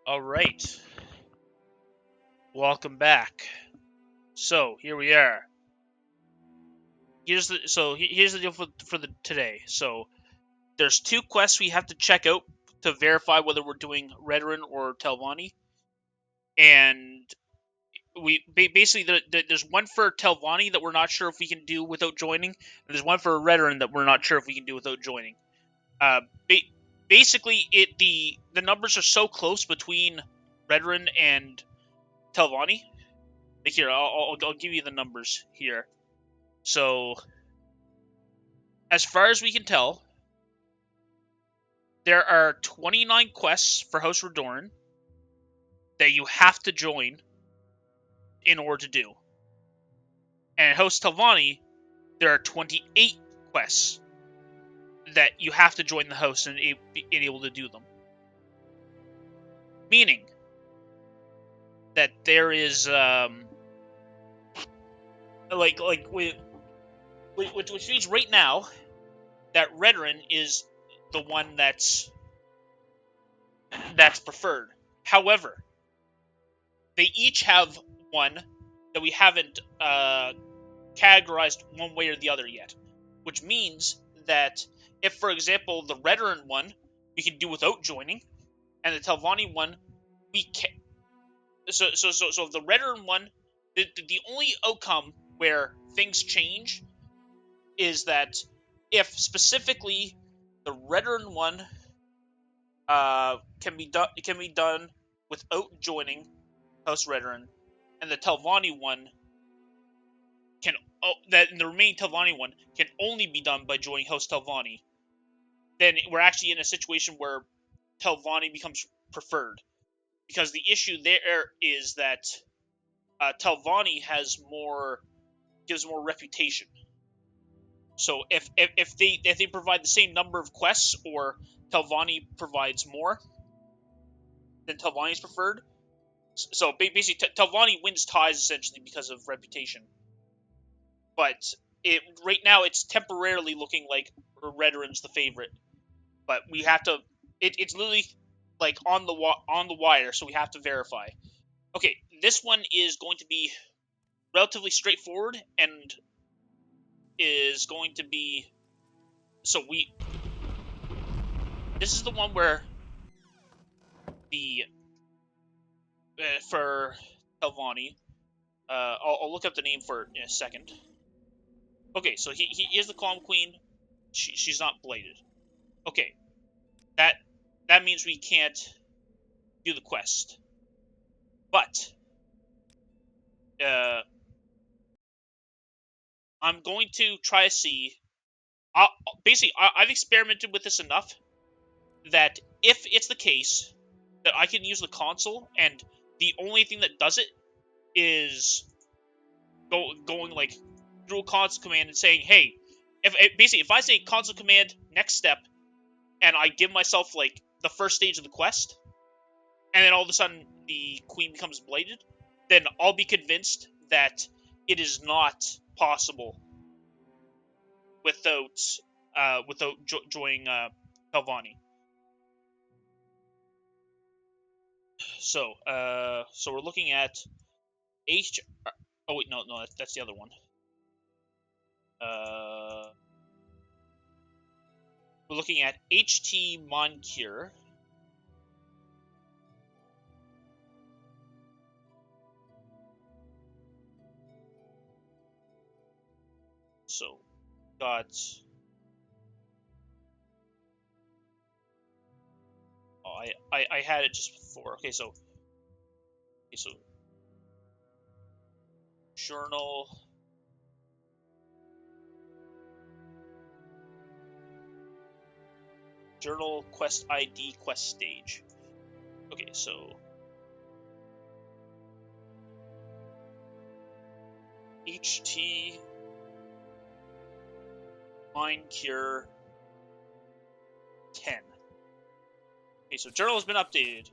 All right. Welcome back. So here we are. Here's the deal for the today. So there's two quests we have to check out to verify whether we're doing Redoran or Telvanni, and basically there's one for Telvanni that we're not sure if we can do without joining, and there's one for Redoran that we're not sure if we can do without joining. Basically, the numbers are so close between Redoran and Telvanni. Like here, I'll give you the numbers here. So, as far as we can tell, there are 29 quests for House Redoran that you have to join in order to do. And House Telvanni, there are 28 quests that you have to join the house and be able to do them. Meaning that there is which means right now that Redoran is the one that's preferred. However, they each have one that we haven't categorized one way or the other yet, which means that if, for example, the Redoran one we can do without joining, and the Telvanni one we can. So if the Redoran one, the only outcome where things change is that if specifically the Redoran one can be done without joining House Redoran, and the Telvanni one the remaining Telvanni one can only be done by joining House Telvanni, then we're actually in a situation where Telvanni becomes preferred, because the issue there is that Telvanni gives more reputation. So if they provide the same number of quests, or Telvanni provides more, then Telvanni is preferred. So basically, Telvanni wins ties essentially because of reputation. But right now it's temporarily looking like Redoran's the favorite. But we have to. It's literally like on the wire, so we have to verify. Okay, this one is going to be relatively straightforward and is going to be. So this is the one where the for Telvanni. I'll look up the name for it in a second. Okay, so he is the Calm Queen. She's not bladed. Okay, that means we can't do the quest. But I'm going to try to see. I've experimented with this enough that if it's the case that I can use the console, and the only thing that does it is going like through a console command and saying, "Hey," if I say console command next step, and I give myself like the first stage of the quest, and then all of a sudden the queen becomes bladed, then I'll be convinced that it is not possible without joining Telvanni. So we're looking at H. Oh wait, no, that's the other one. We're looking at HT Moncure. So got. Oh, I had it just before. Okay, so journal. Journal quest ID quest stage. Okay, so HT Mind Cure 10. Okay, so journal has been updated.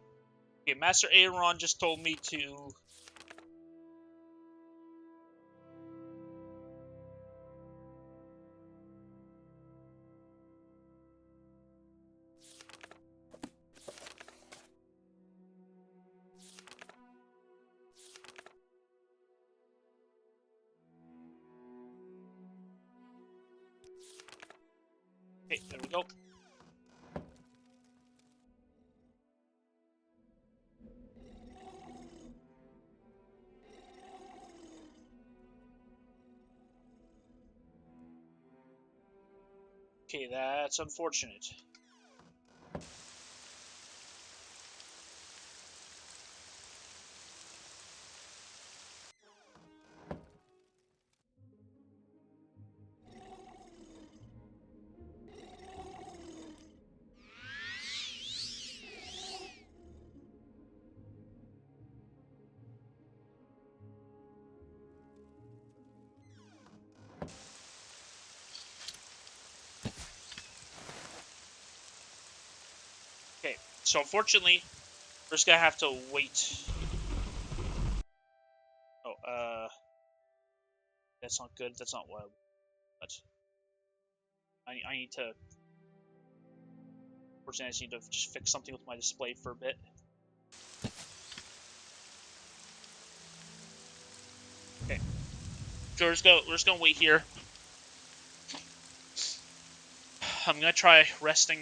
Okay, Master Aaron just told me to. Okay, there we go. Okay, that's unfortunate. Okay, so unfortunately, we're just gonna have to wait. Oh, that's not good. That's not what I want. I need to. Unfortunately, I just need to just fix something with my display for a bit. Okay, so we're just gonna wait here. I'm gonna try resting.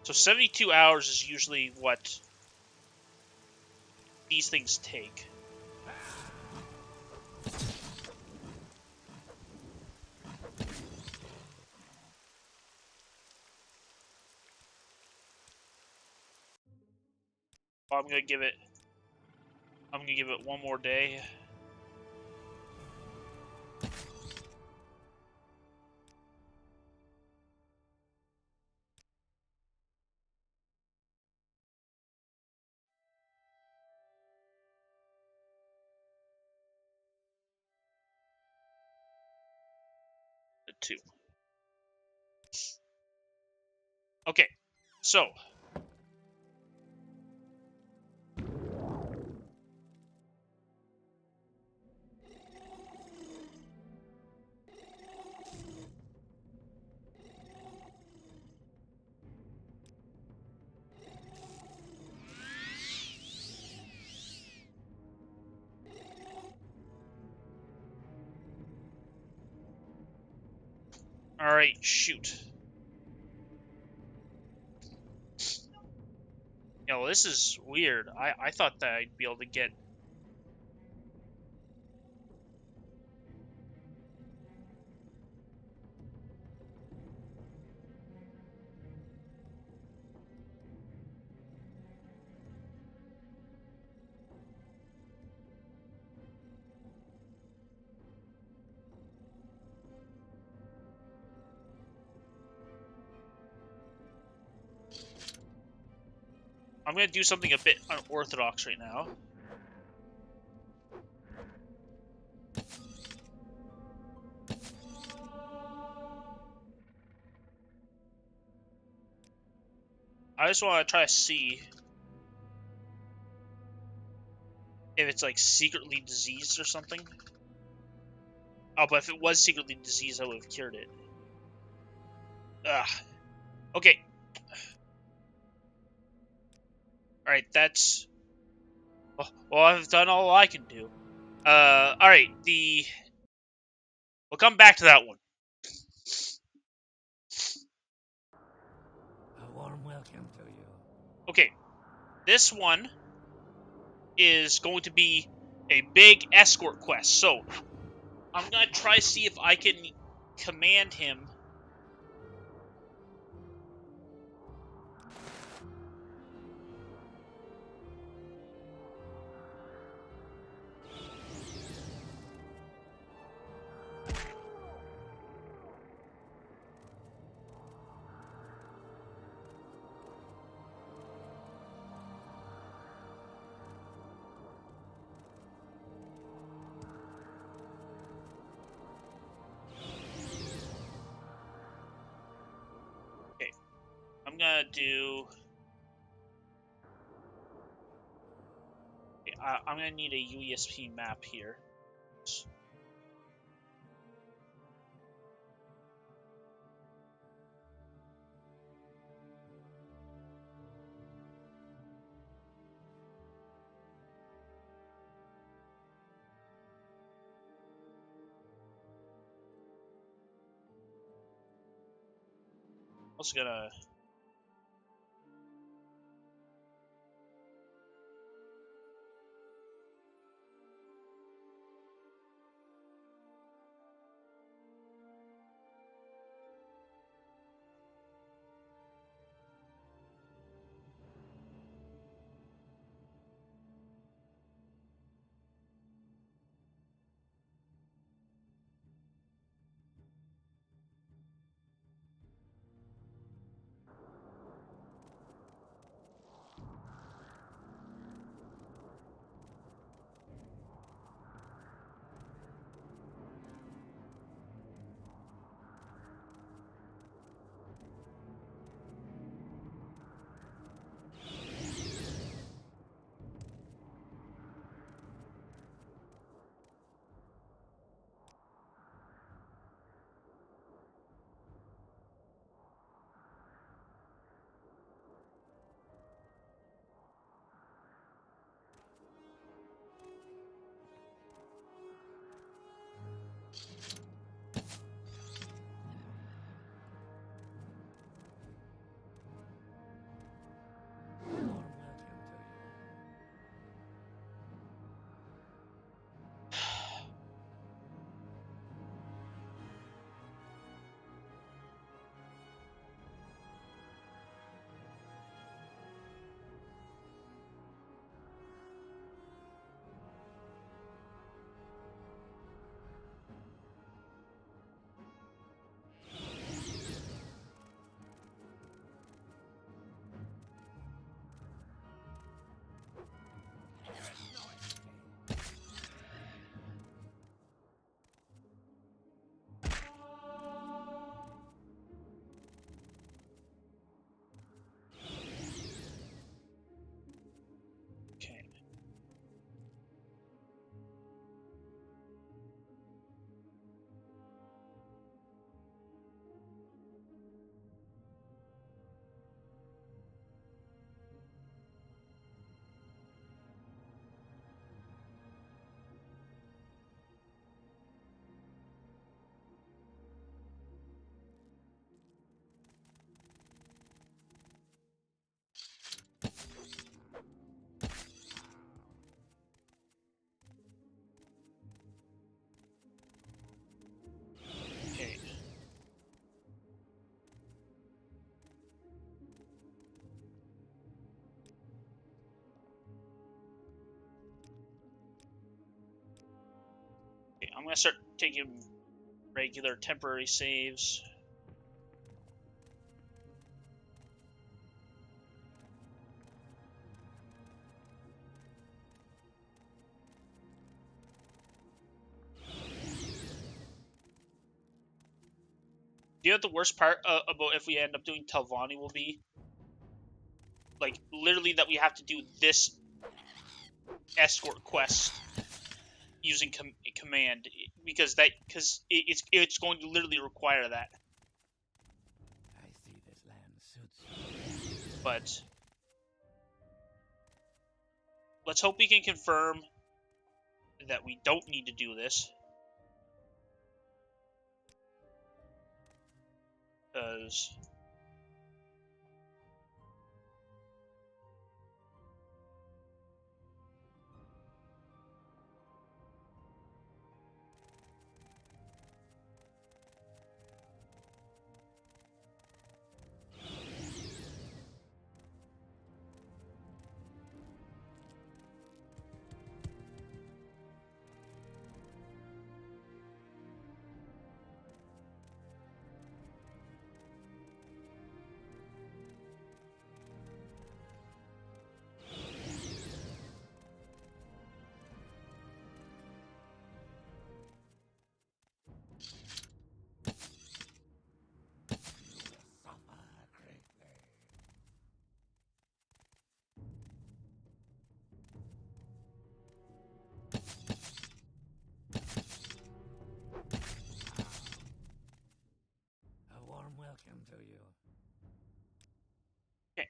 So 72 hours is usually what these things take. I'm gonna give it one more day. Two. Okay, so all right, shoot. Yeah, well, this is weird. I thought that I'd be able to get. I'm gonna do something a bit unorthodox right now. I just want to try to see if it's like secretly diseased or something. Oh, but if it was secretly diseased, I would have cured it. Ugh. Okay. All right, that's. Well, I've done all I can do. All right. We'll come back to that one. A warm welcome to you. Okay. This one is going to be a big escort quest. So I'm gonna try to see if I can command him. I'm gonna do... I'm gonna need a UESP map here. Also gonna... Okay. Okay. Okay, I'm gonna start taking regular temporary saves. Do you know what the worst part about if we end up doing Telvanni will be? Like, literally that we have to do this escort quest using command, because it's going to literally require that. I see this land suits you. But let's hope we can confirm that we don't need to do this. Because... Welcome to you. Okay.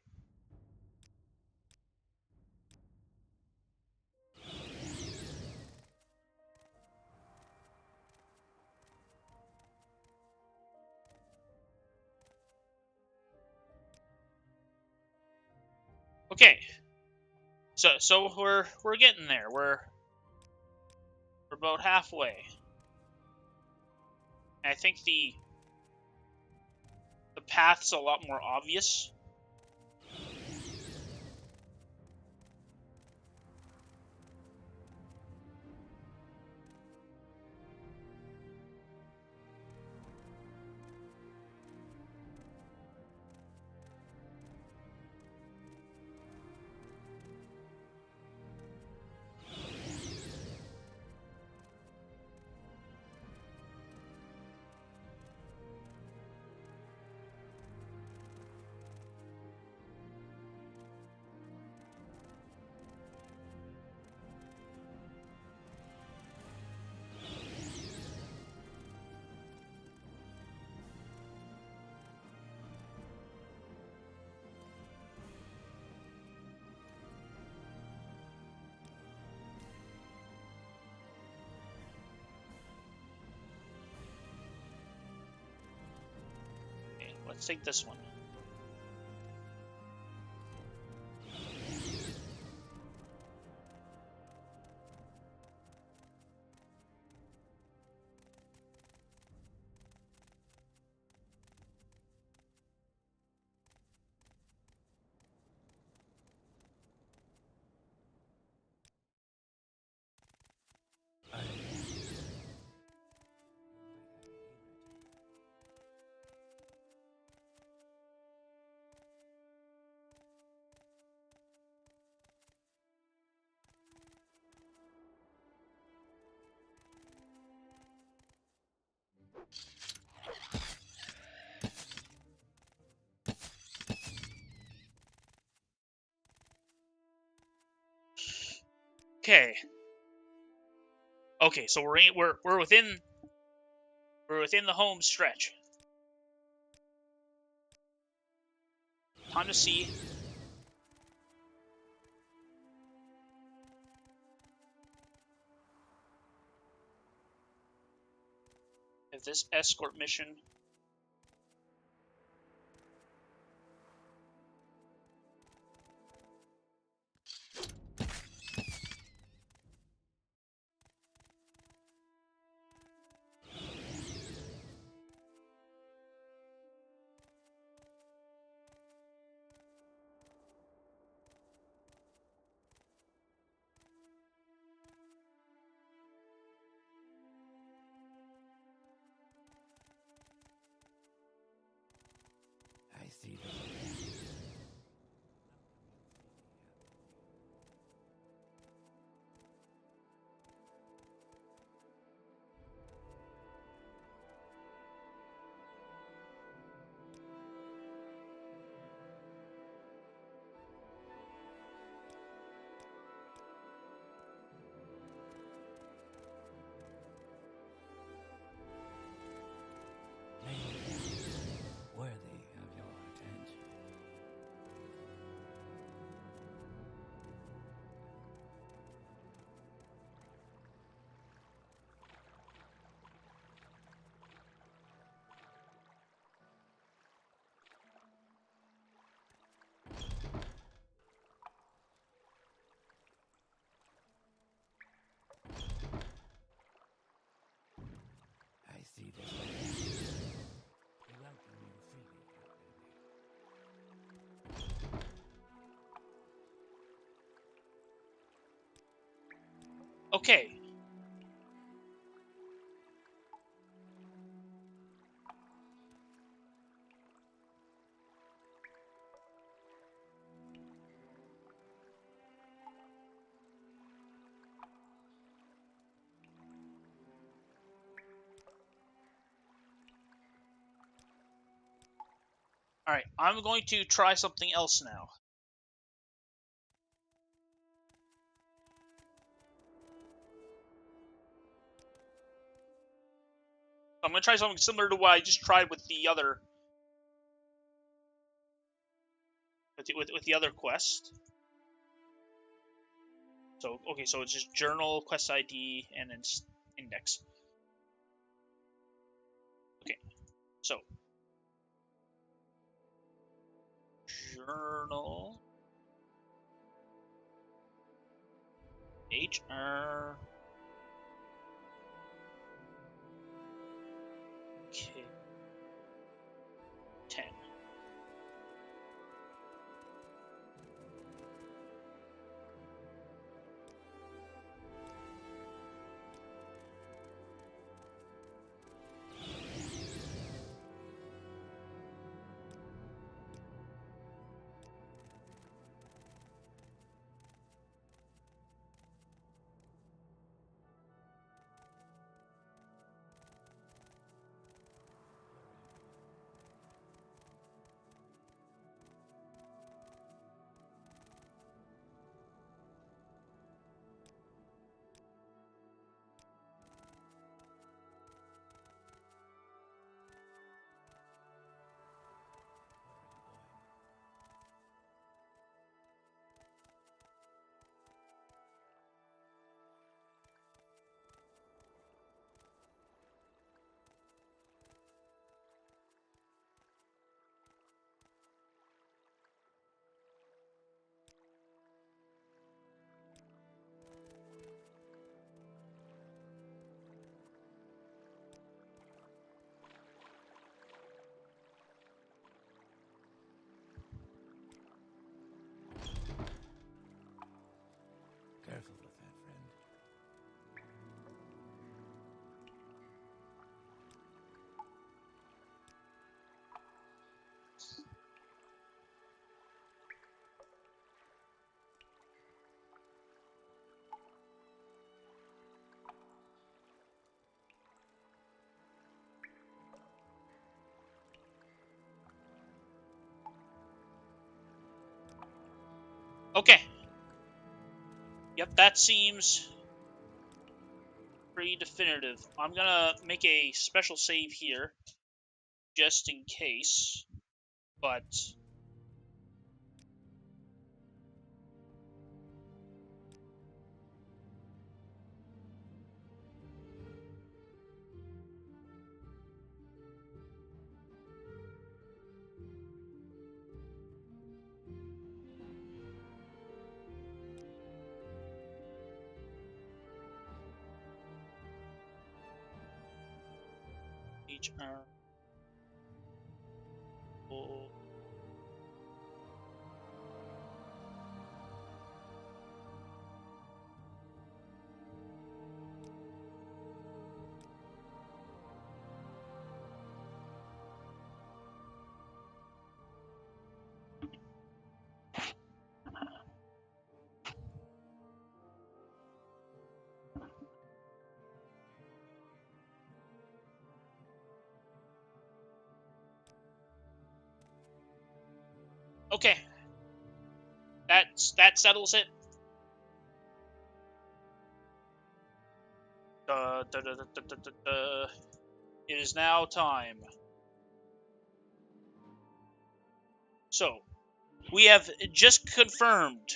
Okay. So we're getting there. We're about halfway. And I think the path's a lot more obvious. Okay, let's take this one. Okay. Okay, so we're within the home stretch. Time to see if this escort mission I see this. Worthy of your attention. I see this. We welcome you freely, Captain. Okay. Alright, I'm going to try something else now. I'm going to try something similar to what I just tried with the other with the other quest. So okay, so it's just journal, quest ID, and then index. Okay, so journal HR. Okay, 10. Careful with that, friend. Okay. Yep, that seems pretty definitive. I'm gonna make a special save here, just in case. But HR. Okay, that settles it. It is now time. So, we have just confirmed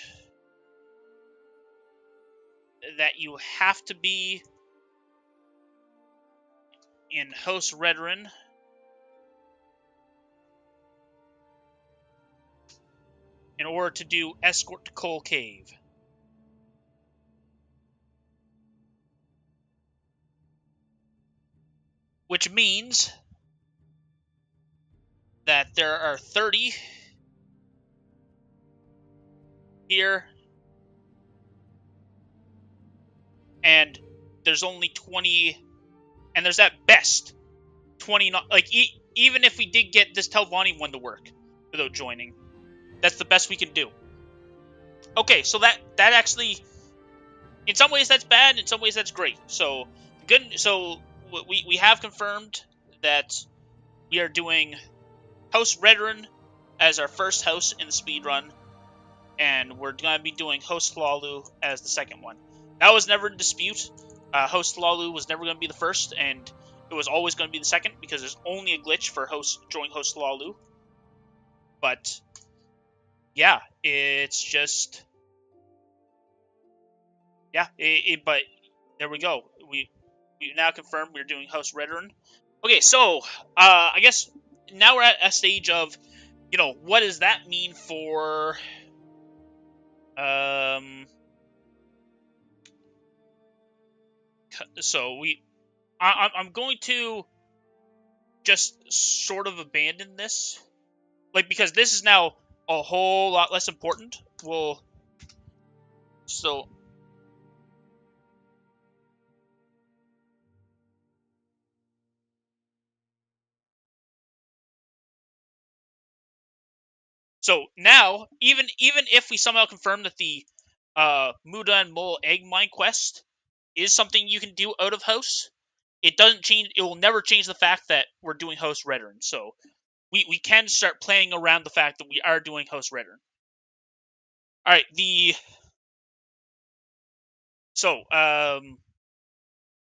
that you have to be in Host Redrin in order to do Escort to Coal Cave. Which means that there are 30 here, and there's only 20, and there's at best 20, like, even if we did get this Telvanni one to work without joining, that's the best we can do. Okay, so that actually, in some ways that's bad, in some ways that's great. So good. So we have confirmed that we are doing House Redrun as our first house in the speedrun, and we're going to be doing Host Hlalu as the second one. That was never in dispute. Host Hlalu was never going to be the first, and it was always going to be the second, because there's only a glitch for join Host Hlalu. But yeah, it's just yeah. But there we go. We now confirmed we're doing House Redrun. Okay, so I guess now we're at a stage of, what does that mean for so I'm going to just sort of abandon this, because this is now a whole lot less important. Well, so now, even if we somehow confirm that the Muda and Mole Egg Mine quest is something you can do out of house, it doesn't change. It will never change the fact that we're doing Host Redrun. So we can start playing around the fact that we are doing Host Redrun. All right.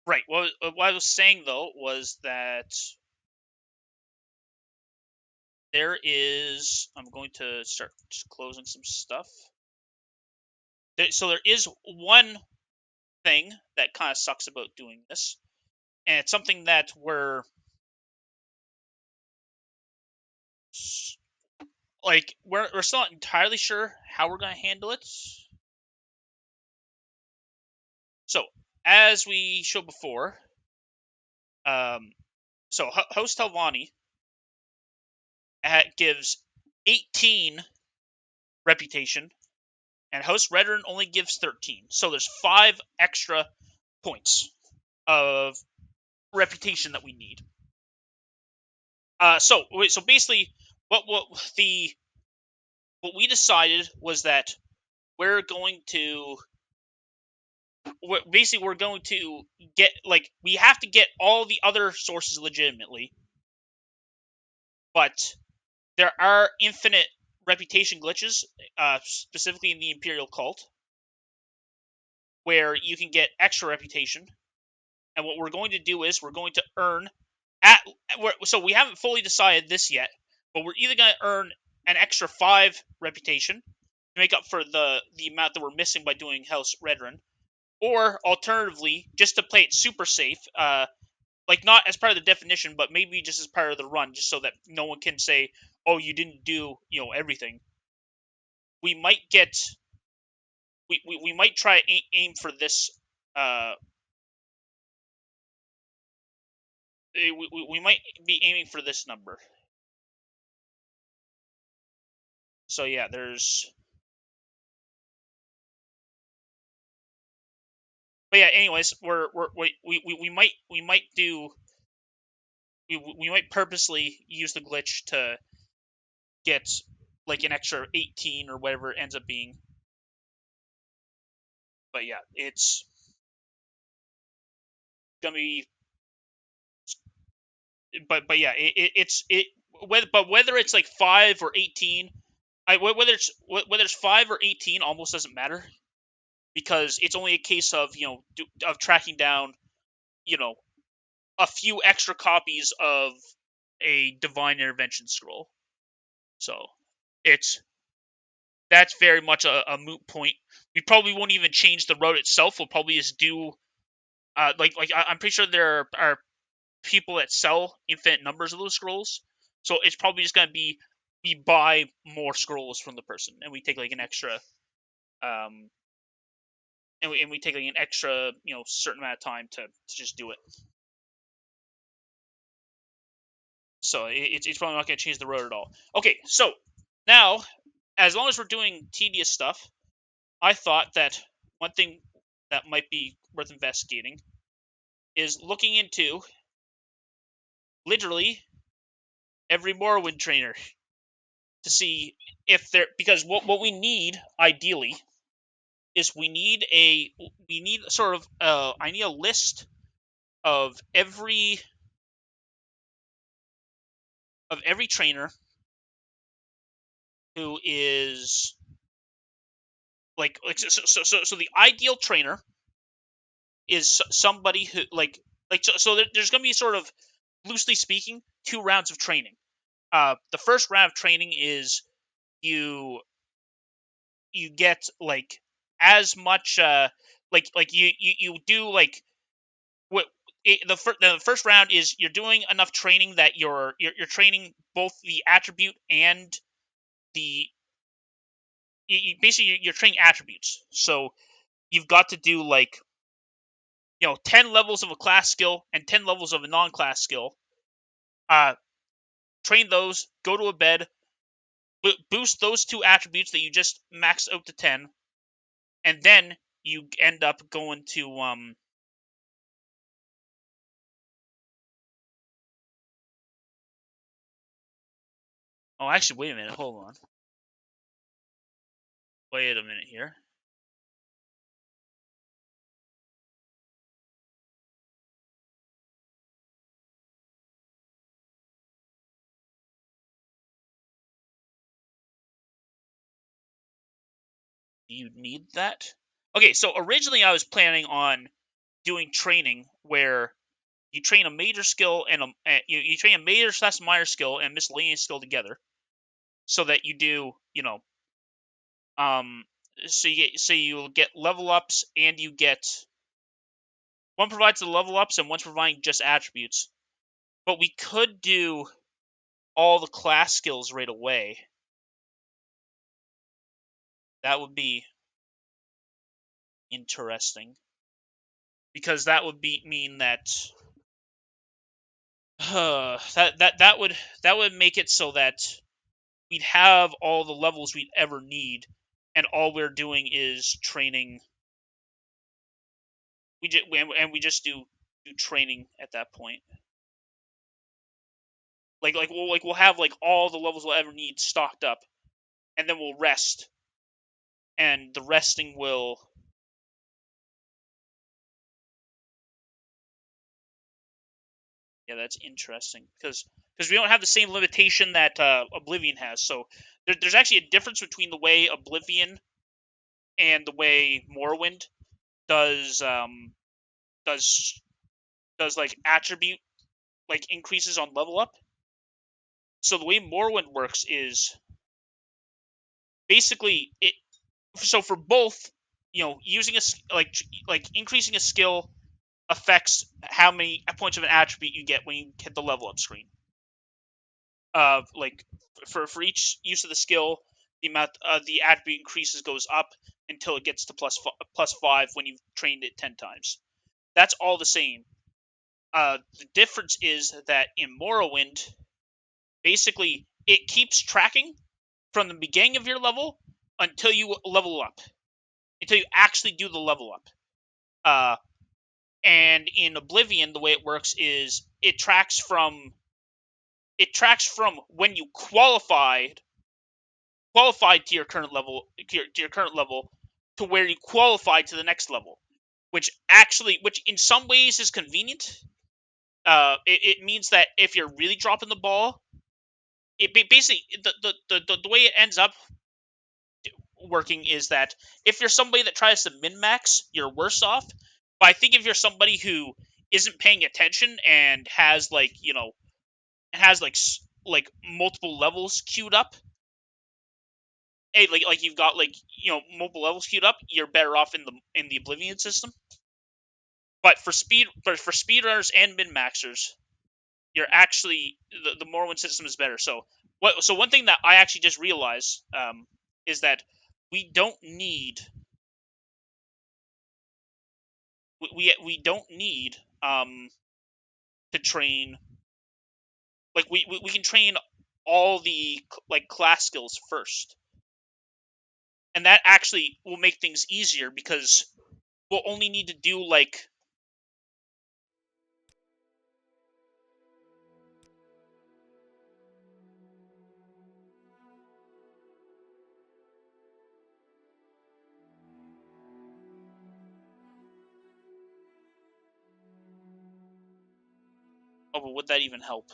Right. What I was saying though was that there is. I'm going to start just closing some stuff. So there is one thing that kind of sucks about doing this, and it's something that we're still not entirely sure how we're going to handle it. So as we showed before, Host Helvani gives 18 reputation, and Host Redrun only gives 13. So there's 5 extra points of reputation that we need. So basically, what we decided was that we're going to get, we have to get all the other sources legitimately, but there are infinite reputation glitches, specifically in the Imperial Cult, where you can get extra reputation. And what we're going to do is we're going to earn so we haven't fully decided this yet, but we're either going to earn an extra 5 reputation to make up for the amount that we're missing by doing House Redrun, or alternatively, just to play it super safe, not as part of the definition, but maybe just as part of the run, just so that no one can say, "Oh, you didn't do everything." We might get we might try aim for this. We might be aiming for this number. So yeah, there's. But yeah, anyways, we might do. We might purposely use the glitch to get an extra 18 or whatever it ends up being. But yeah, it's gonna be. But yeah, whether it's 5 or 18, whether it's 5 or 18 almost doesn't matter, because it's only a case of of tracking down a few extra copies of a divine intervention scroll. So that's very much a moot point. We probably won't even change the route itself. We'll probably just do I'm pretty sure there are people that sell infinite numbers of those scrolls. So it's probably just gonna be we buy more scrolls from the person, and we take an extra and we take an extra certain amount of time to just do it. So it's probably not going to change the road at all. Okay, so now, as long as we're doing tedious stuff, I thought that one thing that might be worth investigating is looking into literally every Morrowind trainer to see if because what we need ideally is we need sort of I need a list of every trainer who is so the ideal trainer is somebody who there's going to be sort of, loosely speaking, 2 rounds of training. The first round of training is you you get like as much like you do like what the first round is you're doing enough training that you're training both the attribute and the basically you're training attributes. So you've got to do like 10 levels of a class skill and 10 levels of a non-class skill. Train those, go to a bed, boost those two attributes that you just maxed out to 10, and then you end up going to oh, actually, wait a minute, hold on. Wait a minute here. Do you need that? Okay, so originally I was planning on doing training where you train a major skill and you train a major / minor skill and miscellaneous skill together, so that you do um so you'll get level ups and you get one provides the level ups and one's providing just attributes. But we could do all the class skills right away. That would be interesting because that would mean that that would make it so that we'd have all the levels we'd ever need, and all we're doing is training. We just do training at that point. We'll have like all the levels we'll ever need stocked up, and then we'll rest, and the resting will. Yeah, that's interesting because we don't have the same limitation that Oblivion has. So there's actually a difference between the way Oblivion and the way Morrowind does does like attribute like increases on level up. So the way Morrowind works is basically it. So for both, using like increasing a skill affects how many points of an attribute you get when you hit the level up screen. Like for each use of the skill, the amount the attribute increases goes up until it gets to +5 when you've trained it 10 times. That's all the same. The difference is that in Morrowind, basically it keeps tracking from the beginning of your level until you level up, until you actually do the level up. And in Oblivion, the way it works is it tracks from when you qualified to your current level to where you qualified to the next level, which in some ways is convenient. It means that if you're really dropping the ball, basically the way it ends up working is that if you're somebody that tries to min max, you're worse off. But I think if you're somebody who isn't paying attention and has like multiple levels queued up, like you've got multiple levels queued up, you're better off in the Oblivion system. But for speedrunners and min maxers, you're actually the Morrowind system is better. So one thing that I actually just realized is that we don't need we don't need to train like we can train all the like class skills first, and that actually will make things easier because we'll only need to do like oh, but would that even help?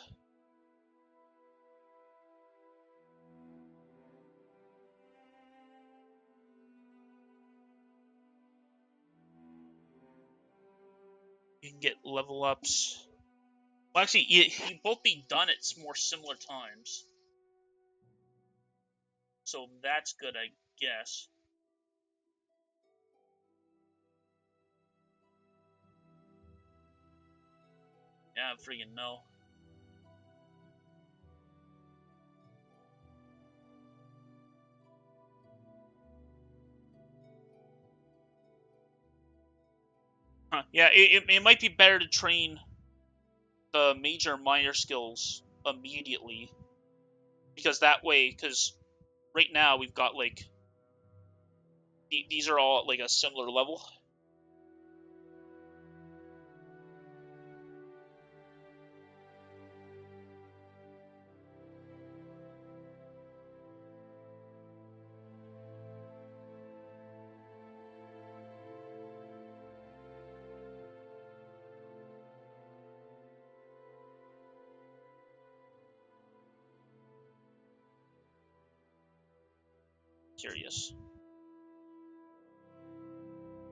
You can get level ups. Well, actually, you both be done at more similar times, so that's good, I guess. Yeah, freaking no. Huh. Yeah, it might be better to train the major and minor skills immediately, because that way, because right now we've got like these are all at like a similar level. Curious.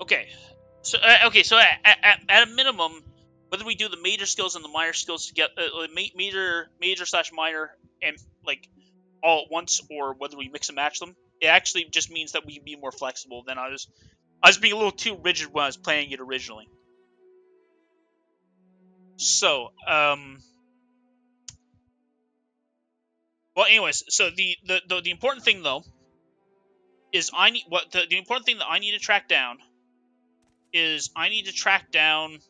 Okay, so at a minimum, whether we do the major skills and the minor skills to get major slash minor and like all at once, or whether we mix and match them, it actually just means that we can be more flexible than I was being a little too rigid when I was playing it originally. So, well, anyways, so the important thing though is the important thing that I need to track down is I need to track down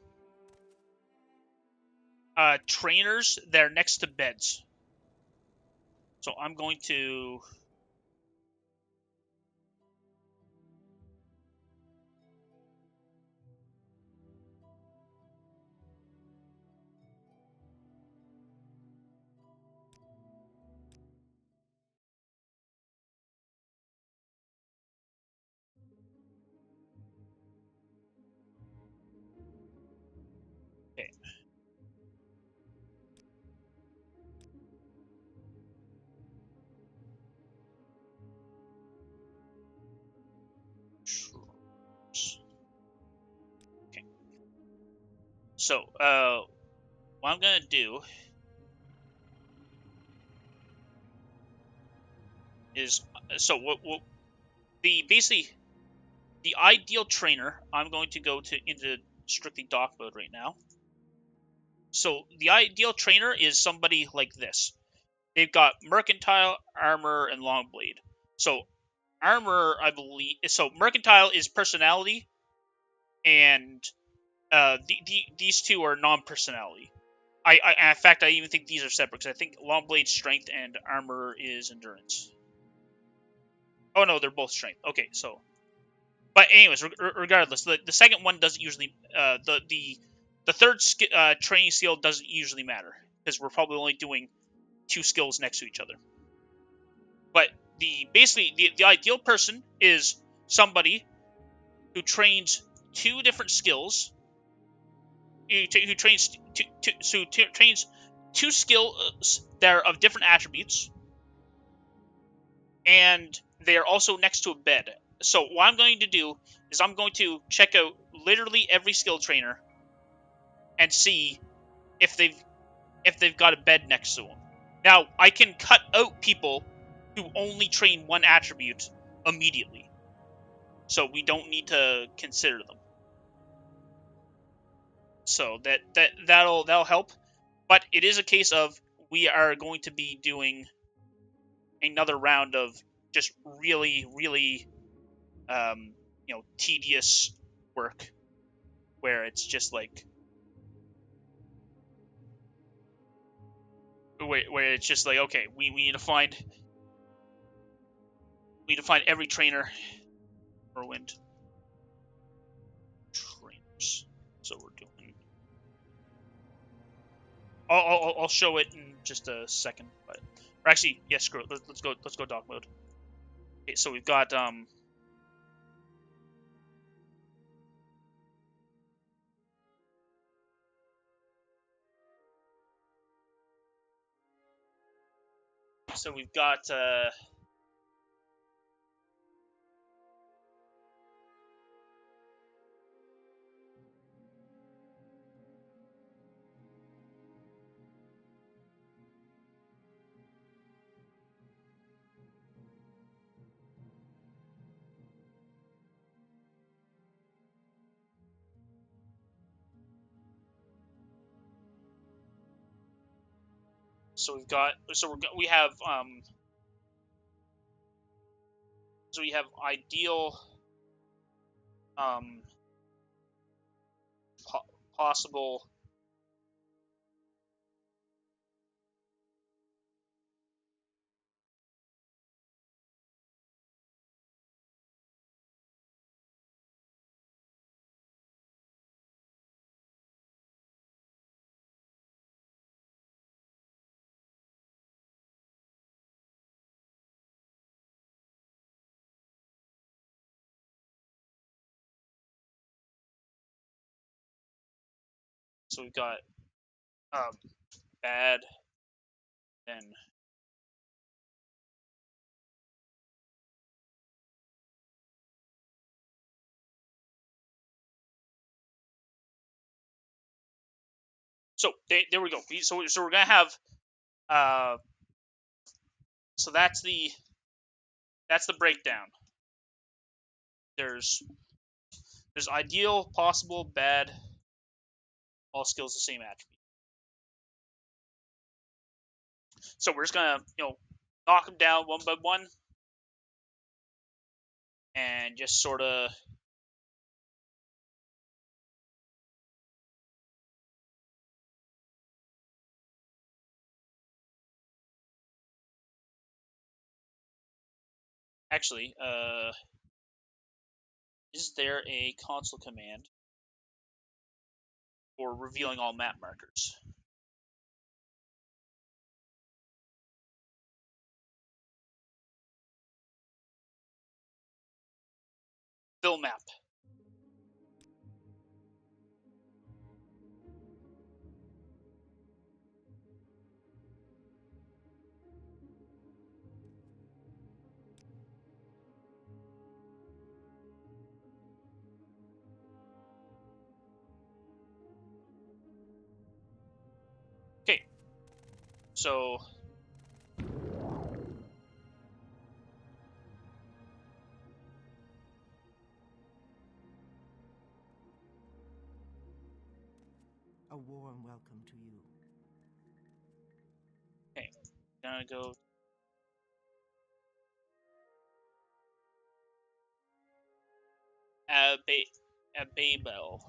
trainers that are next to beds. So I'm going to. Okay. Okay. So what I'm gonna do is what the basically the ideal trainer. I'm going to go to into strictly dock mode right now. So the ideal trainer is somebody like this. They've got mercantile, armor, and long blade. So armor, I believe. So mercantile is personality, and these two are non-personality. In fact, I even think these are separate because I think long blade strength and armor is endurance. Oh no, they're both strength. Okay, so but anyways, regardless, the second one doesn't usually the third training skill doesn't usually matter because we're probably only doing two skills next to each other. But the ideal person is somebody who trains two different skills. Who trains trains two skills that are of different attributes, and they are also next to a bed. So what I'm going to do is I'm going to check out literally every skill trainer and see if they've got a bed next to them. Now I can cut out people who only train one attribute immediately, so we don't need to consider them. So that'll help. But it is a case of we are going to be doing another round of just really tedious work where it's just like where it's just like, okay, we need to find every trainer. Morrowind trainers. So we're doing. I'll show it in just a second, but or actually, yeah, screw it. Let's go dock mode. Okay, so we've got so we've got So we've got we have ideal, possible, so we've got bad, and so there we go. So we're gonna have so that's the breakdown. There's ideal, possible, bad, all skills the same attribute. So we're just gonna knock them down one by one, and just sort of actually, is there a console command for revealing all map markers? Fill map. Okay, so A warm welcome to you. okay, gonna go. Babel.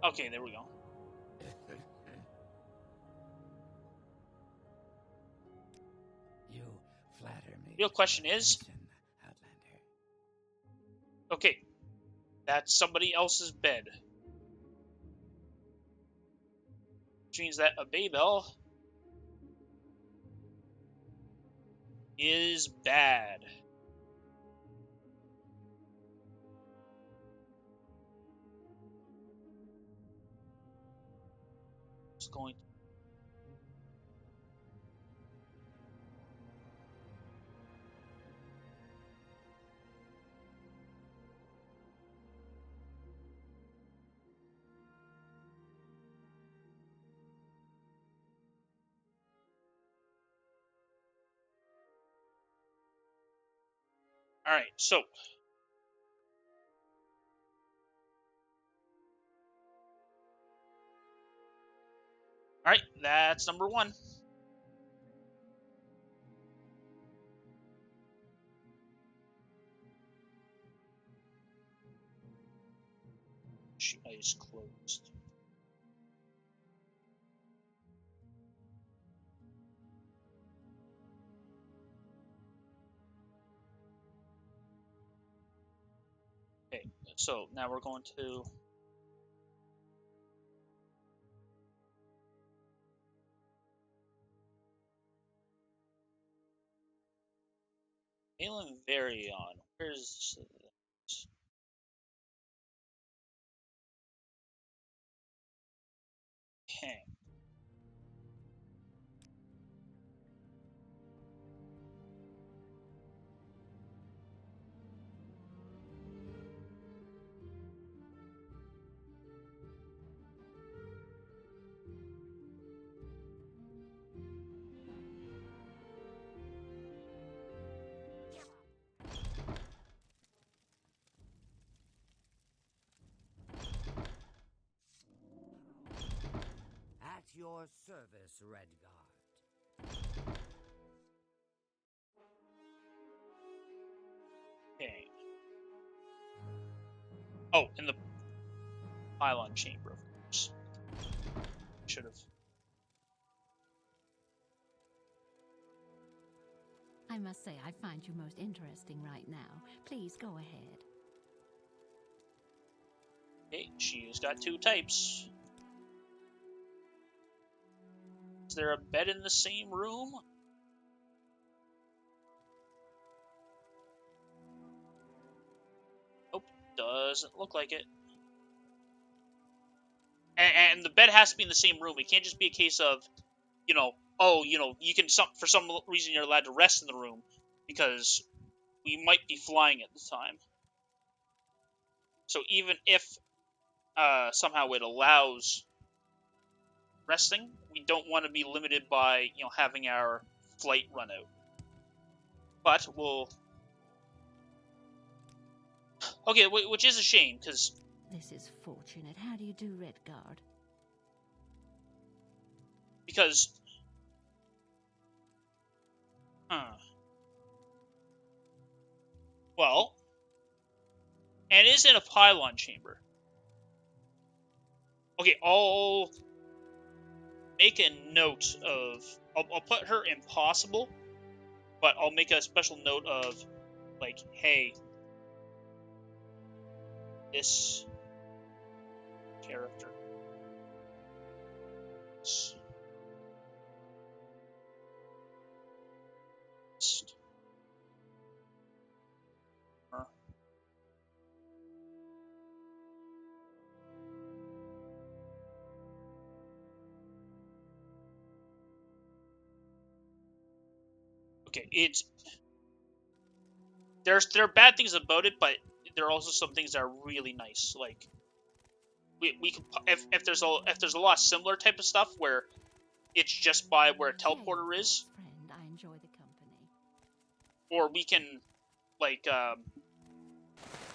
Okay, there we go. You flatter me. Real with question your is, attention, Outlander. okay, that's somebody else's bed, which means that a Babel is bad. It's going. All right, so all right, that's number one. Eyes closed. So now we're going to Malin Varion. Where's okay. At your service, Redguard. Okay. Oh, in the pylon chamber, of course. Should have. I must say, I find you most interesting right now. Please go ahead. Okay, she's got 2 types. Is there a bed in the same room? Nope, doesn't look like it. And the bed has to be in the same room. It can't just be a case of, you know, oh, you know, you can for some reason you're allowed to rest in the room because we might be flying at the time. So even if somehow it allows resting, we don't want to be limited by, you know, having our flight run out. But we'll. Okay, which is a shame because. This is fortunate. How do you do, Redguard? Because. Huh. Well. And it is in a pylon chamber. Okay, I'll make a note of. I'll put her impossible, but I'll make a special note of, like, hey, this character. Okay, there are bad things about it, but there are also some things that are really nice. Like we can if there's a lot of similar type of stuff where it's just by where a teleporter is, Friend, I enjoy the company. or we can like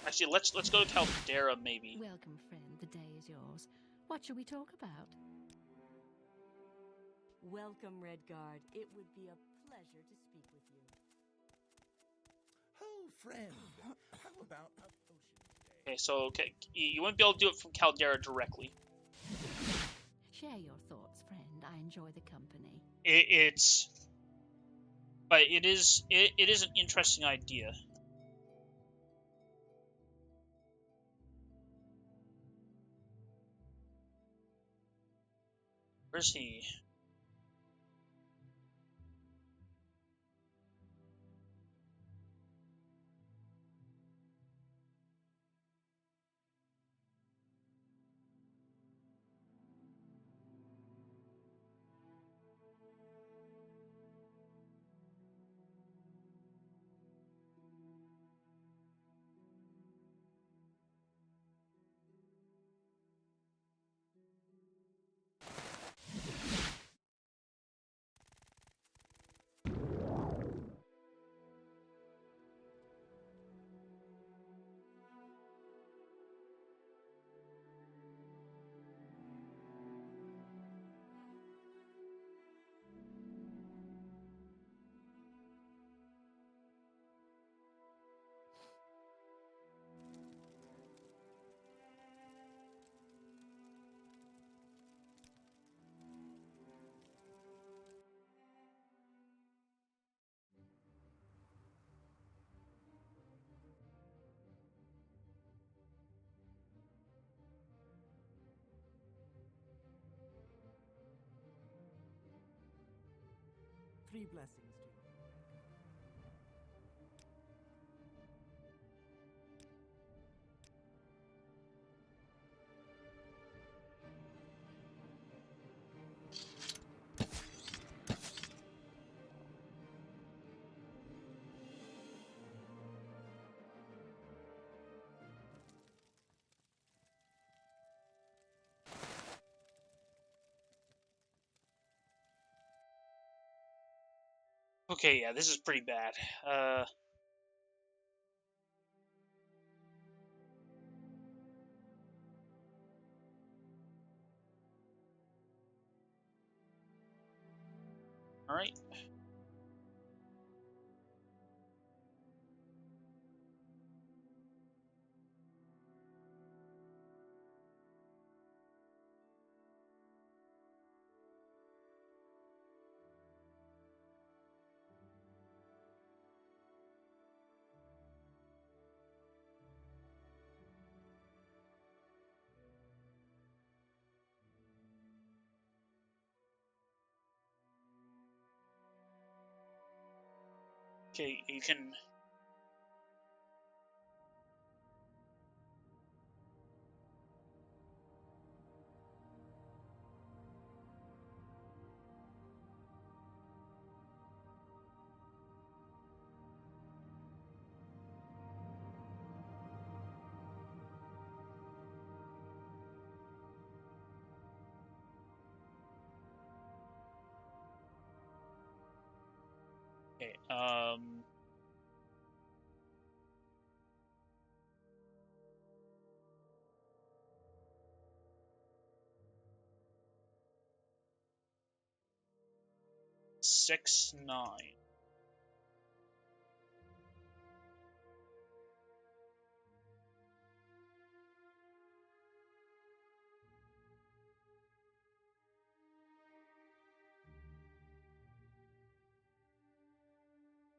actually let's go to Caldera maybe. Welcome, friend. The day is yours. What shall we talk about? Welcome, Redguard. It would be a pleasure to speak with you. Oh, friend, how about a potion today? Okay, so you wouldn't be able to do it from Caldera directly. Share your thoughts, friend. I enjoy the company. But it is an interesting idea. Where's he? Three blessings to you. Okay, yeah, this is pretty bad. All right. Okay, you can. Okay. 6-9.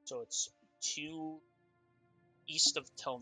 So it's 2 east of Tel.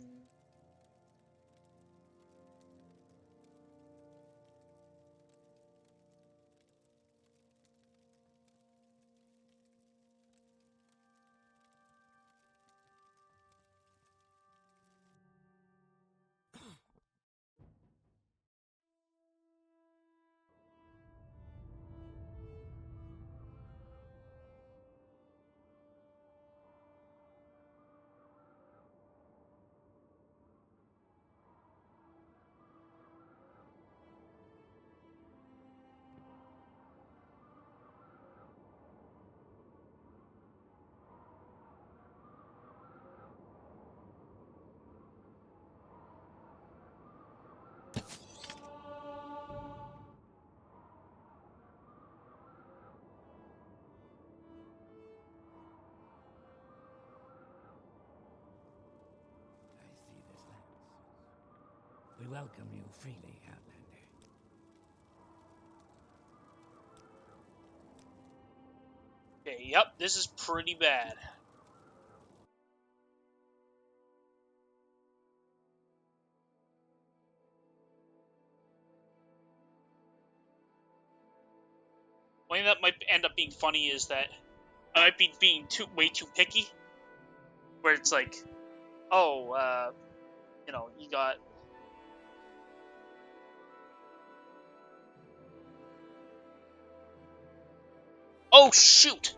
I see this land. We welcome you freely, Outlander. Okay, yep, this is pretty bad. One thing that might end up being funny is that I might be being way too picky, where it's like, oh, you got. Oh shoot!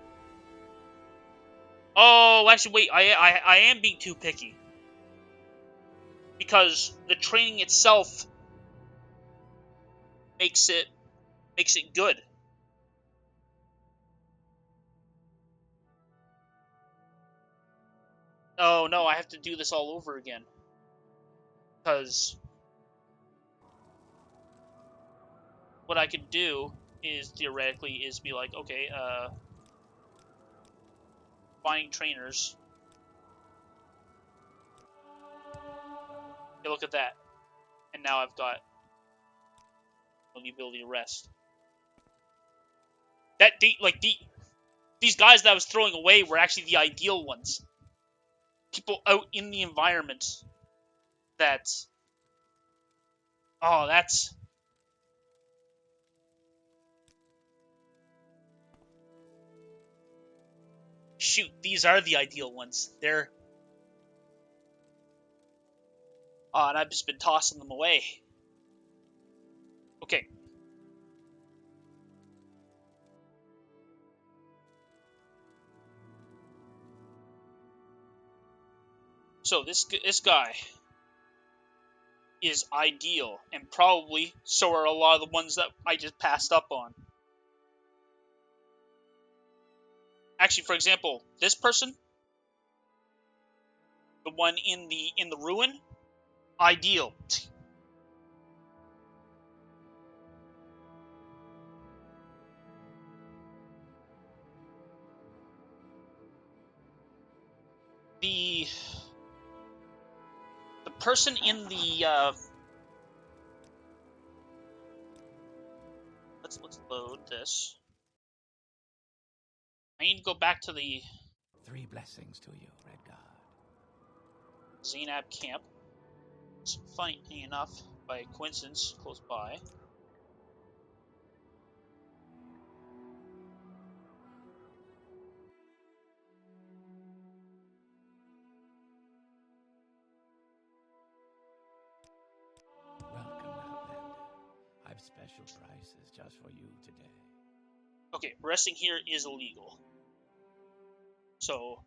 Oh, actually, wait. I am being too picky because the training itself makes it good. Oh no, I have to do this all over again because what I could do is theoretically is be like, okay, buying trainers. Okay, look at that, and now I've got the ability to rest. That these guys that I was throwing away were actually the ideal ones. People out in the environment that. Oh, that's. shoot, these are the ideal ones. They're... Oh, and I've just been tossing them away. Okay. So this guy is ideal, and probably so are a lot of the ones that I just passed up on. Actually, for example, this person, the one in the ruin, ideal. The person in the let's load this. I need to go back to the 3 blessings to you, Redguard. Zainab camp. It's funny enough, by coincidence, close by. Welcome, Outlander. I've special prices just for you today. Okay, resting here is illegal. So,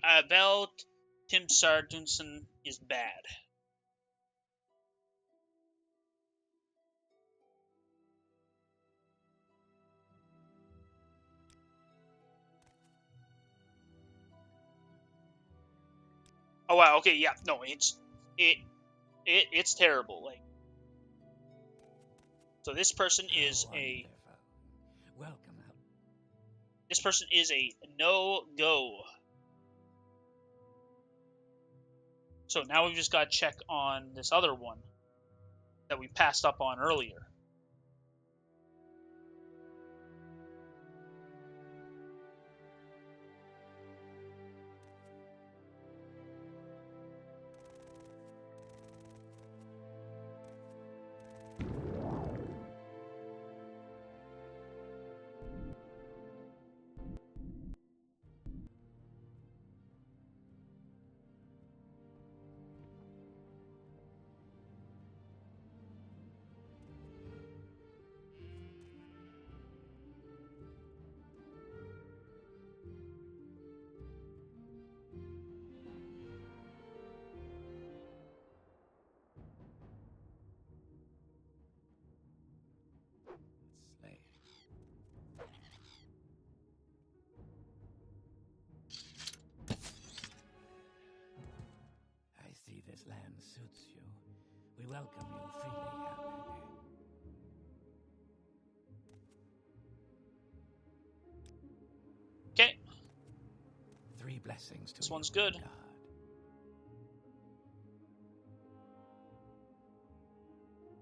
Abel Tim Sardunson is bad. Oh wow, okay, yeah, no, it's terrible. Like, so this person is a Welcome out. This person is a no-go. So now we've just got to check on this other one that we passed up on earlier. Slay. I see this land suits you. We welcome you freely, Outlander. Okay, 3 blessings to this you, one's good. Redguard.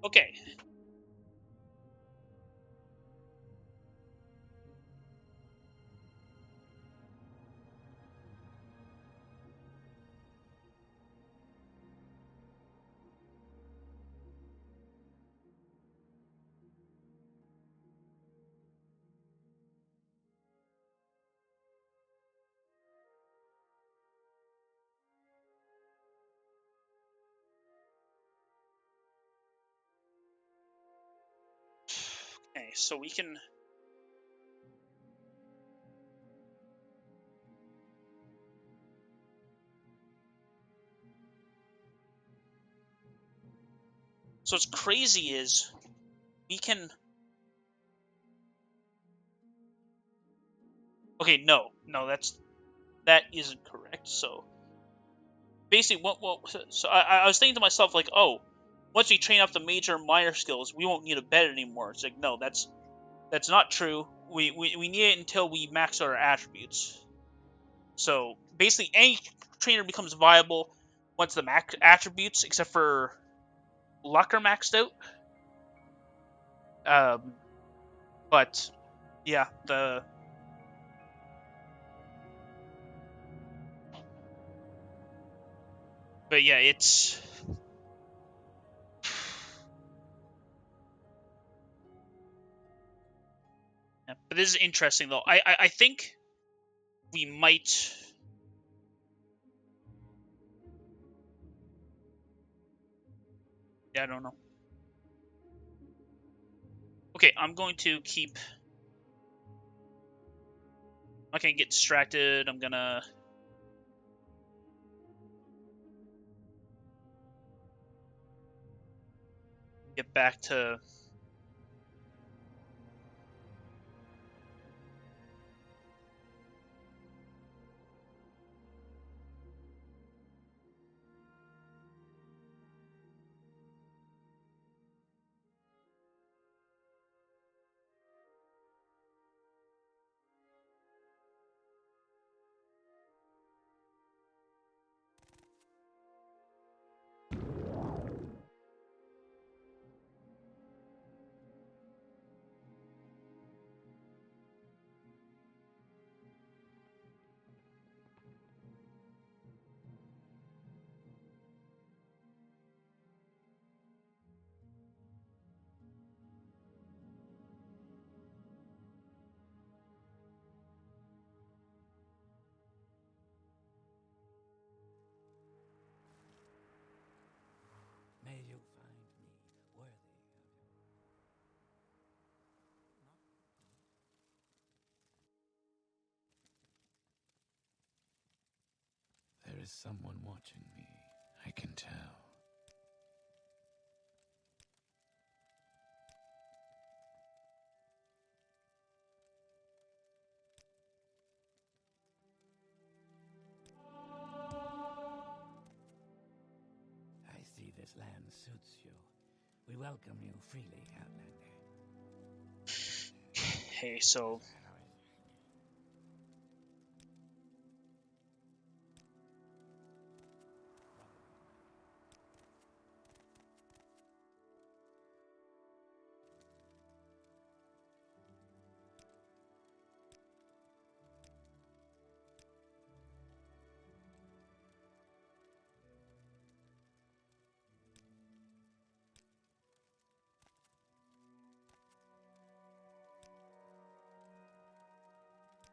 Okay. Okay, so we can... So what's crazy is we can... Okay, no, that isn't correct. So basically, so I was thinking to myself, like, oh, once we train up the major and minor skills, we won't need a bed anymore. It's like, no, that's not true. We need it until we max out our attributes. So basically, any trainer becomes viable once the max attributes, except for luck, are maxed out. But yeah, yeah, it's... Yeah. But this is interesting, though. I think we might... Yeah, I don't know. Okay, I'm going to keep... I'm not going to get distracted. I'm going to... get back to... May you find me worthy of your... There is someone watching me, I can tell. I see this land suits you. We welcome you freely, Outlander. Hey, so...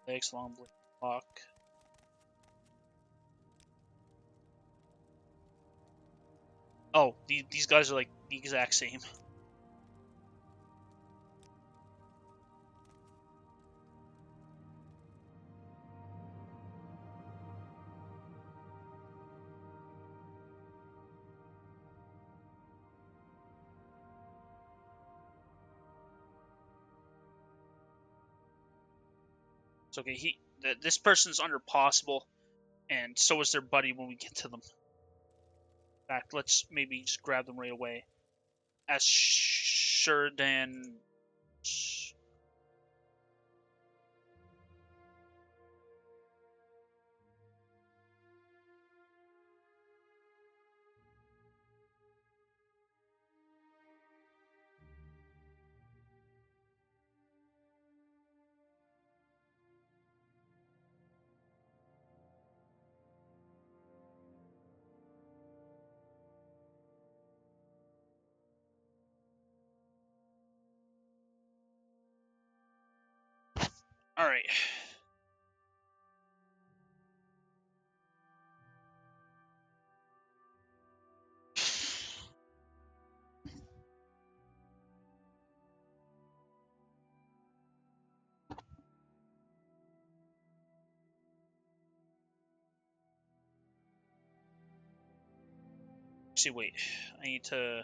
Legs, long block. Oh, these guys are like the exact same. It's okay. This person's under possible, and so is their buddy when we get to them. In fact, let's maybe just grab them right away. As sure than... Alright. Actually, wait. I need to...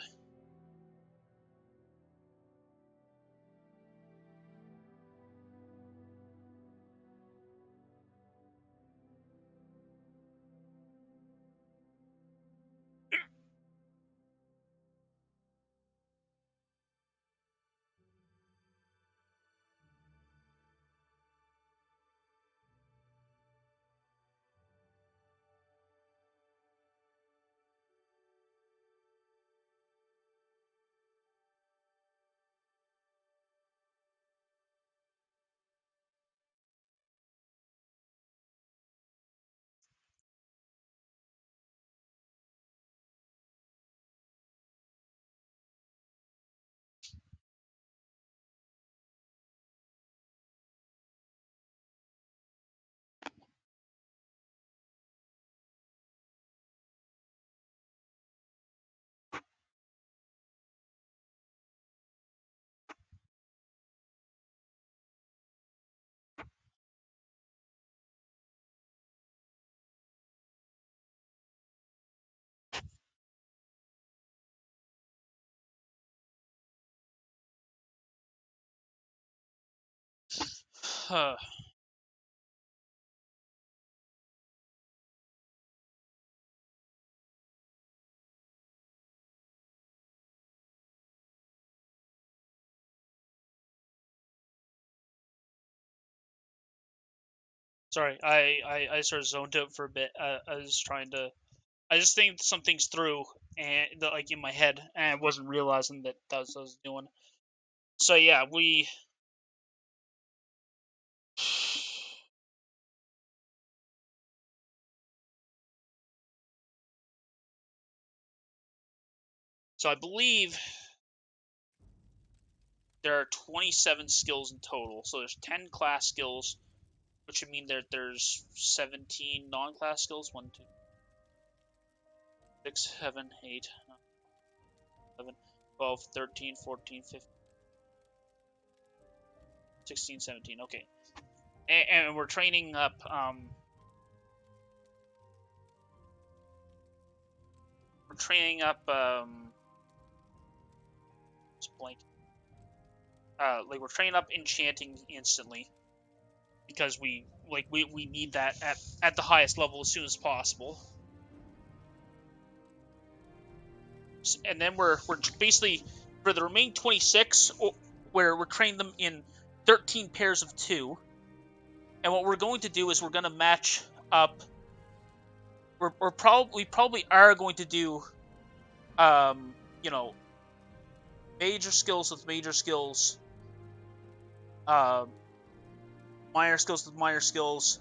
Sorry, I sort of zoned out for a bit. I was trying to. I just think some things through and like in my head, and I wasn't realizing that that's what I was doing. So yeah, we. So I believe there are 27 skills in total. So there's 10 class skills, which would mean that there's 17 non-class skills. 1, 2, 6, 7, 8, 9, 11, 12, 13, 14, 15, 16, 17. Okay. And we're training up just blank. Like we're training up enchanting instantly because we need that at the highest level as soon as possible. And then we're basically for the remaining 26 where we're training them in 13 pairs of 2. And what we're going to do is we're going to match up. We probably are going to do you know, major skills with major skills, minor skills with minor skills,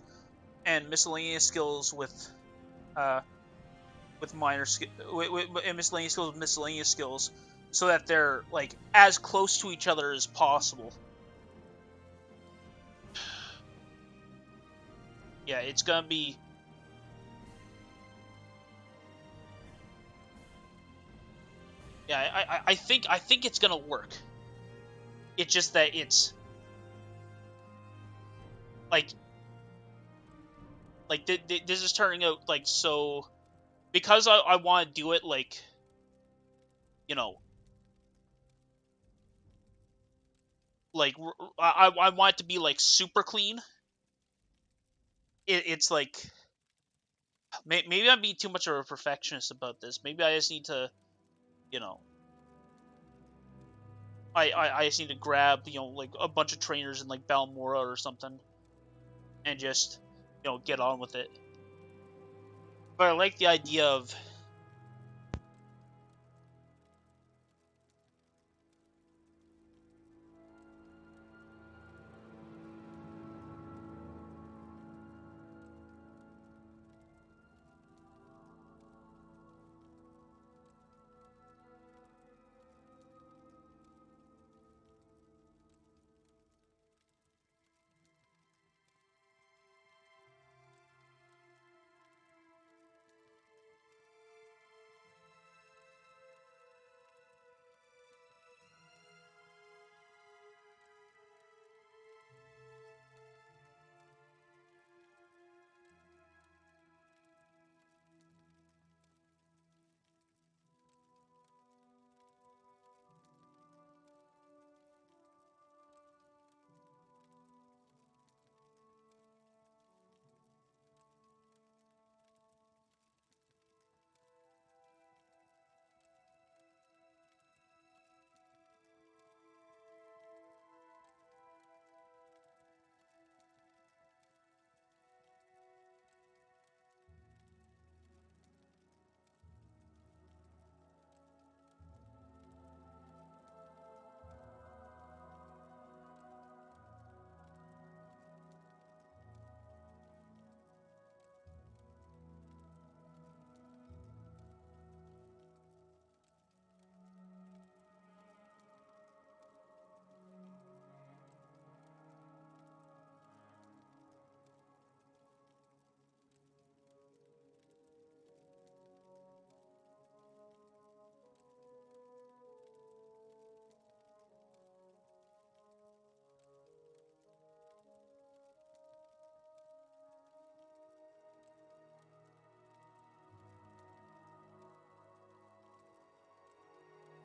and miscellaneous skills with and miscellaneous skills with miscellaneous skills, so that they're like as close to each other as possible. Yeah, it's gonna be. Yeah, I think it's gonna work. It's just that it's like this is turning out like so because I want to do it like you know like I want it to be like super clean. It's like maybe I'm being too much of a perfectionist about this. Maybe I just need to you know I just need to grab like a bunch of trainers in like Balmora or something and just get on with it. But I like the idea of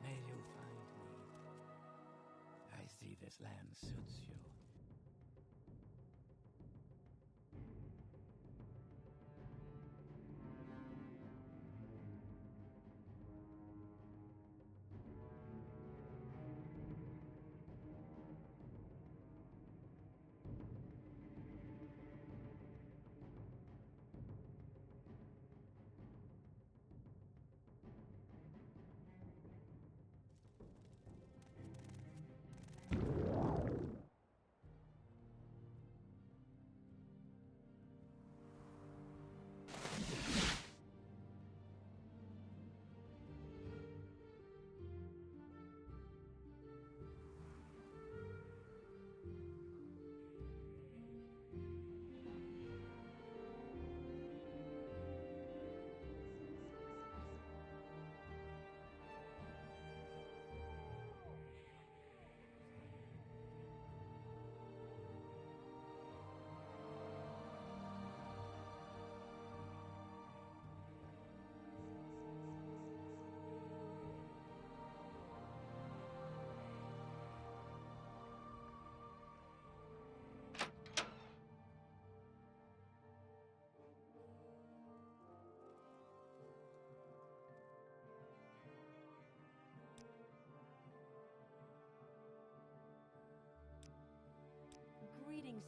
May you find me. I see this land suits you.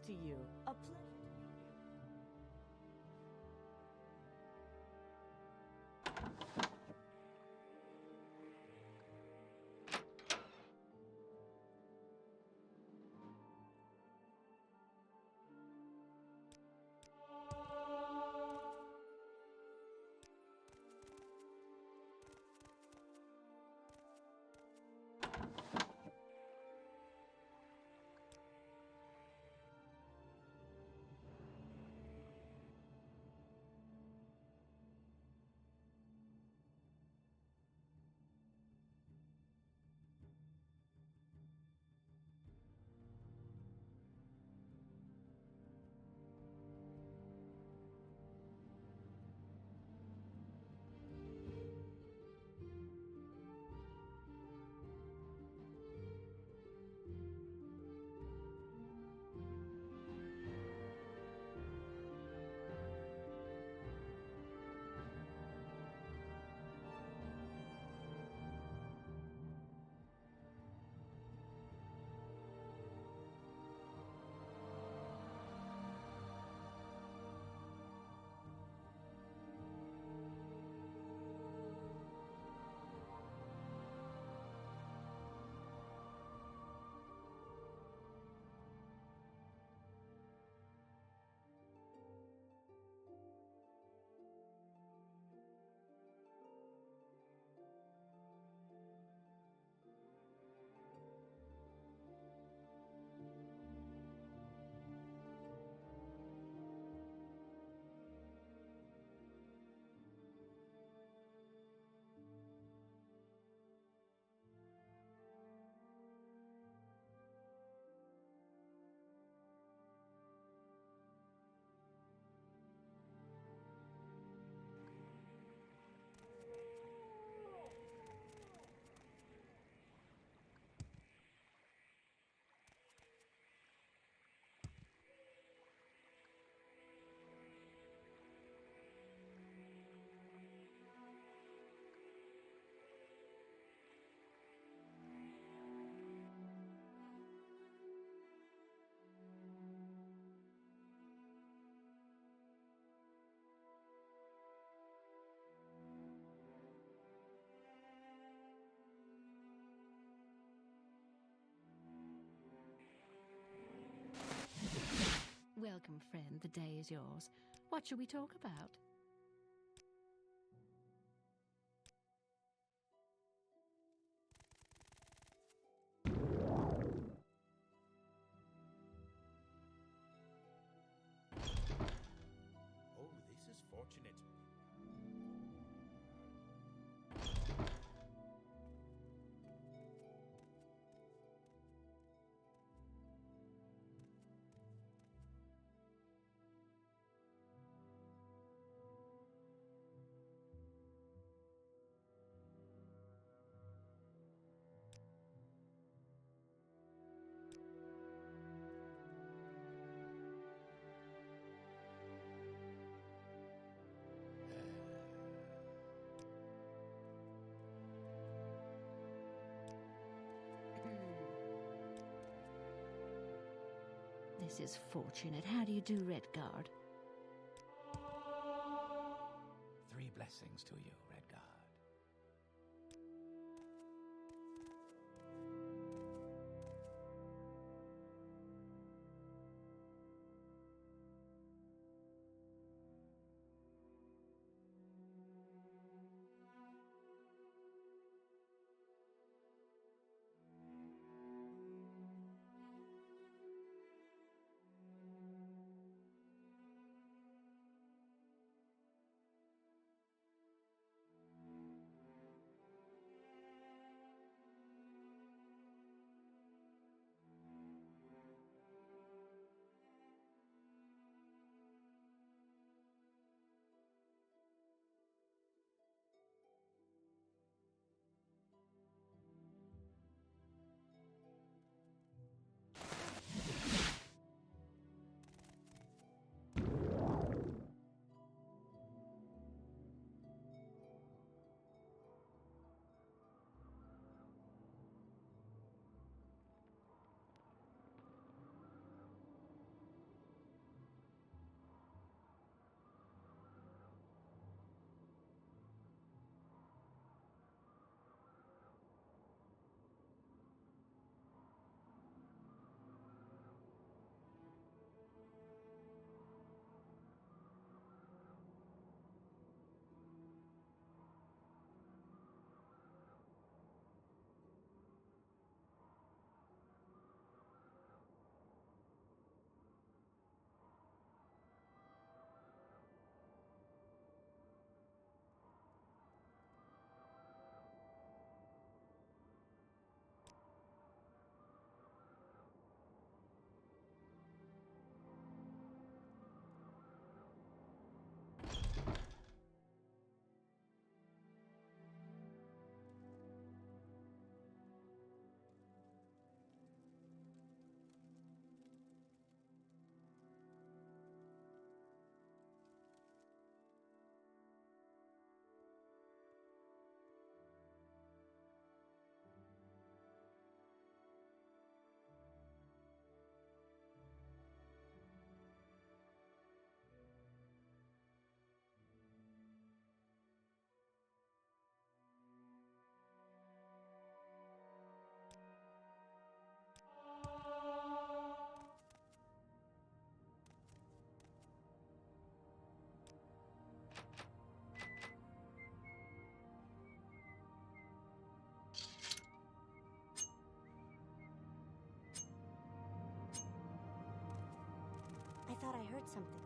to you. A pleasure. Welcome, friend. The day is yours. What shall we talk about? Oh, this is fortunate. This is fortunate. How do you do, Redguard? 3 blessings to you, Redguard. heard something.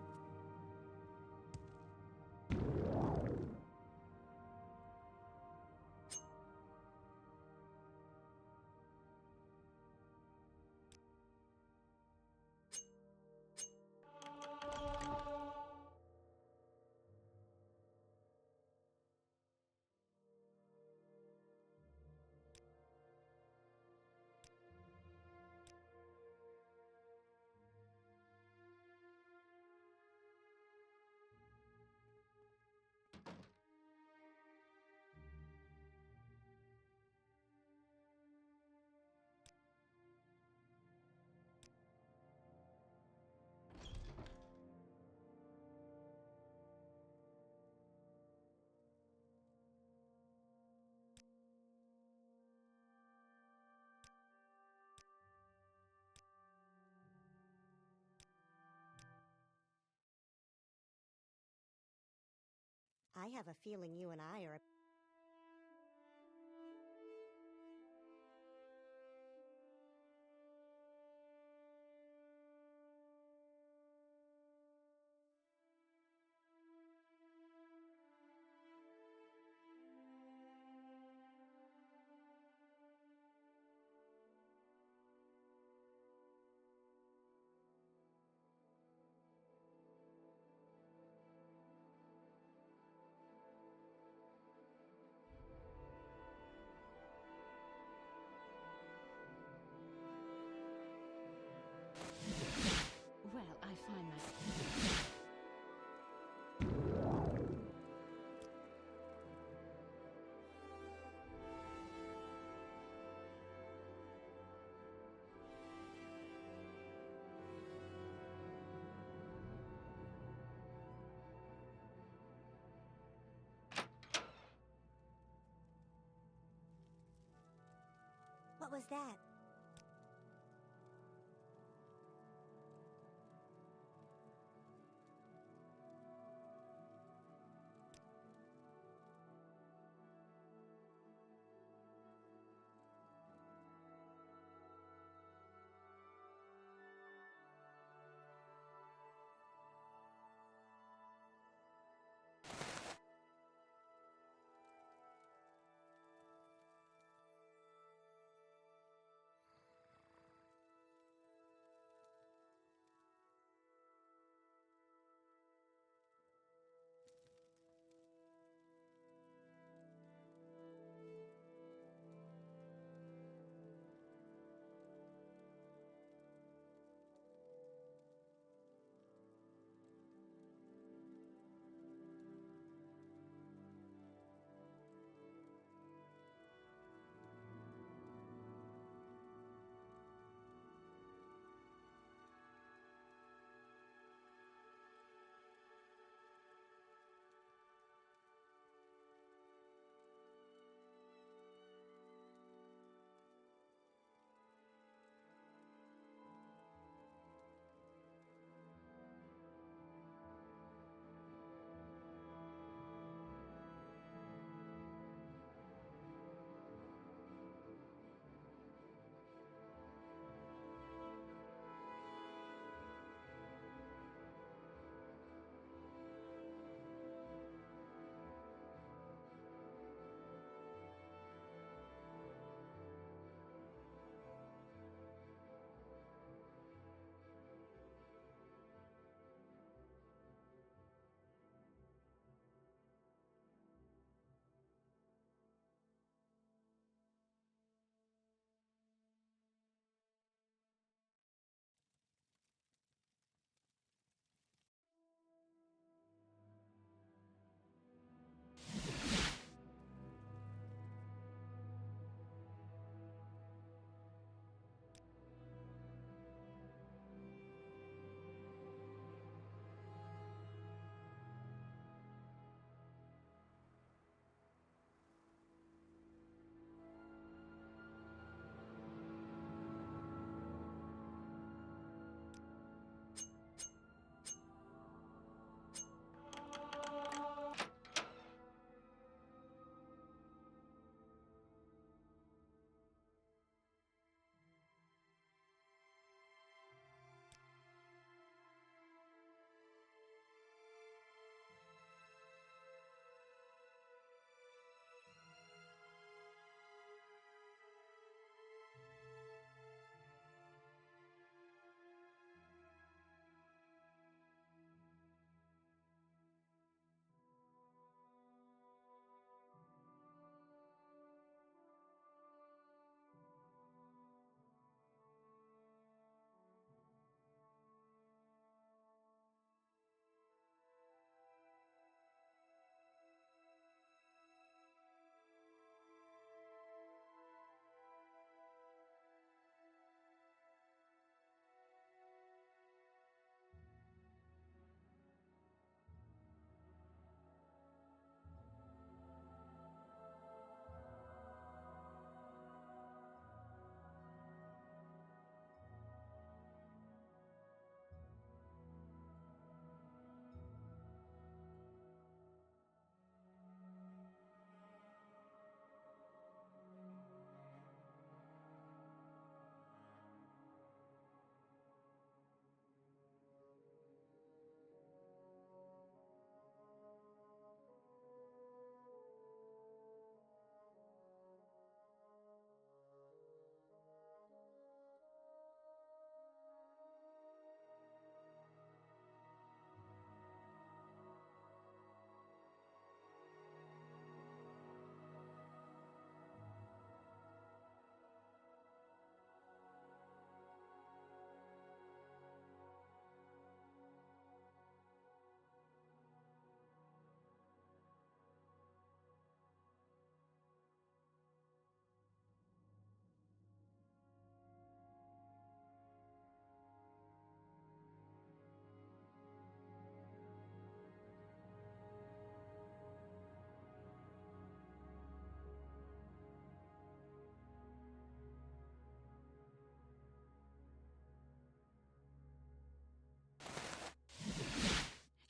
I have a feeling you and I are... Well, I find myself... What was that?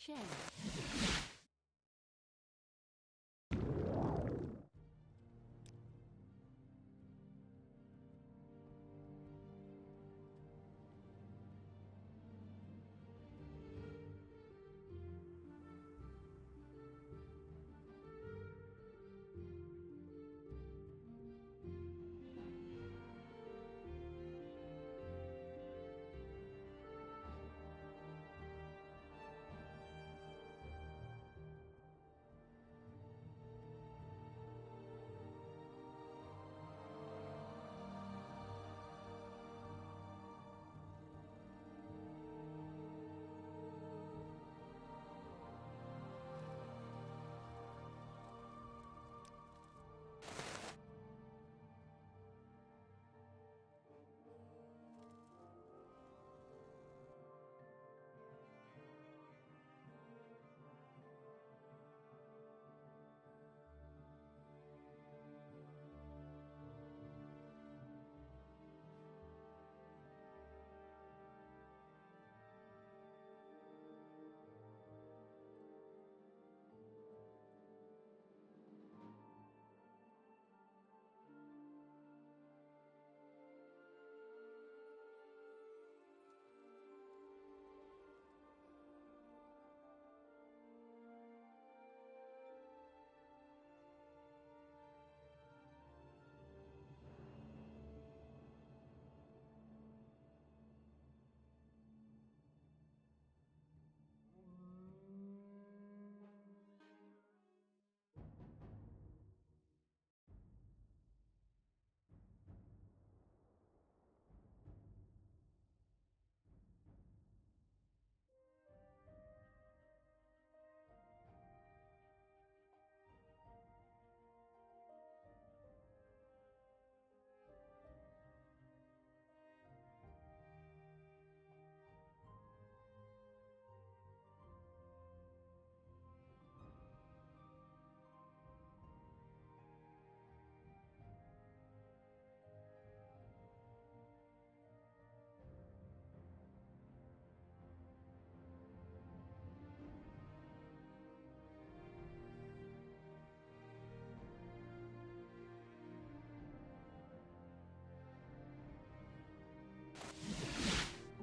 share.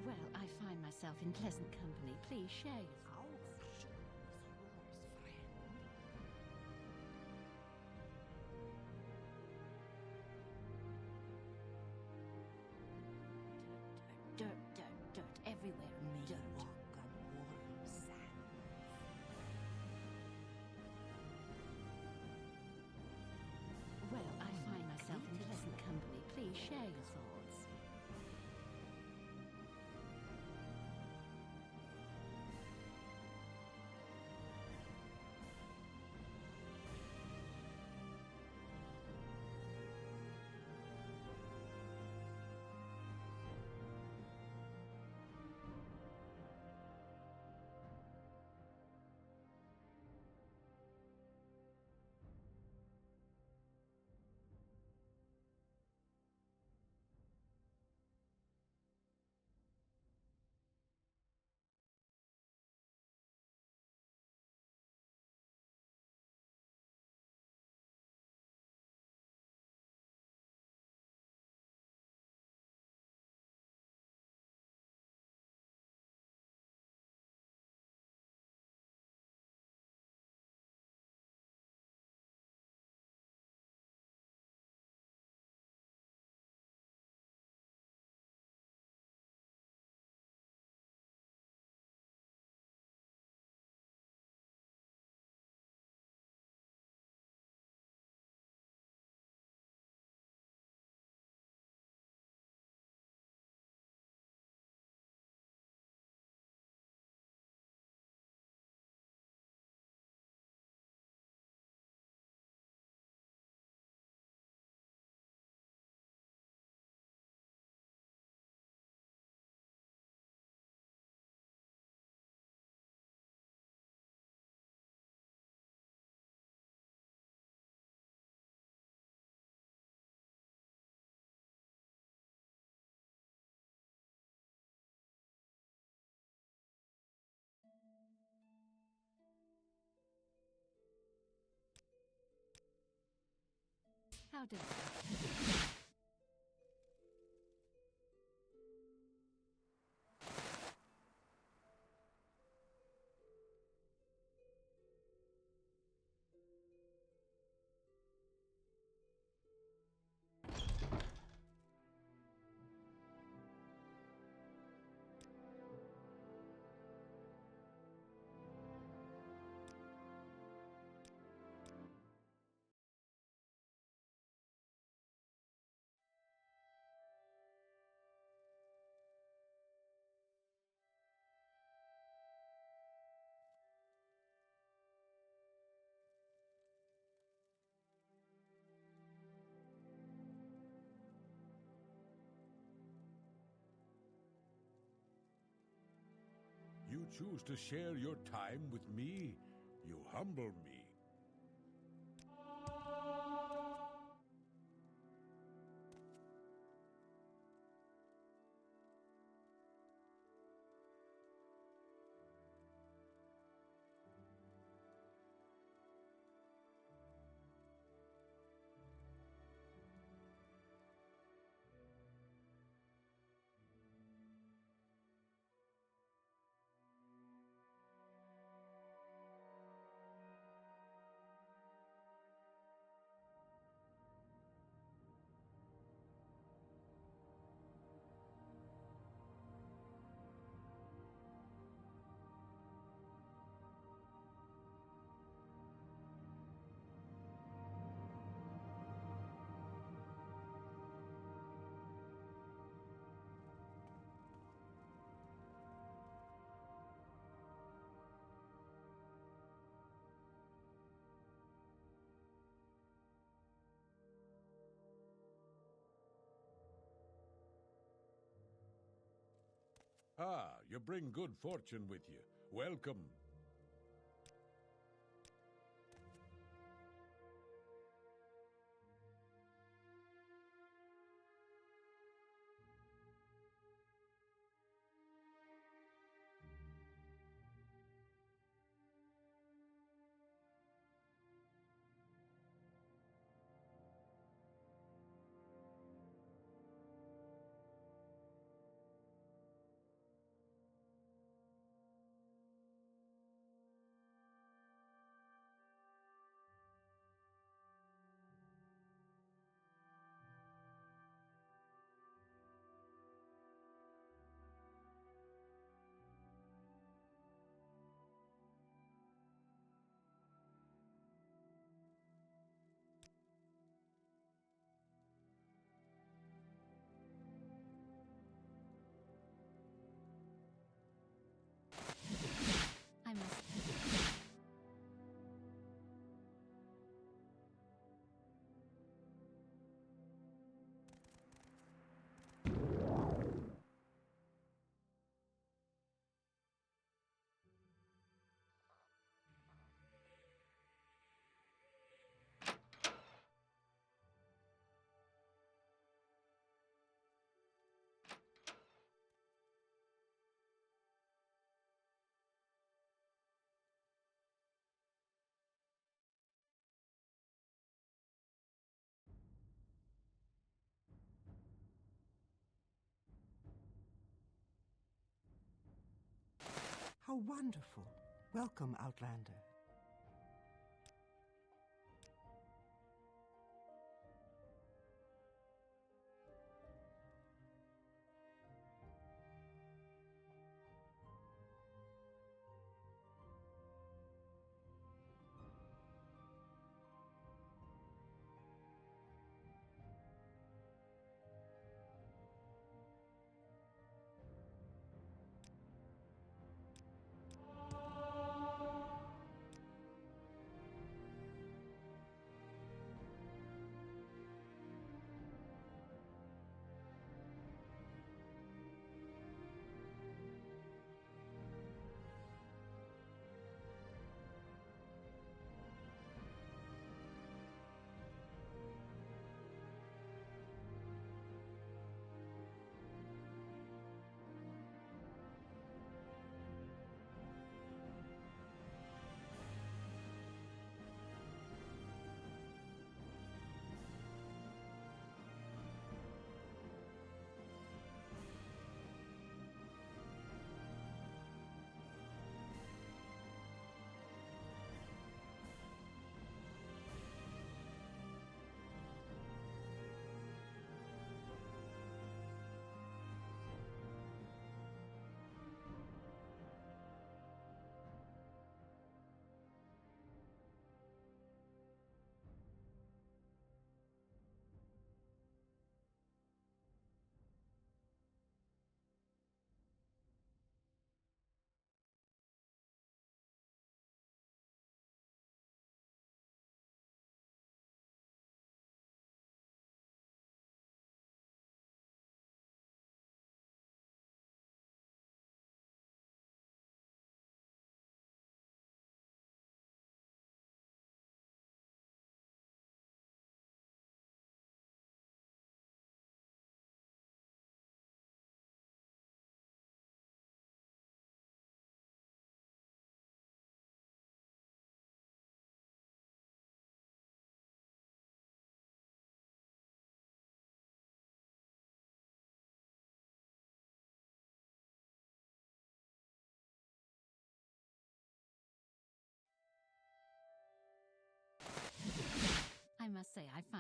Well, I find myself in pleasant company. Please share your thoughts. Dirt, dirt, dirt everywhere. Dirt. Well, I find myself in pleasant company. Please share your thoughts. How do You choose to share your time with me? You humble me. Ah, you bring good fortune with you. Welcome. I must. How wonderful. Welcome, Outlander.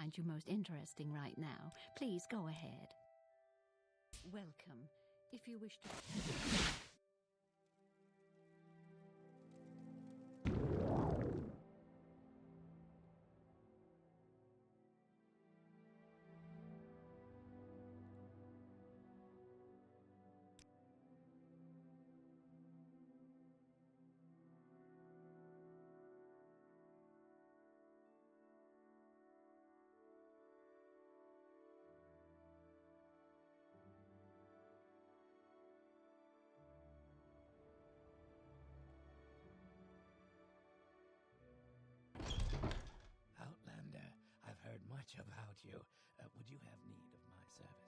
find you most interesting right now. Please go ahead. Welcome. If you wish to... Outlander, I've heard much about you. Would you have need of my services?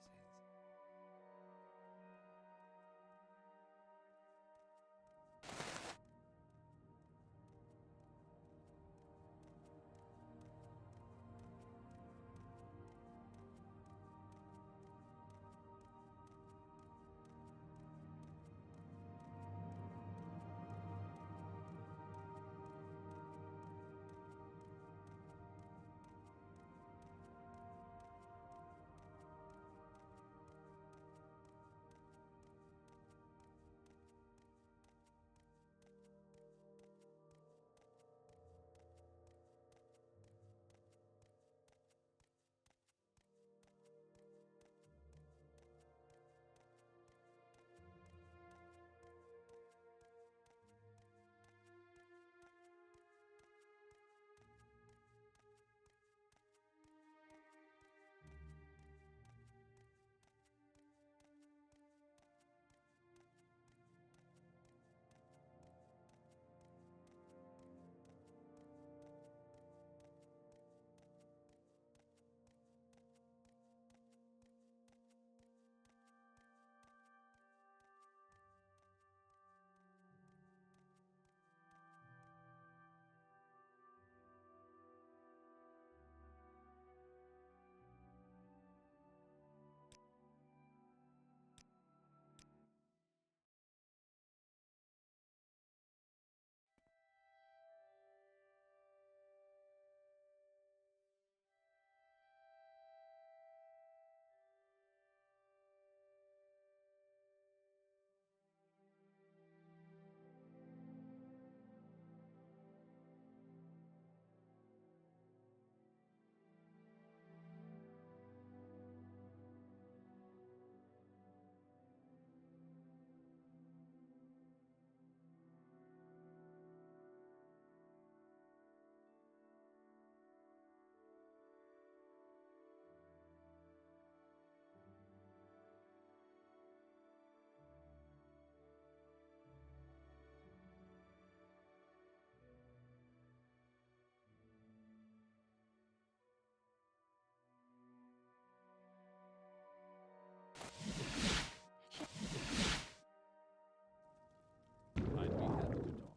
I'd be happy to talk.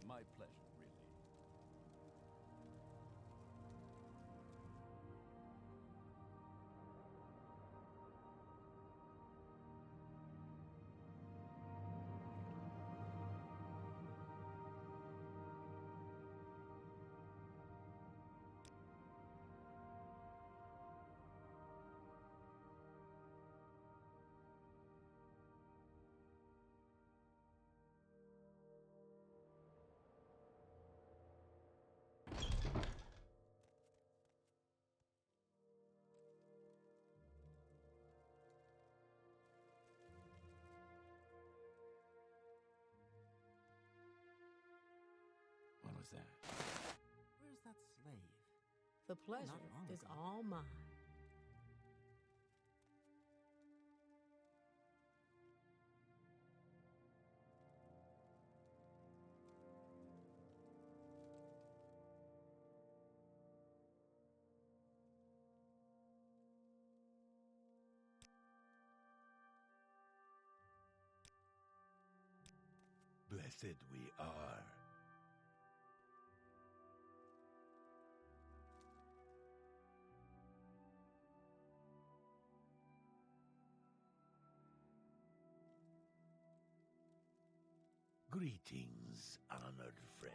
My pleasure, really. What was that? Where's that slave? The pleasure long is ago. all mine. Blessed we are. Greetings, honored friend.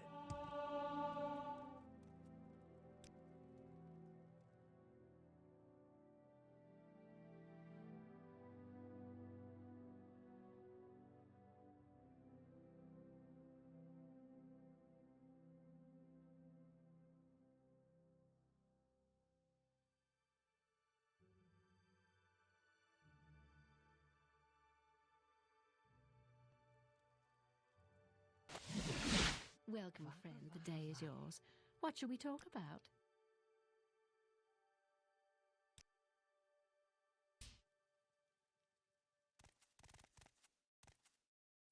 Welcome, friend. The day is yours. What shall we talk about?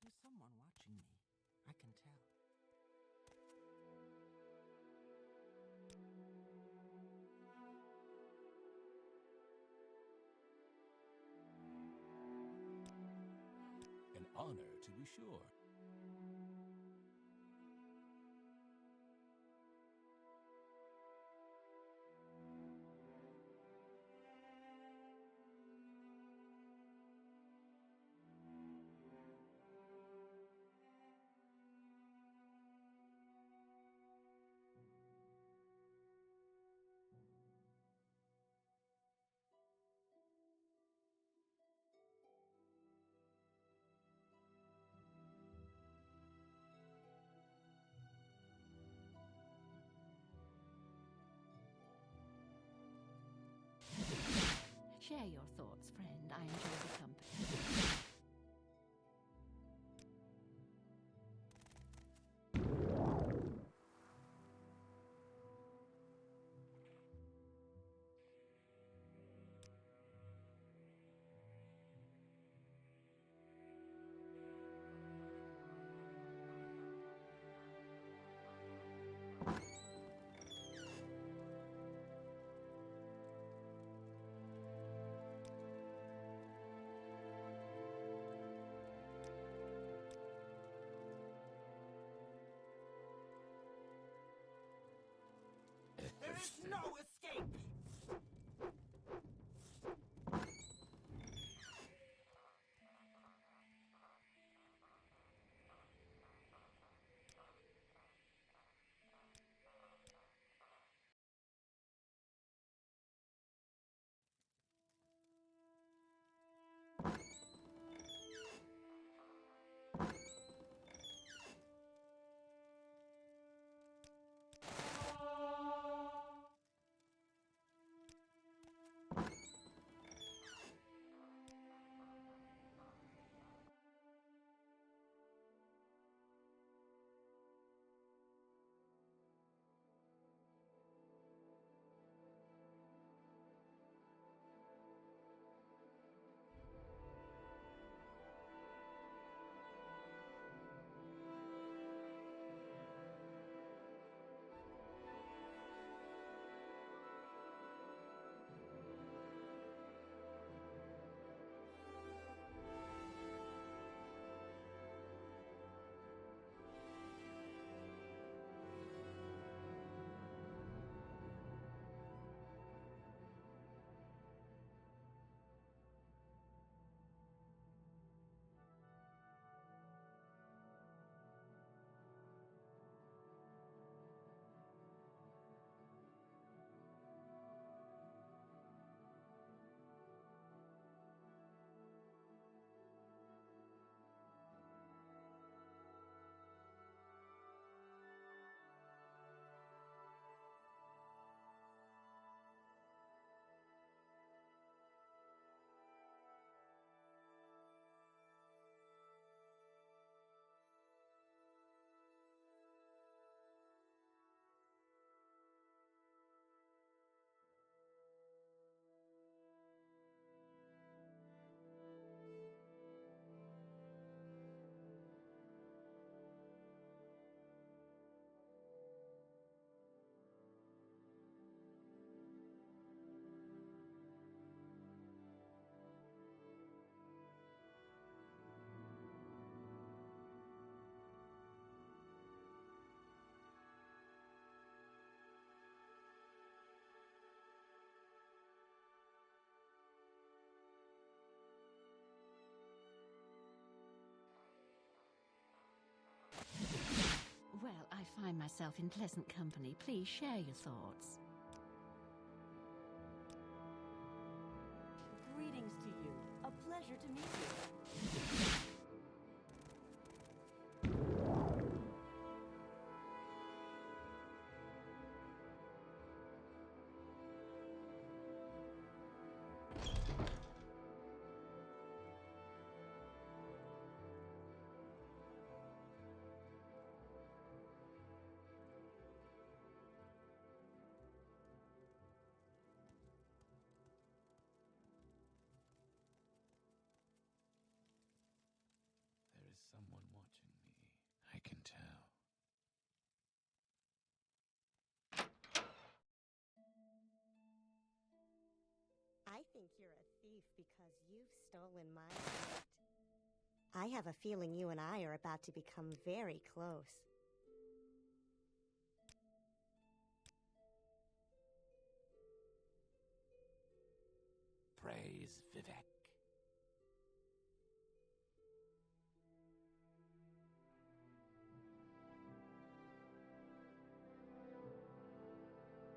There's someone watching me. I can tell. An honor, to be sure. Share your thoughts, friend. I enjoy the company. There is no escape! Well, I find myself in pleasant company. Please share your thoughts. Greetings to you. A pleasure to meet you. because you've stolen my heart. I have a feeling you and I are about to become very close. Praise Vivek.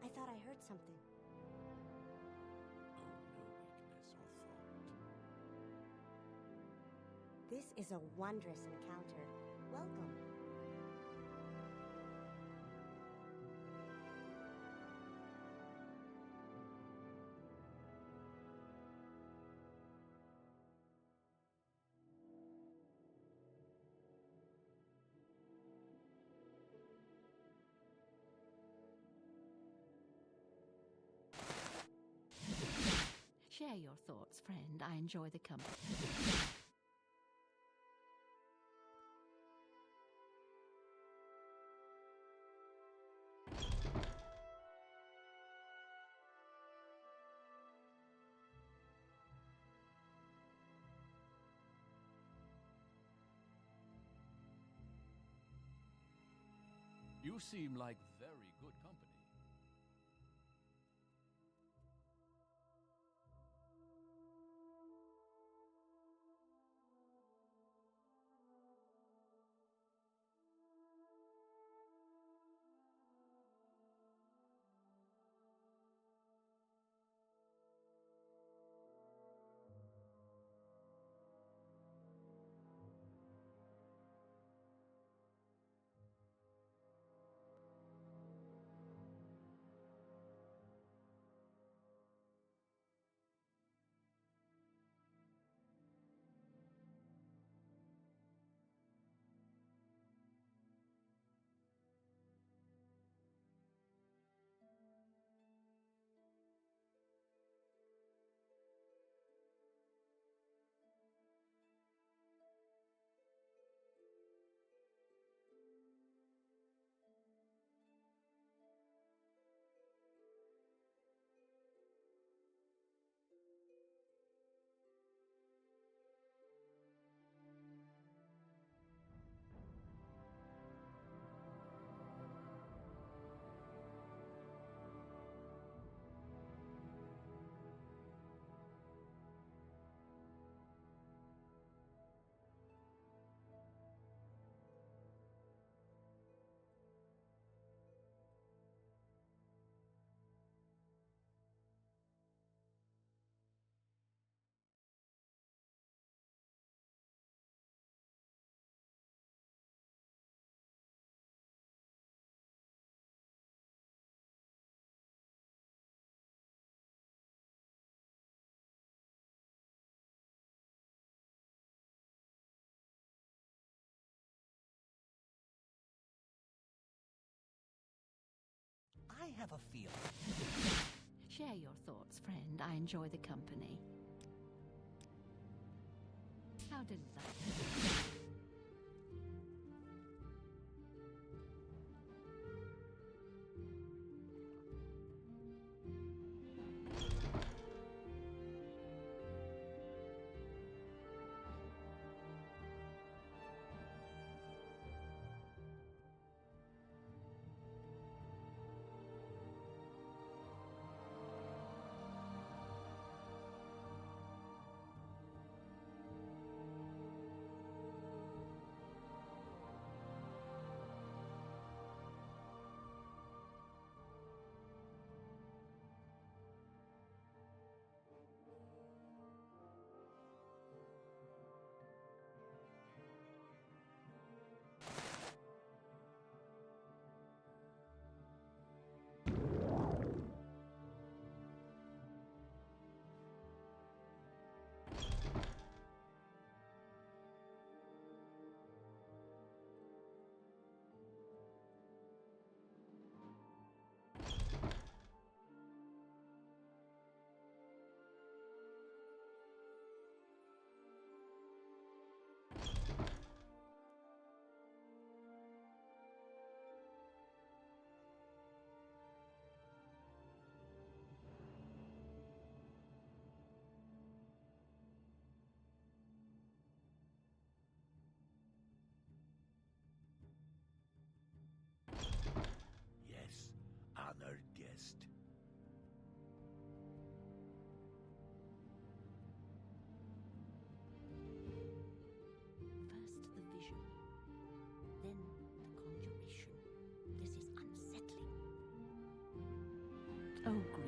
I thought I heard something. Oh, no weakness or fault. This is a wondrous encounter. Welcome. Share your thoughts, friend. I enjoy the company. You seem like very good company. I have a feeling. Share your thoughts, friend. I enjoy the company. How delightful.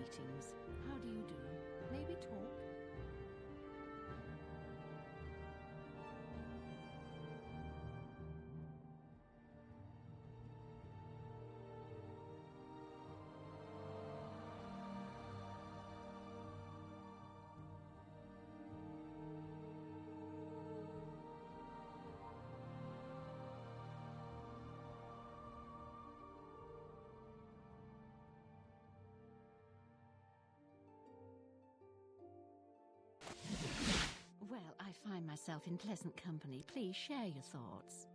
Greetings. How do you do? May we talk? Well, I find myself in pleasant company. Please share your thoughts.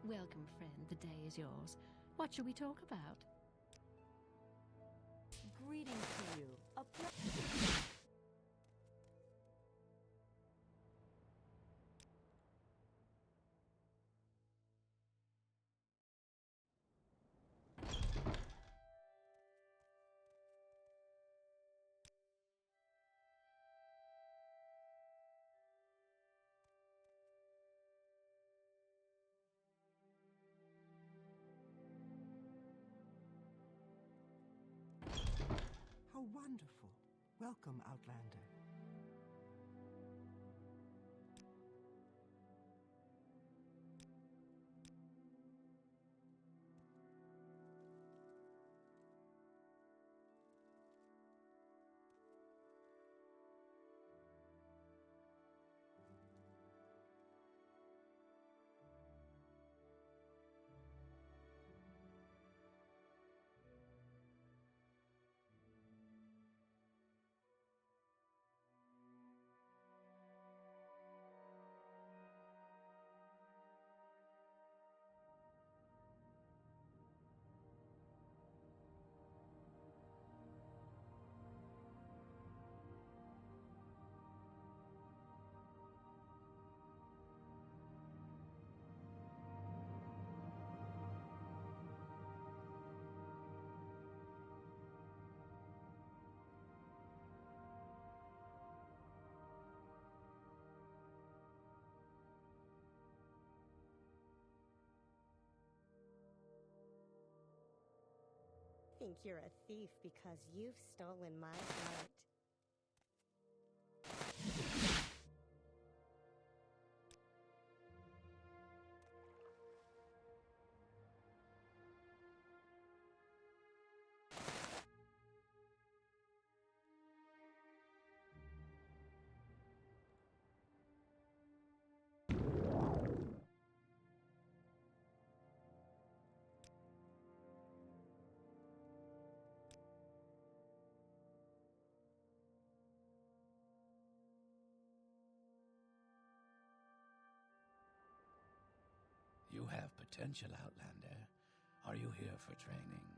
Welcome, friend. The day is yours. What shall we talk about? Greetings to you. How wonderful. Welcome, Outlander. think you're a thief because you've stolen my heart. You have potential, Outlander. Are you here for training?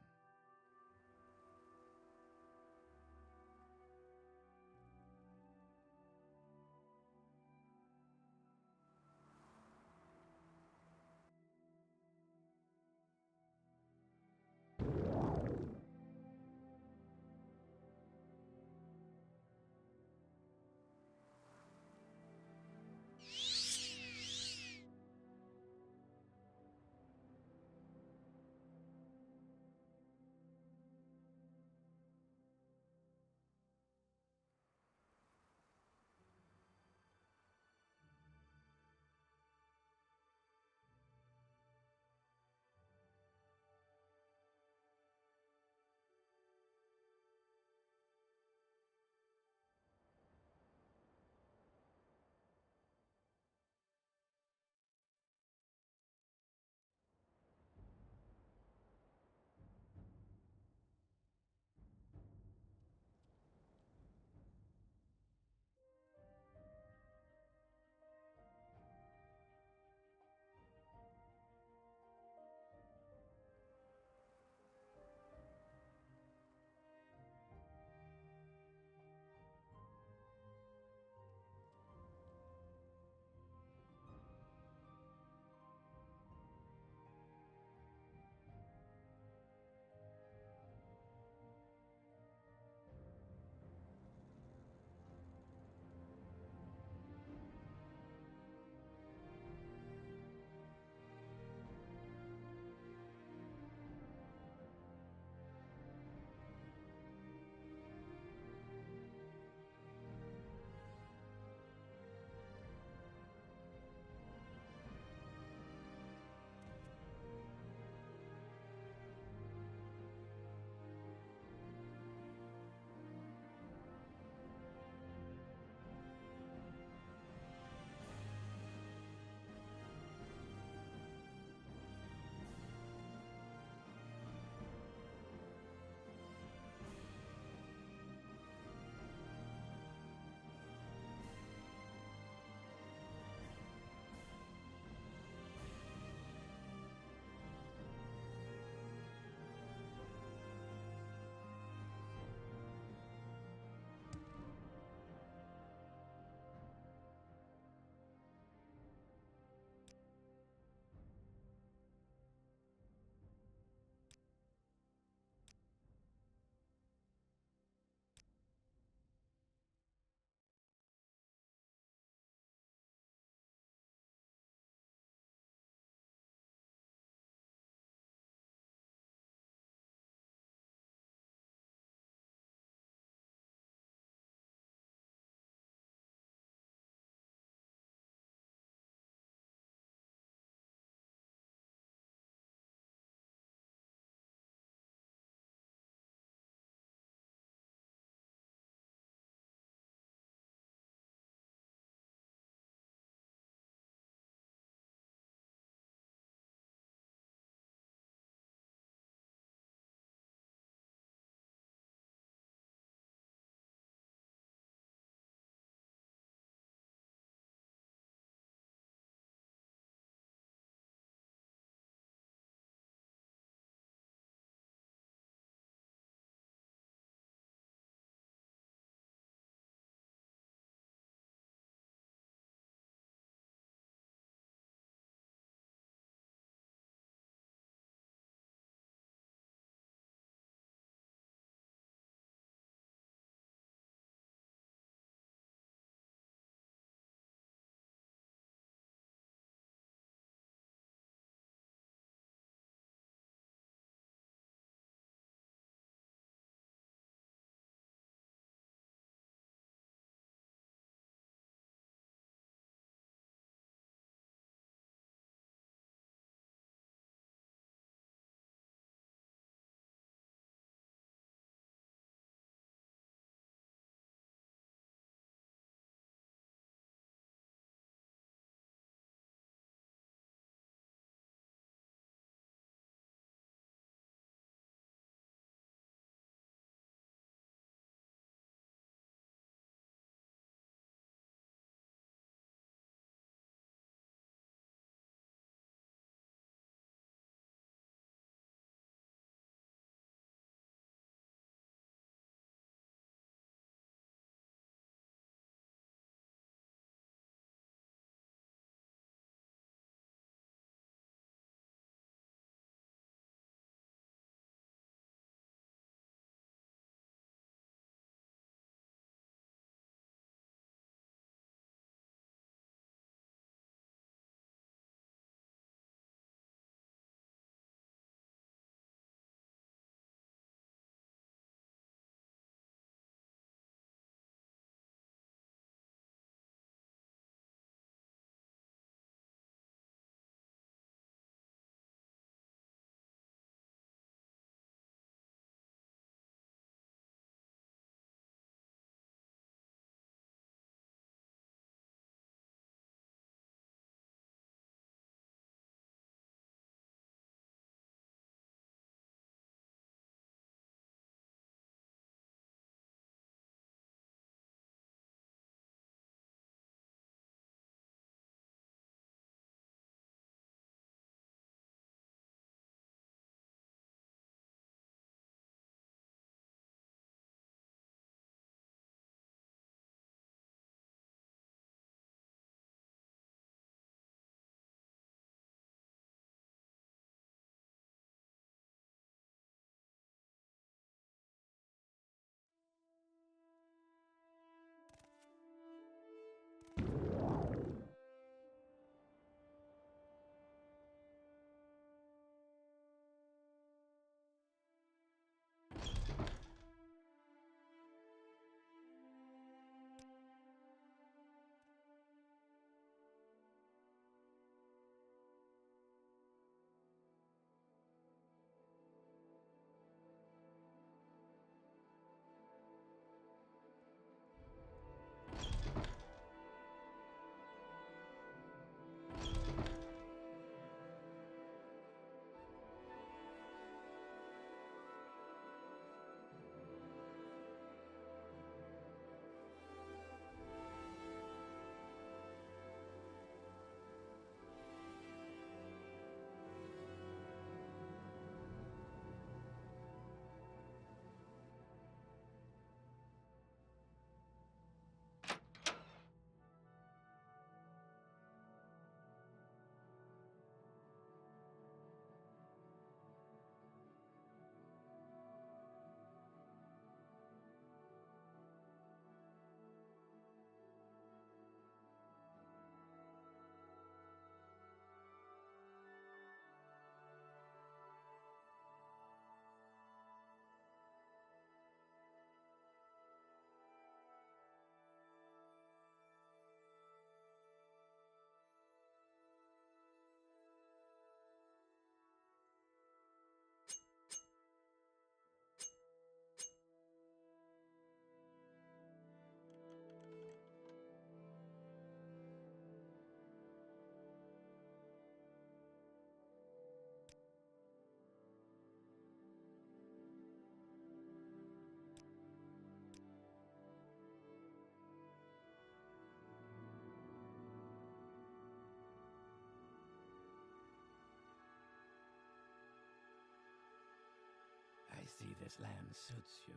this land suits you.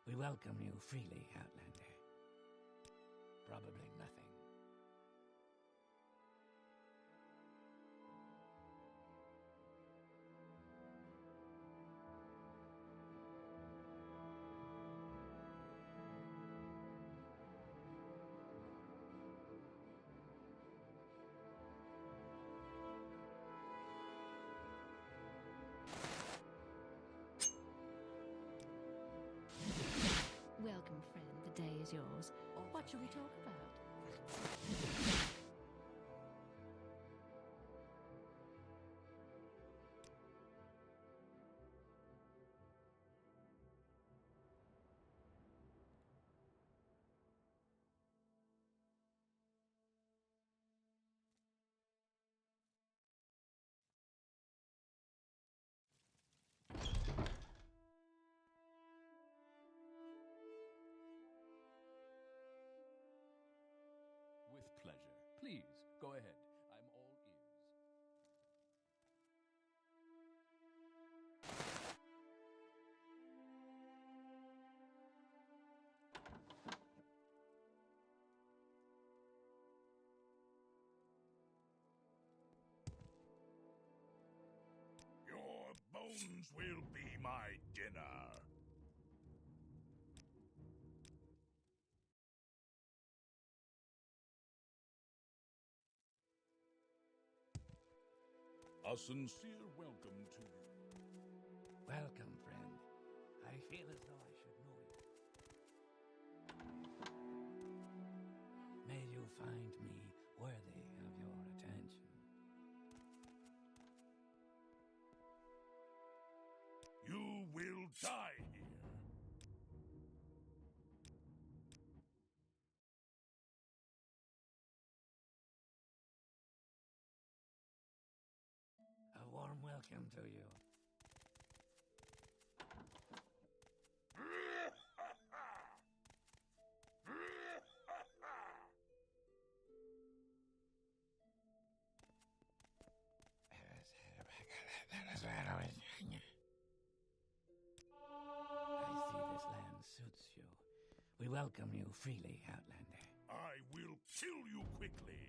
We welcome you freely, Outlander. Probably nothing. Welcome, friend. The day is yours. What shall we talk about? With pleasure. Please, go ahead. I'm all ears. Your bones will be my dinner. A sincere welcome to you. Welcome, friend. I feel as though I should know you. May you find me worthy of your attention. You will die here. A warm welcome to you. I see this land suits you. We welcome you freely, Outlander. I will kill you quickly.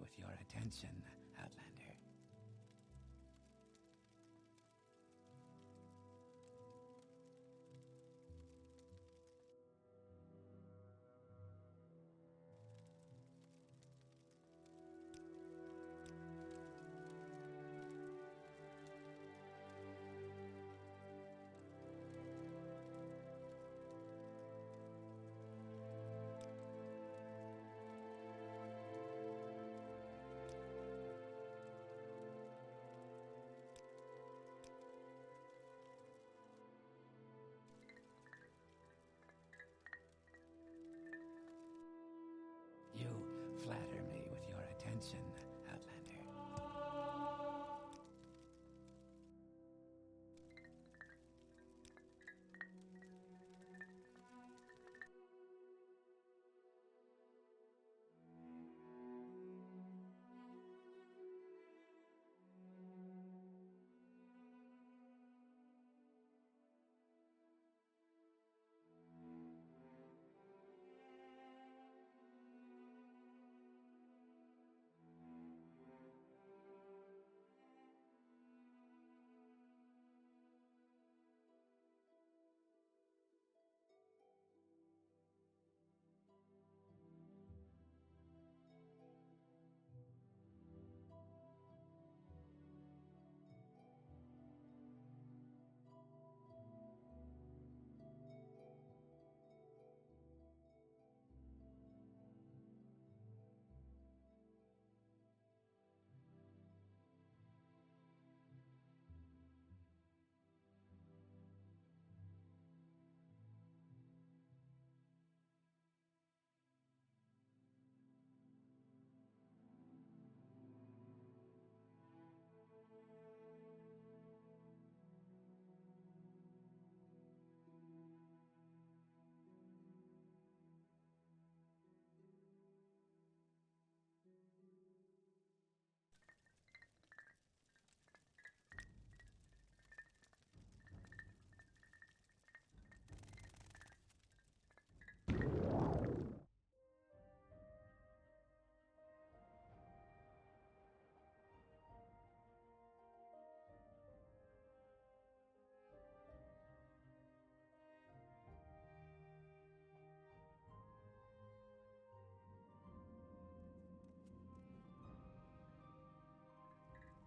with your attention, Outlander. You flatter me with your attention, Outlander.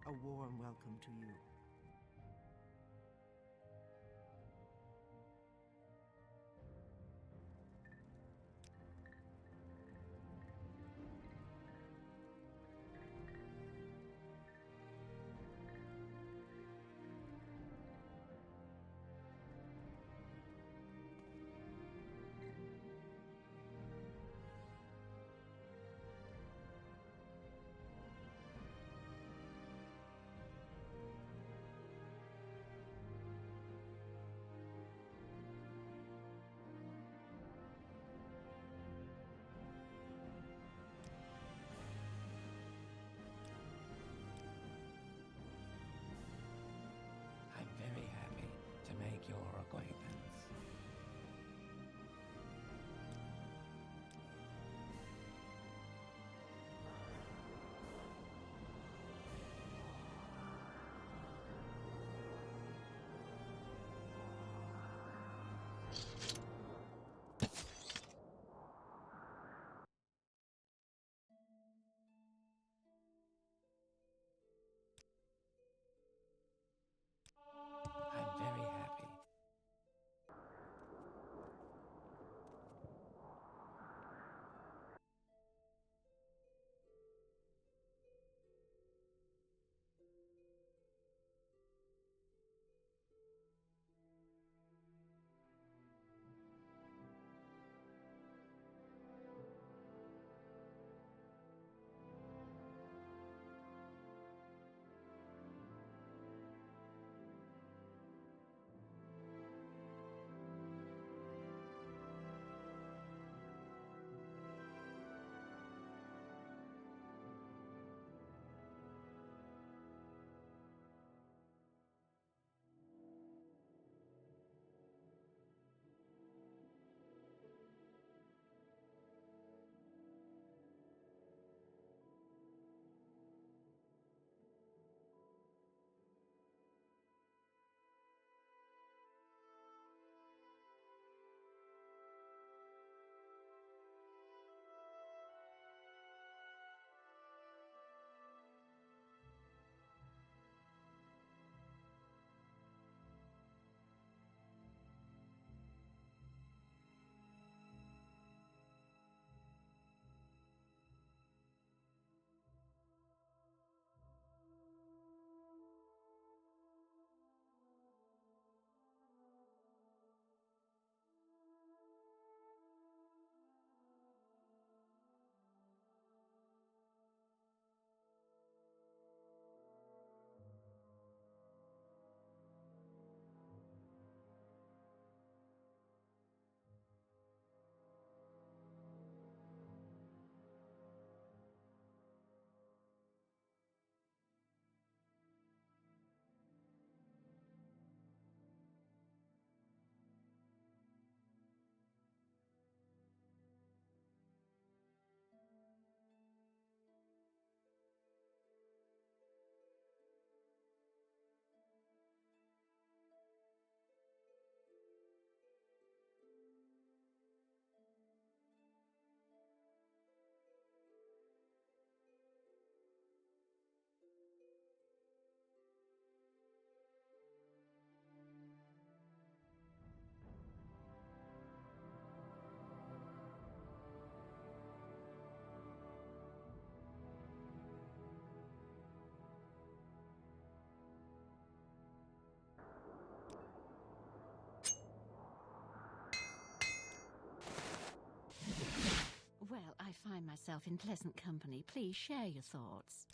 A warm welcome to you. I find myself in pleasant company. Please share your thoughts.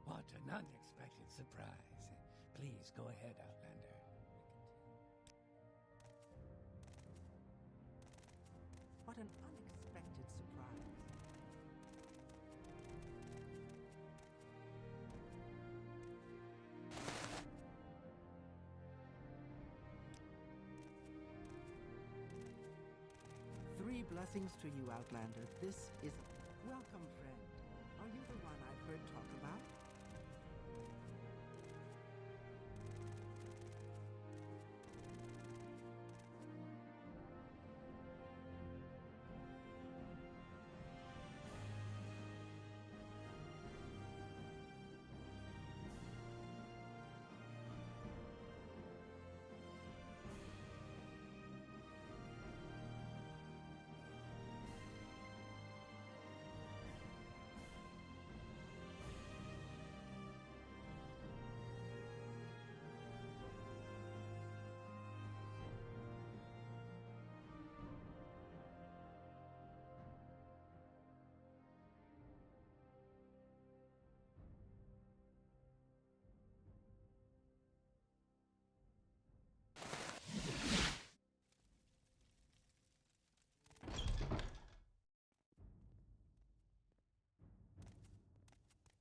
What an unexpected surprise. Please go ahead, Outlander. What an unexpected surprise. Three blessings to you, Outlander. This is... Welcome, friend. Are you the one I've heard talk about?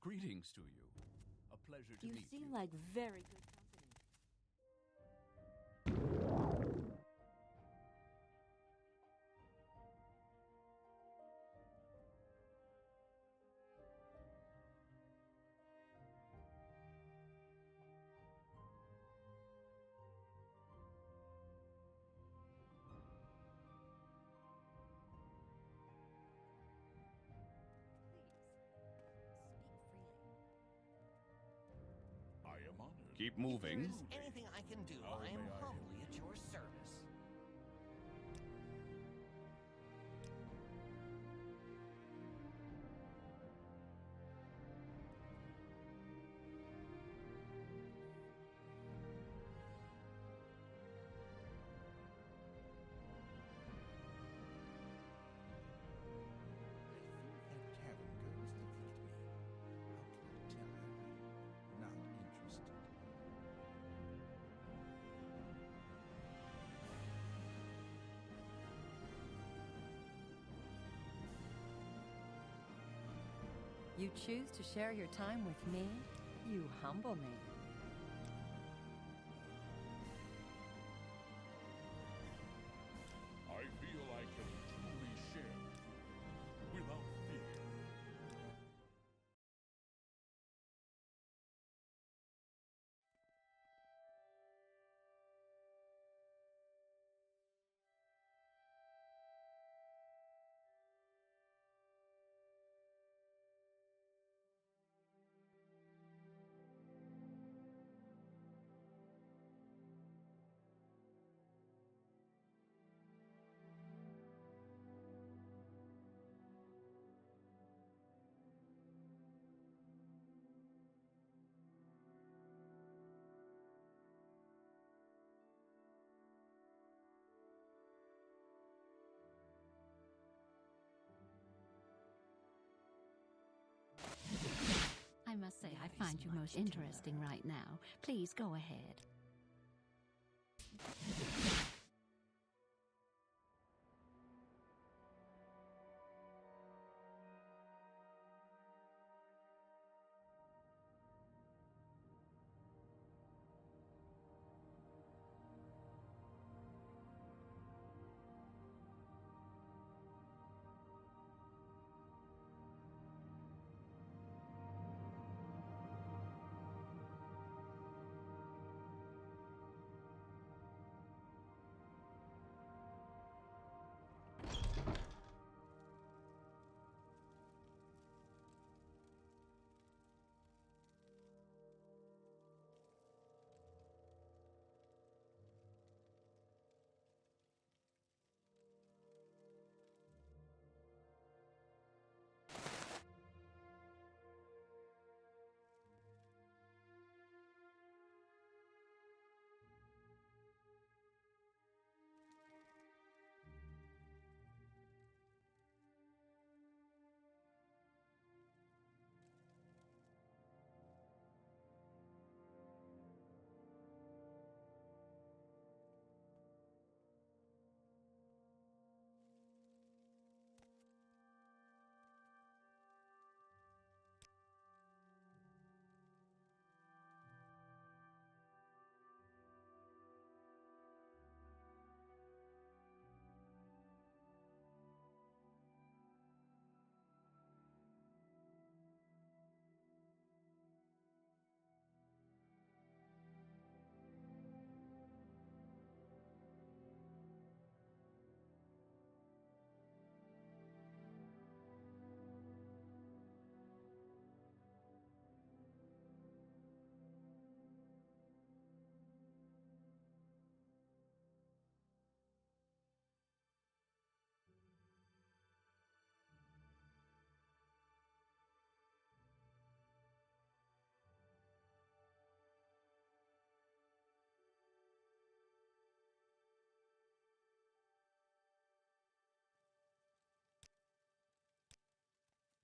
Greetings to you. A pleasure to You meet you. seem like very good company. I am honored. Keep If there moving. is anything I can do, How I am may I help? humbly at your service. You choose to share your time with me? You humble me. I feel I can truly share with you without fear. I must say, I find you most interesting right now. Please go ahead.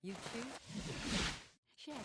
You choose? Share.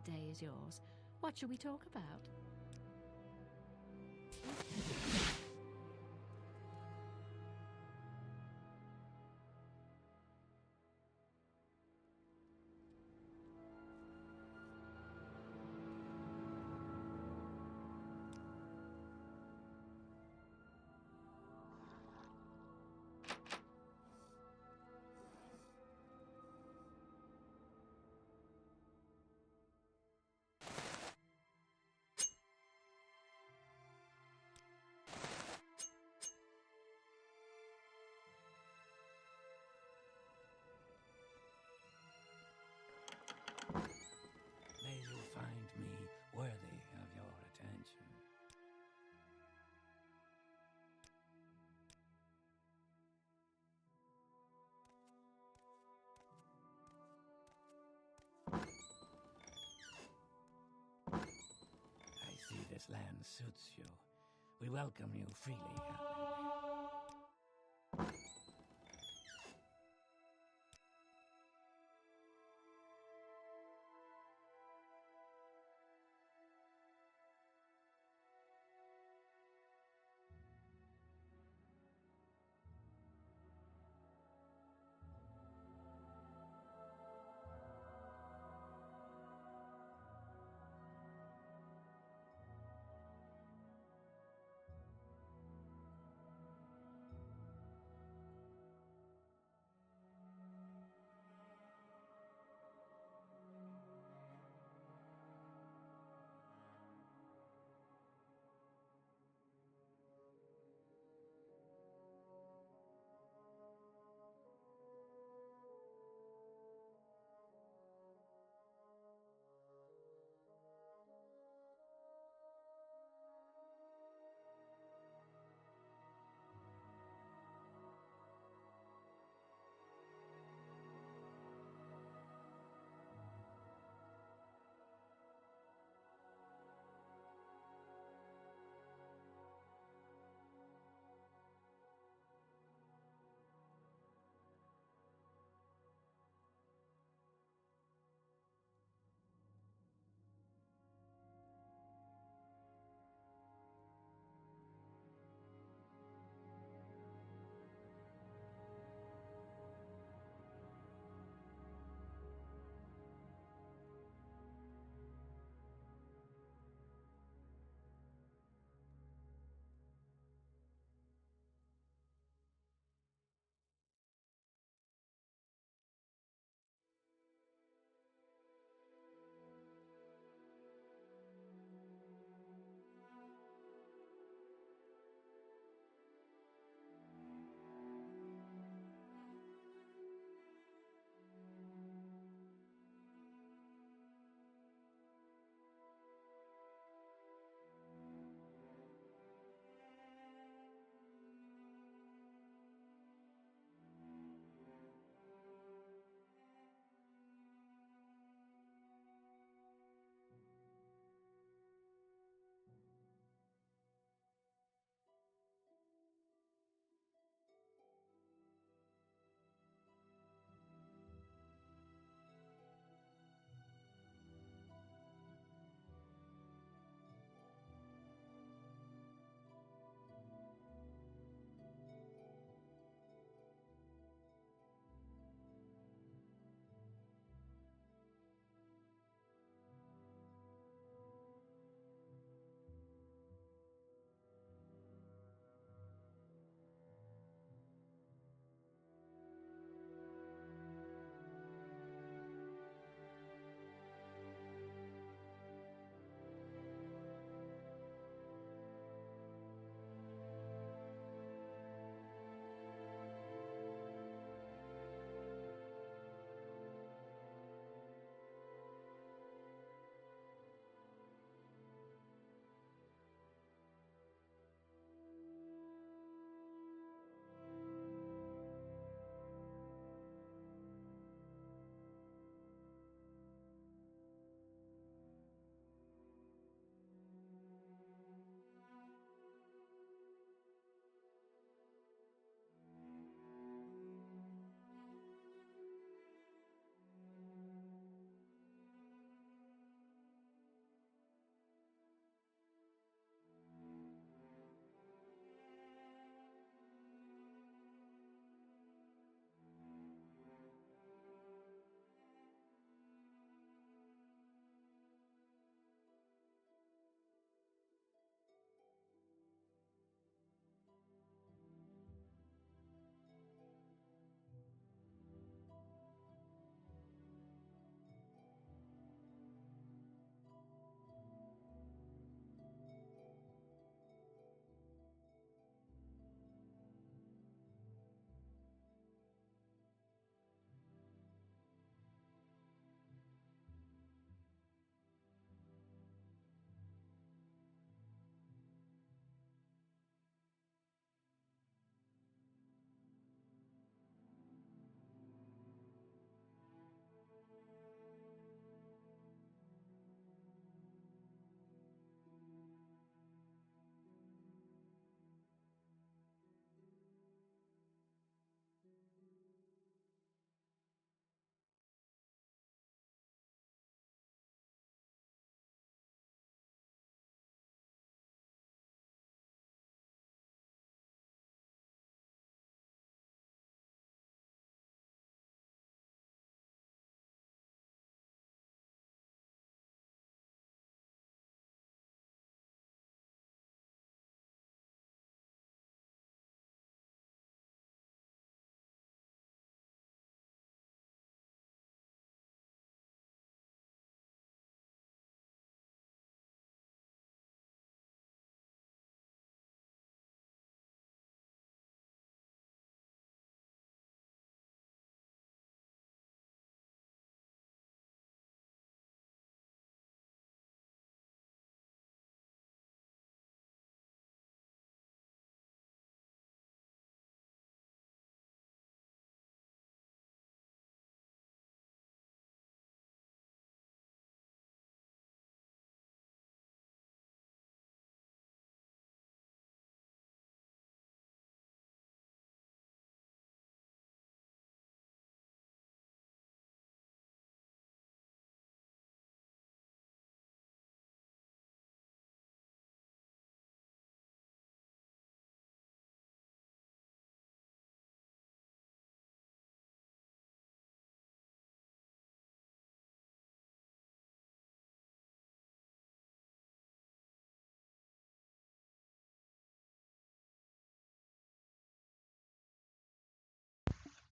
the day is yours. What shall we talk about? May you find me worthy of your attention. I see this land suits you. We welcome you freely, Outlander.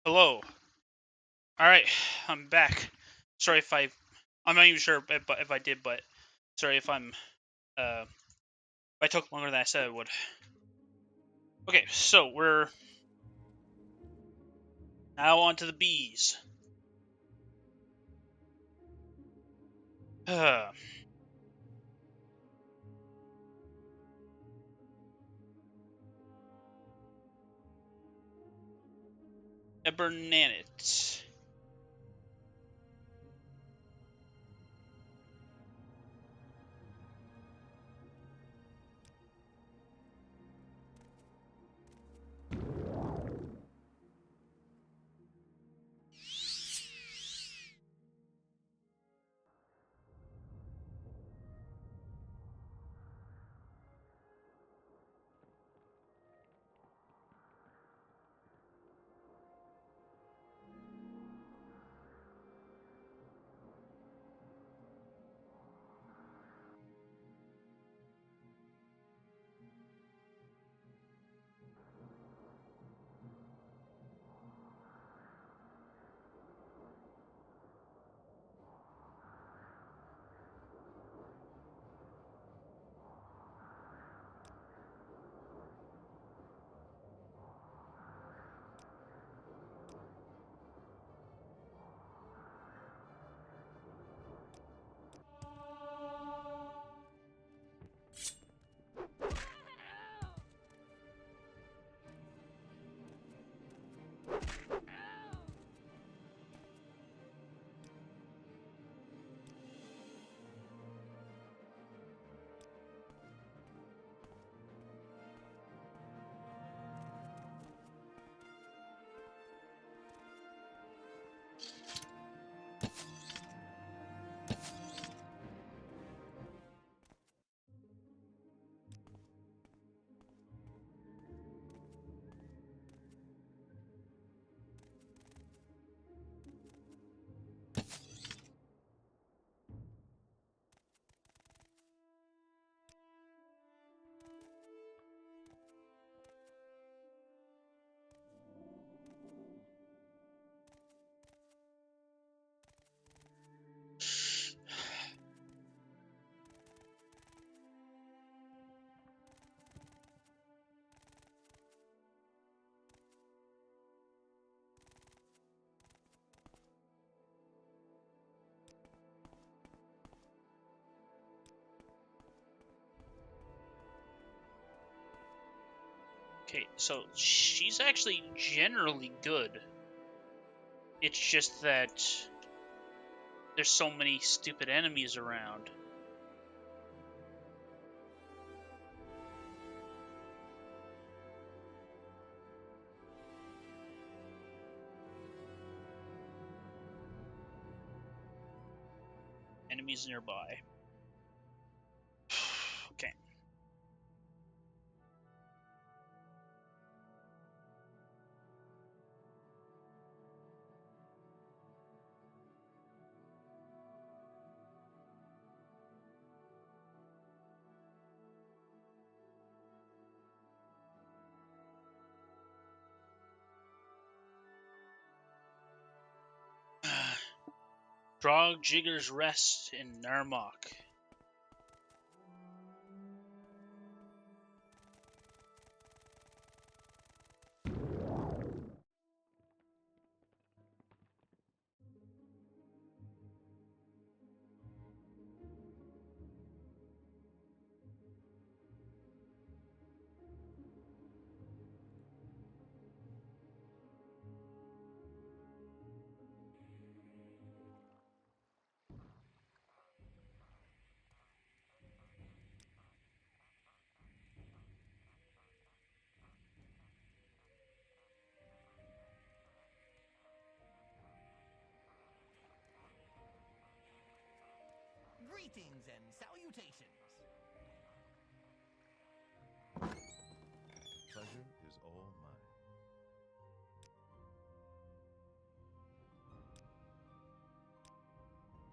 Hello. Alright, I'm back. Sorry if I'm not even sure if I did, but sorry if if I took longer than I said I would. Okay, so we're now on to the bees. Ebernanet. Okay, so she's actually generally good. It's just that there's so many stupid enemies around. Enemies nearby. Okay. Drog Jigger's Rest in Narmok. Greetings and salutations. Pleasure is all mine.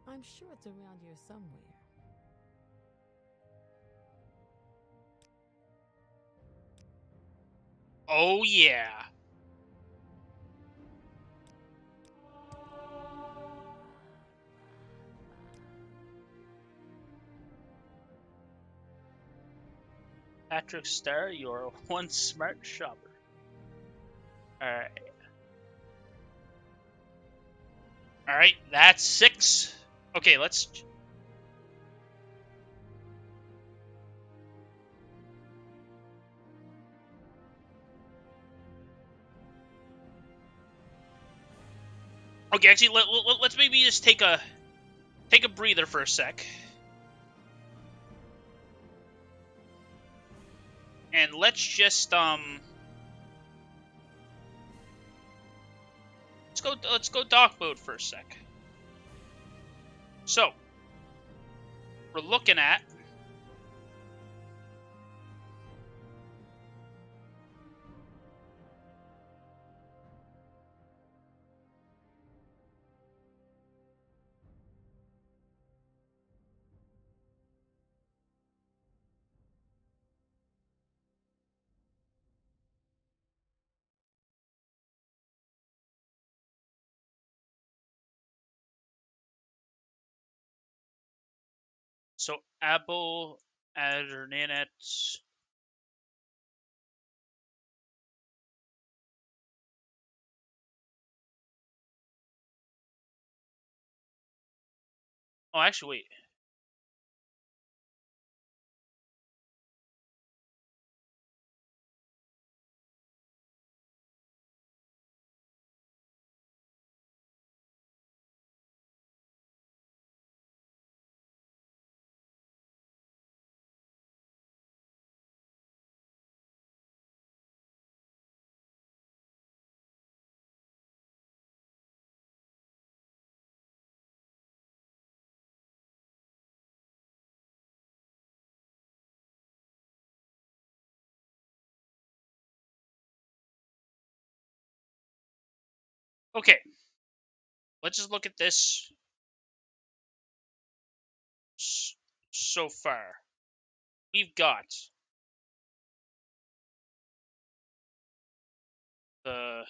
I'm sure it's around here somewhere. Oh yeah. Patrick Starr, you're one smart shopper. Alright. Alright, that's 6. Okay, let's... Okay, actually, let's maybe just take a breather for a sec. And let's just, let's go dock mode for a sec. So, we're looking at... So, Apple, Adrenanet... Oh, actually, wait. Okay. Let's just look at this so far. We've got the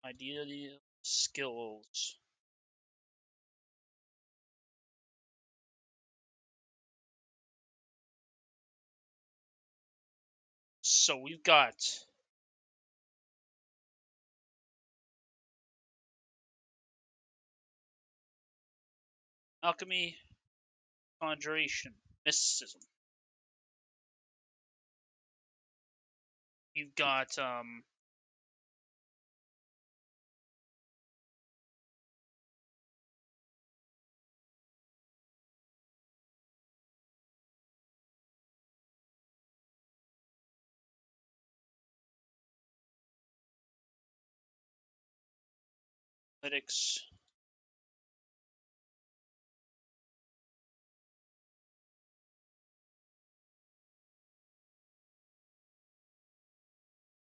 ideal skills. So we've got alchemy, conjuration, mysticism. You've got athletics,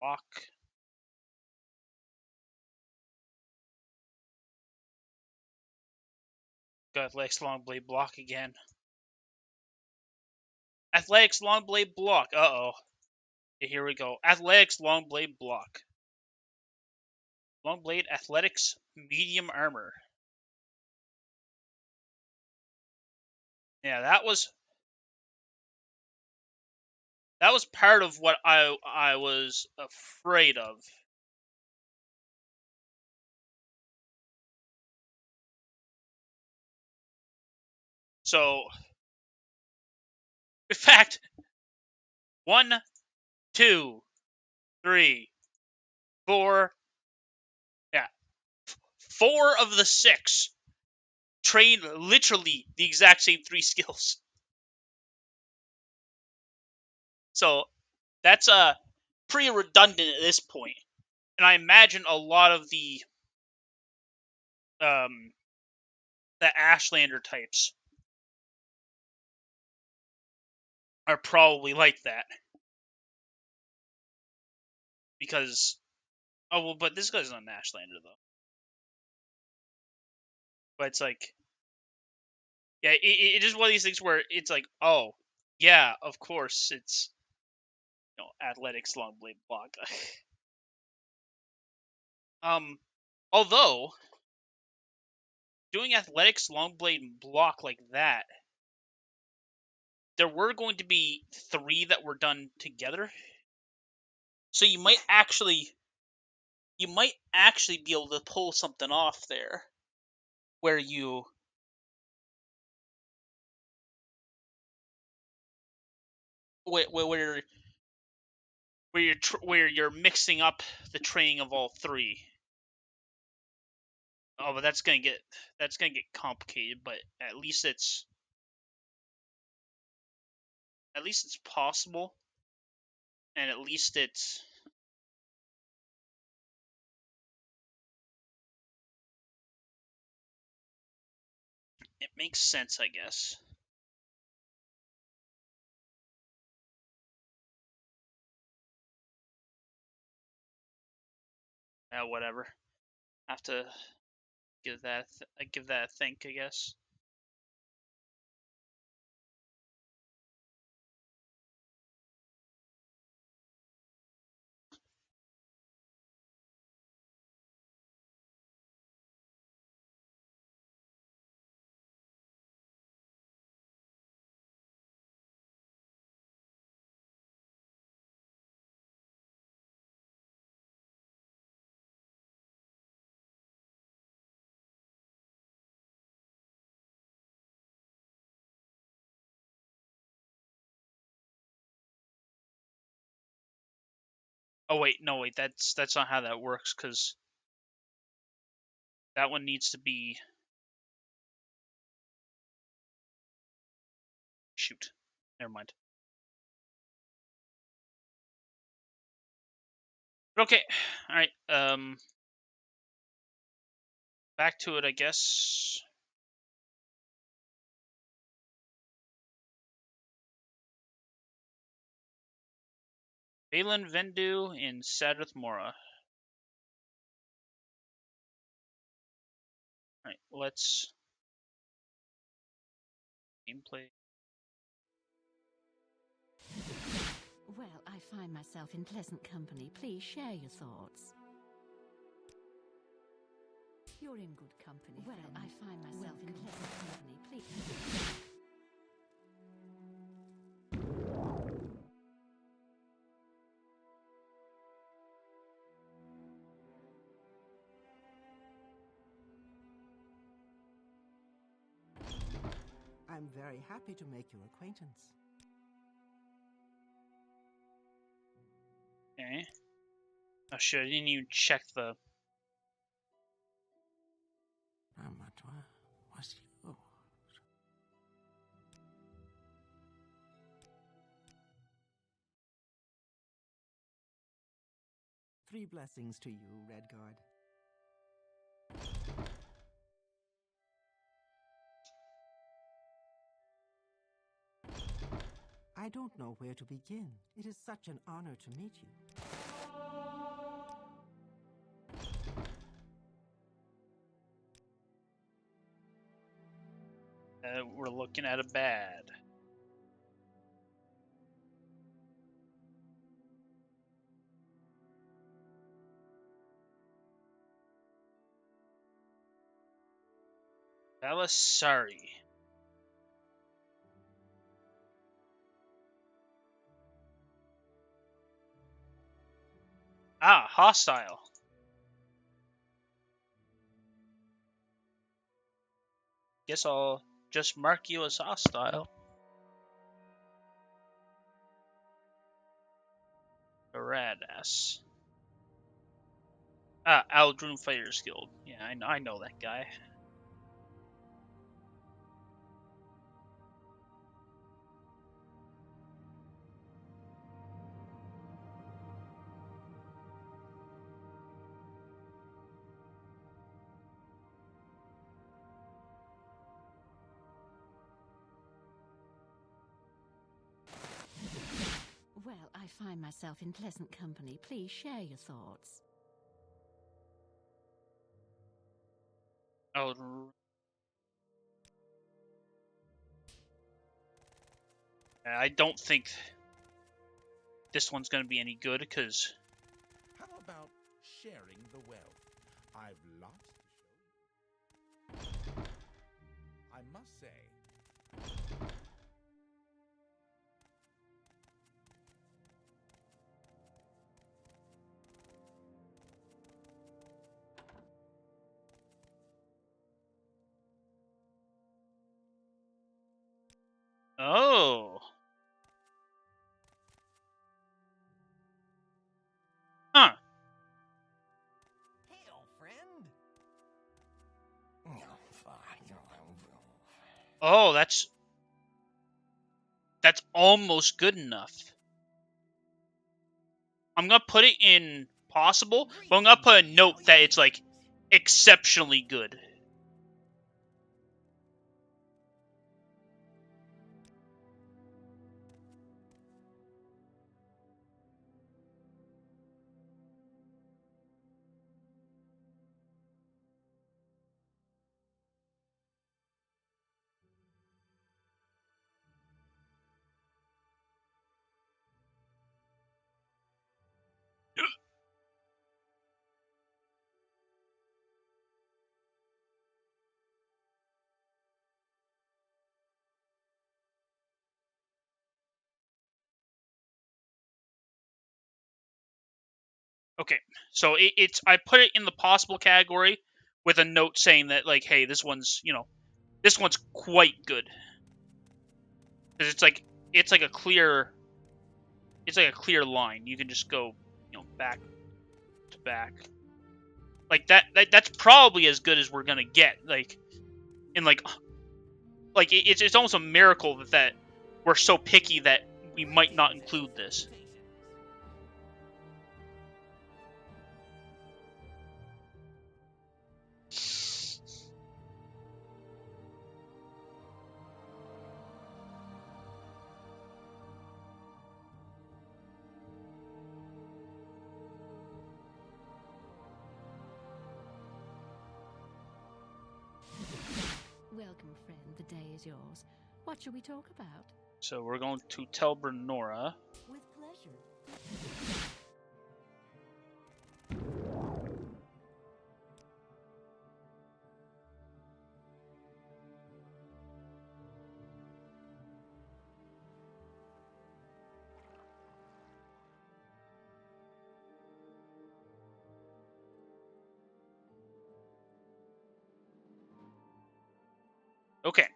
block, got athletics long blade block again. Athletics long blade block. Uh-oh. Okay, here we go. Athletics long blade block. Long blade athletics medium armor. Yeah, that was part of what I was afraid of. So, in fact, 1, 2, 3, 4, yeah, 4 of the 6 train literally the exact same 3 skills. So that's pretty redundant at this point. And I imagine a lot of the Ashlander types are probably like that. Because but this guy's not an Ashlander though. But it's like, yeah, it is one of these things where it's like, oh, yeah, of course, it's athletics long blade block. Although doing athletics, long blade, and block like that, there were going to be 3 that were done together. So you might actually be able to pull something off there, where where you're mixing up the training of all 3. Oh, but that's gonna get complicated. But at least it's possible, and at least it makes sense, I guess. Whatever. Have to give that a think, I guess. Oh wait, no, wait. That's not how that works, because that one needs to be. Shoot. Never mind. Okay. All right. Back to it, I guess. Balin Vendu in Sadrith Mora. Alright, let's gameplay. Well, I find myself in pleasant company. Please share your thoughts. You're in good company. Well, friend. I find myself in pleasant company. Please. I'm very happy to make your acquaintance. Okay. Oh shit, I didn't even check the... Three blessings to you, Redguard. I don't know where to begin. It is such an honor to meet you. we're looking at a bad. Balasari. Ah, hostile. Guess I'll just mark you as hostile. A radass. Ah, Aldrun Fighters Guild. Yeah, I know that guy. Well, I find myself in pleasant company. Please share your thoughts. Oh, I don't think this one's gonna be any good, because... How about sharing the wealth? I've lots to show you. I must say, Oh. Huh. Hey, old friend. No, fine. Oh, that's almost good enough. I'm gonna put it in possible, but I'm gonna put a note that it's like exceptionally good. Okay, so it's I put it in the possible category with a note saying that like, hey, this one's quite good because it's like a clear line. You can just go back to back like that. That's probably as good as we're gonna get. Like in like it's almost a miracle that we're so picky that we might not include this. Welcome, friend. The day is yours. What shall we talk about? So we're going to tell Bernora. With pleasure. Okay.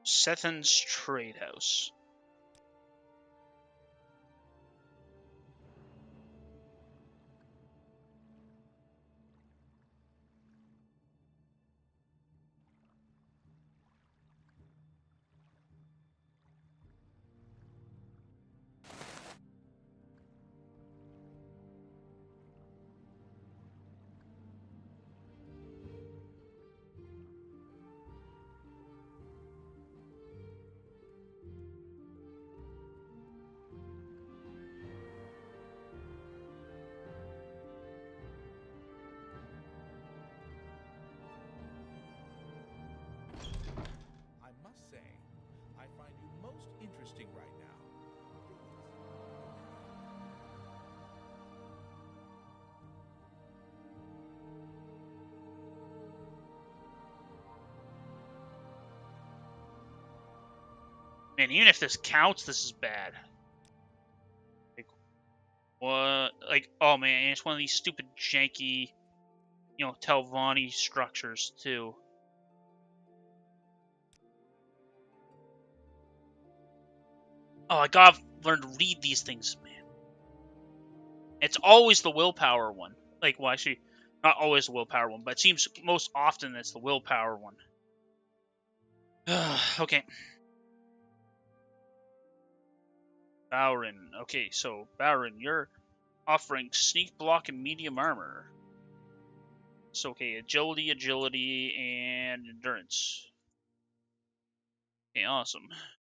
Sethan's Trade House. I must say, I find you most interesting right now. Man, even if this counts, this is bad. Like, what? Like, oh man, it's one of these stupid janky, Telvanni structures too. Oh, I gotta learn to read these things, man. It's always the willpower one. Like, well, actually, not always the willpower one, but it seems most often it's the willpower one. Okay. Bowrin. Okay, so Bowrin, you're offering sneak block and medium armor. So okay, agility, and endurance. Okay, awesome.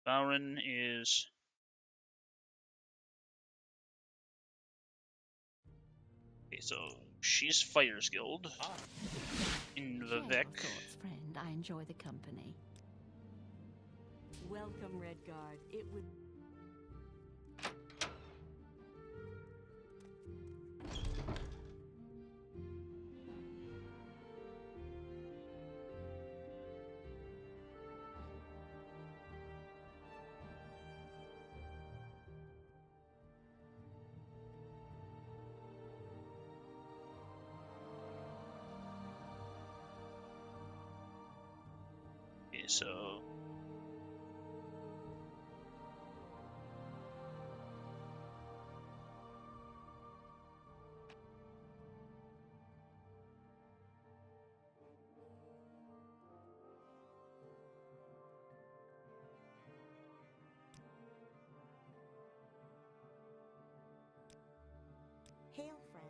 Bowrin is okay, so she's Fire's Guild. In Share Vivek. your thoughts, friend. I enjoy the company. Welcome, Redguard. It would... Okay, so Hail, friend.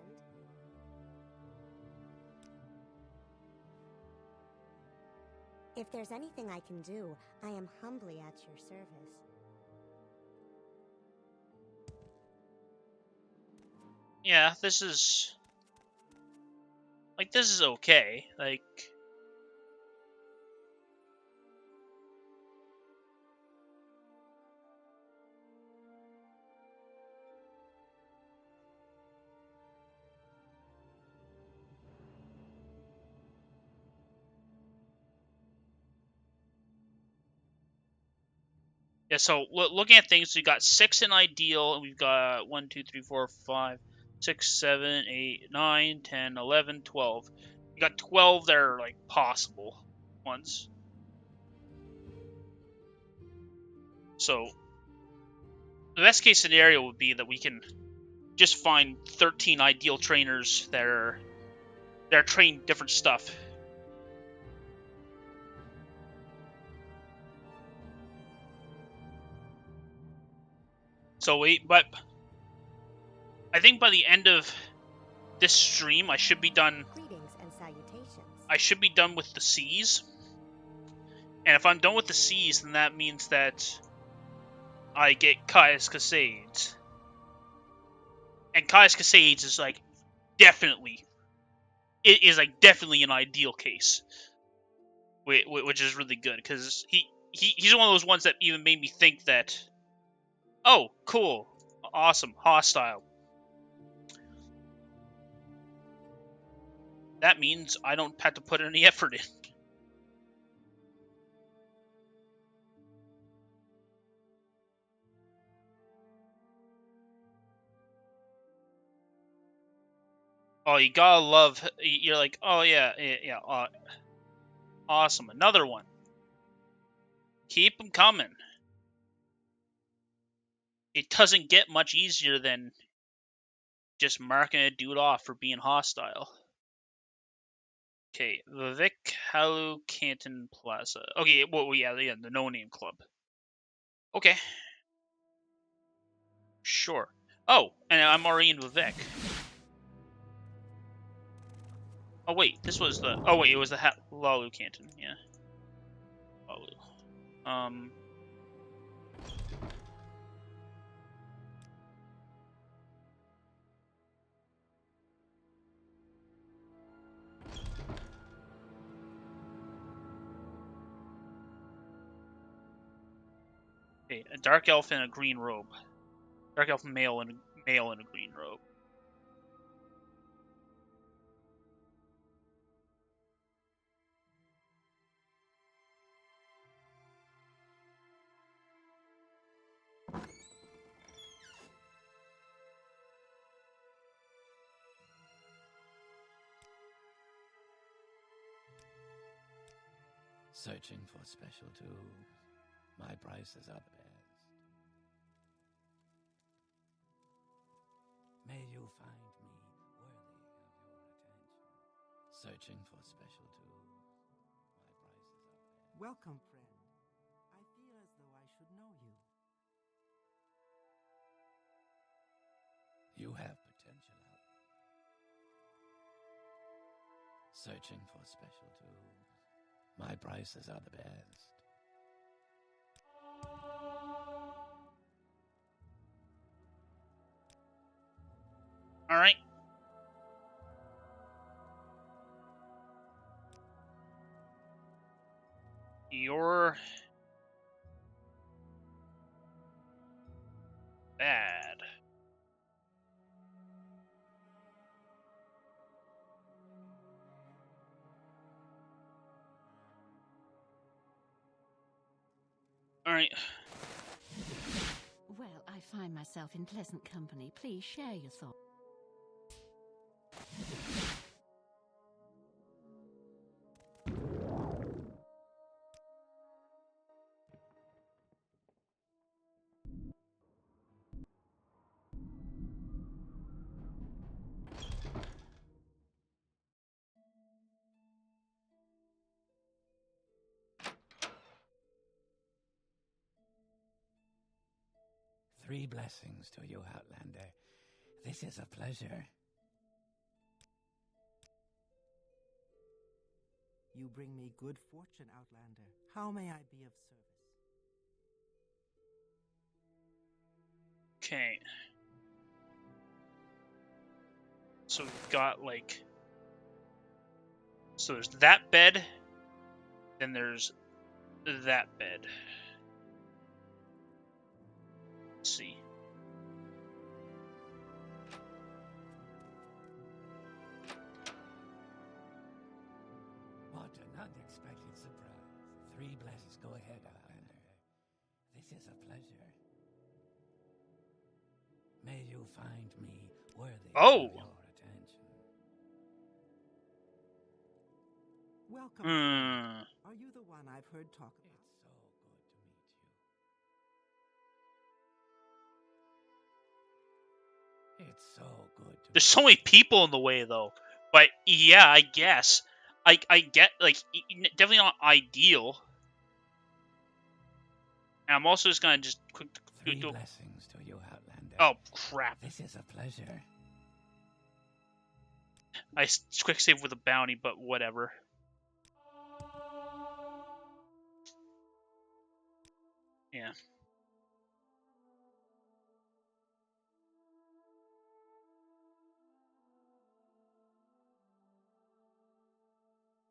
If there's anything I can do, I am humbly at your service. yeah, this is okay. Like, yeah. So looking at things, we got 6 in ideal, and we've got 1, 2, 3, 4, 5, 6, 7, 8, 9, 10, 11, 12. We got 12 that are like possible ones. So the best case scenario would be that we can just find 13 ideal trainers that are trained different stuff. So but I think by the end of this stream, I should be done. Greetings and salutations. I should be done with the C's. And if I'm done with the C's, then that means that I get Caius Casades. And Caius Casades is like definitely an ideal case, which is really good because he's one of those ones that even made me think that, oh, cool, awesome, hostile. That means I don't have to put any effort in. Oh, you gotta love. You're like, oh yeah, awesome, another one. Keep them coming. It doesn't get much easier than just marking a dude off for being hostile. Okay, Vivek Halu Canton Plaza. Okay, well, yeah, the No Name Club. Okay. Sure. Oh, and I'm already in Vivek. Oh, wait, this was the... Oh, wait, it was the Lalu Canton, yeah. Lalu. Okay, a dark elf in a green robe. Dark elf male in a green robe. Searching for special tools. My prices are the best. May you find me worthy of your attention. Searching for special tools. My prices are the best. Welcome, friend. I feel as though I should know you. You have potential out. Searching for special tools. My prices are the best. Alright. You're bad. All right. Well, I find myself in pleasant company. Please share your thoughts. Three blessings to you, Outlander. This is a pleasure. You bring me good fortune, Outlander. How may I be of service? Okay. So we've got like. So there's that bed. Then there's that bed. Let's see. What an unexpected surprise. Three blessings. Go ahead, Outlander. This is a pleasure. May you find me worthy Oh! of your attention. Welcome. friend. Hmm. Are you the one I've heard talk about? It's so good to meet you. It's so good to There's meet so many people in the way, though. But yeah, I guess I get like definitely not ideal. And I'm also just gonna just quick Three do. blessings to you, Outlander. Oh crap! This is a pleasure. I quick save with a bounty, but whatever. Yeah.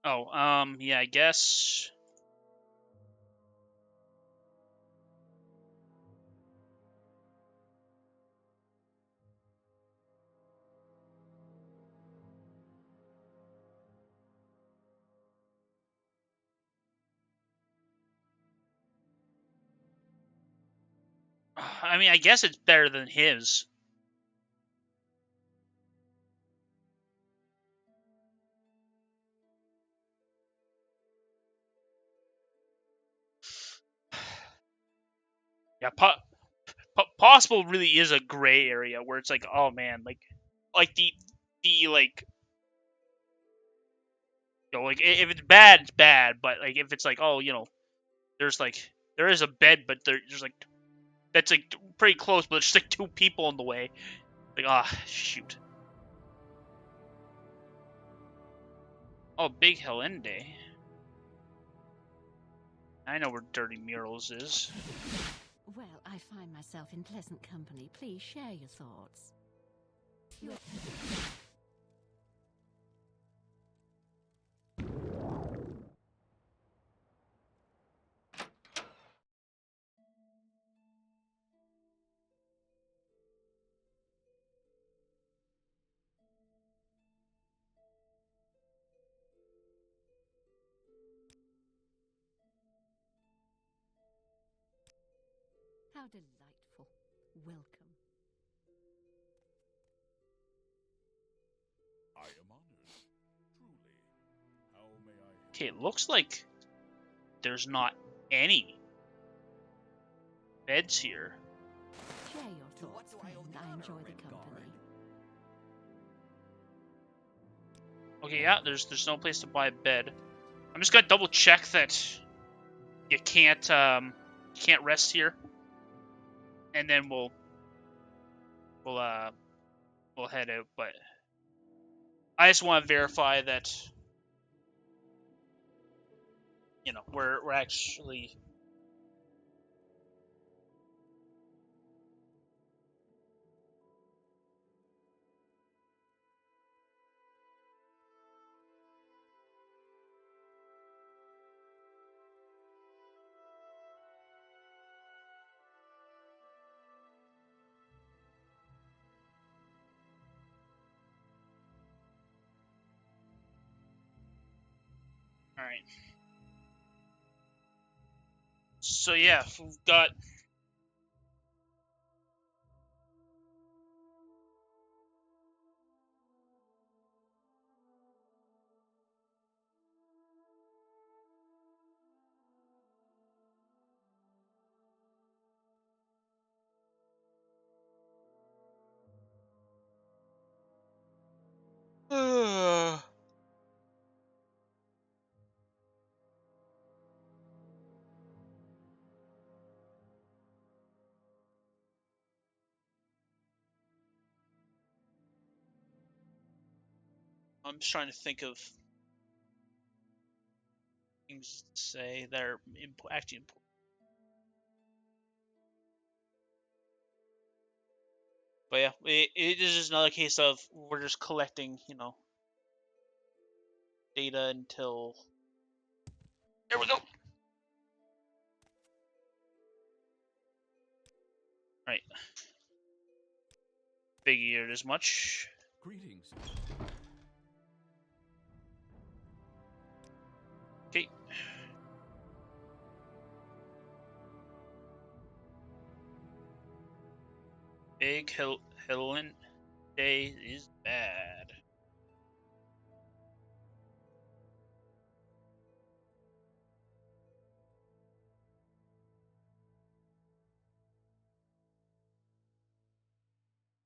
Oh, yeah, I guess. I mean, I guess it's better than his. Yeah, possible really is a gray area where it's like, oh man, like the like, like if it's bad, it's bad. But like if it's like, oh, there's like there is a bed, but there's like that's like pretty close, but there's just like two people in the way. Like, shoot. Oh, Big Helende. I know where Dirty Murals is. Well, I find myself in pleasant company. Please share your thoughts. How delightful. Welcome. I am honored. Truly. How may I? Okay, it looks like there's not any beds here. Share your thoughts, friend. I enjoy the company. Okay, yeah, there's no place to buy a bed. I'm just gonna double check that you can't rest here, and then we'll head out. But I just want to verify that we're actually. Alright. So yeah, we've got... I'm just trying to think of things to say that are actually important. But yeah, it is just another case of we're just collecting, data until... There we go! Right. Figured as much. Greetings. Okay. Big Helen Day is bad.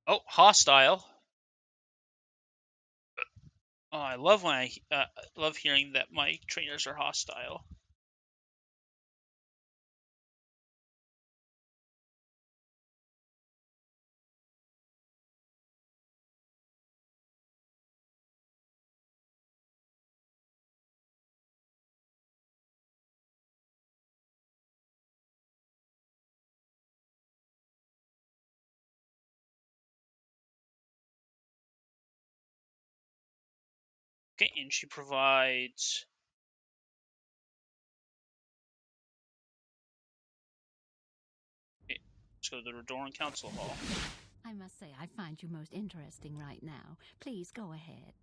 Oh, hostile. Oh, I love when I love hearing that my trainers are hostile. Okay, and she provides... Okay, let's go to the Redoran Council Hall. I must say, I find you most interesting right now. Please go ahead.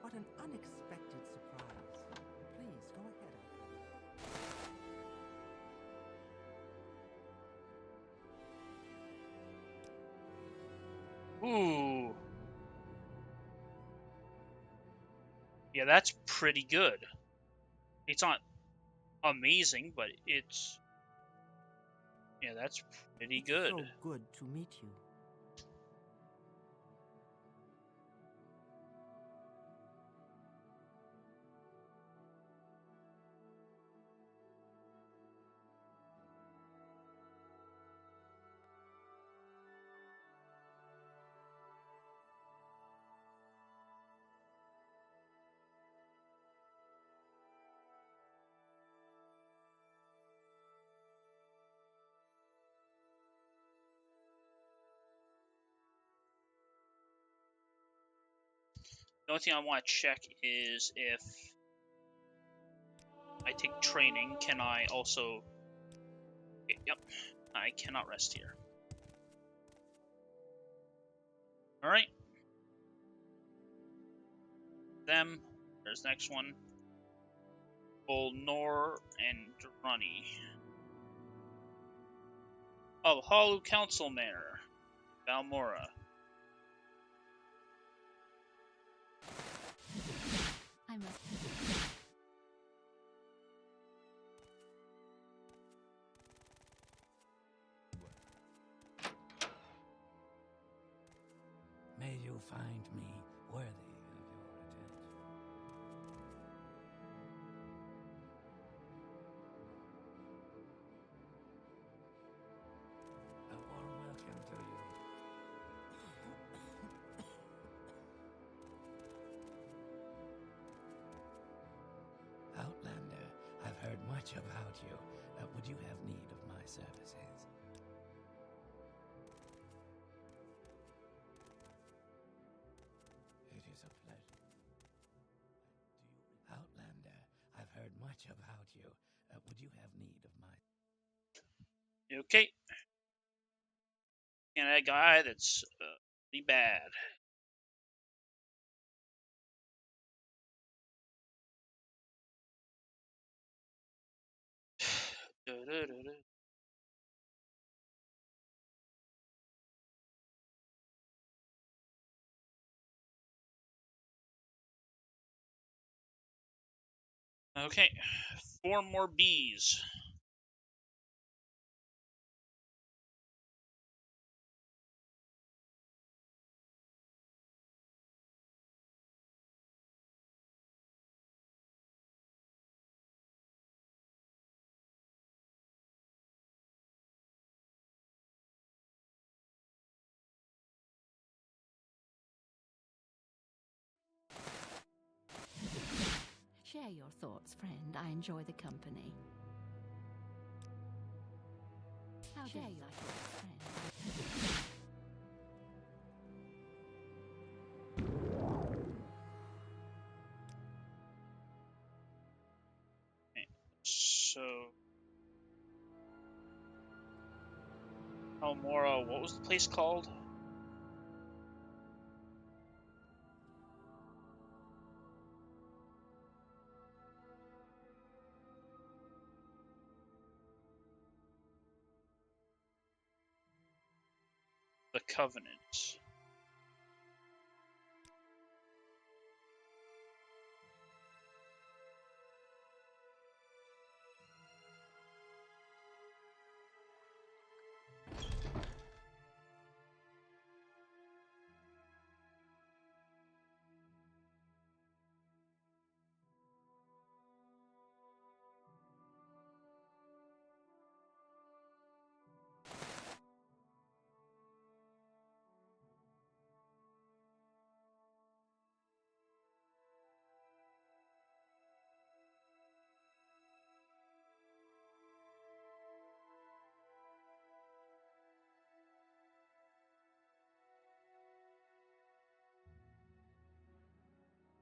What an unexpected surprise. Please, go ahead. Ooh. Yeah, that's pretty good. It's not amazing, but it's... Yeah, that's pretty It's good. so good to meet you. The only thing I want to check is if I take training, can I also... Okay, yep, I cannot rest here. Alright. Them. There's the next one. Nor and Drunny. Oh, Hollow Council Manor. Balmora. I must. May you find me worthy of your attention. A warm welcome to you. Outlander, I've heard much about you. Would you have need of my services? It is a pleasure. Outlander, I've heard much about you. Would you have need of my... Okay. And that guy that's pretty bad. Okay, 4 more bees. Share your thoughts, friend. I enjoy the company. How share your thoughts, friend? Okay, so... Oh, Mora, what was the place called? The Covenant.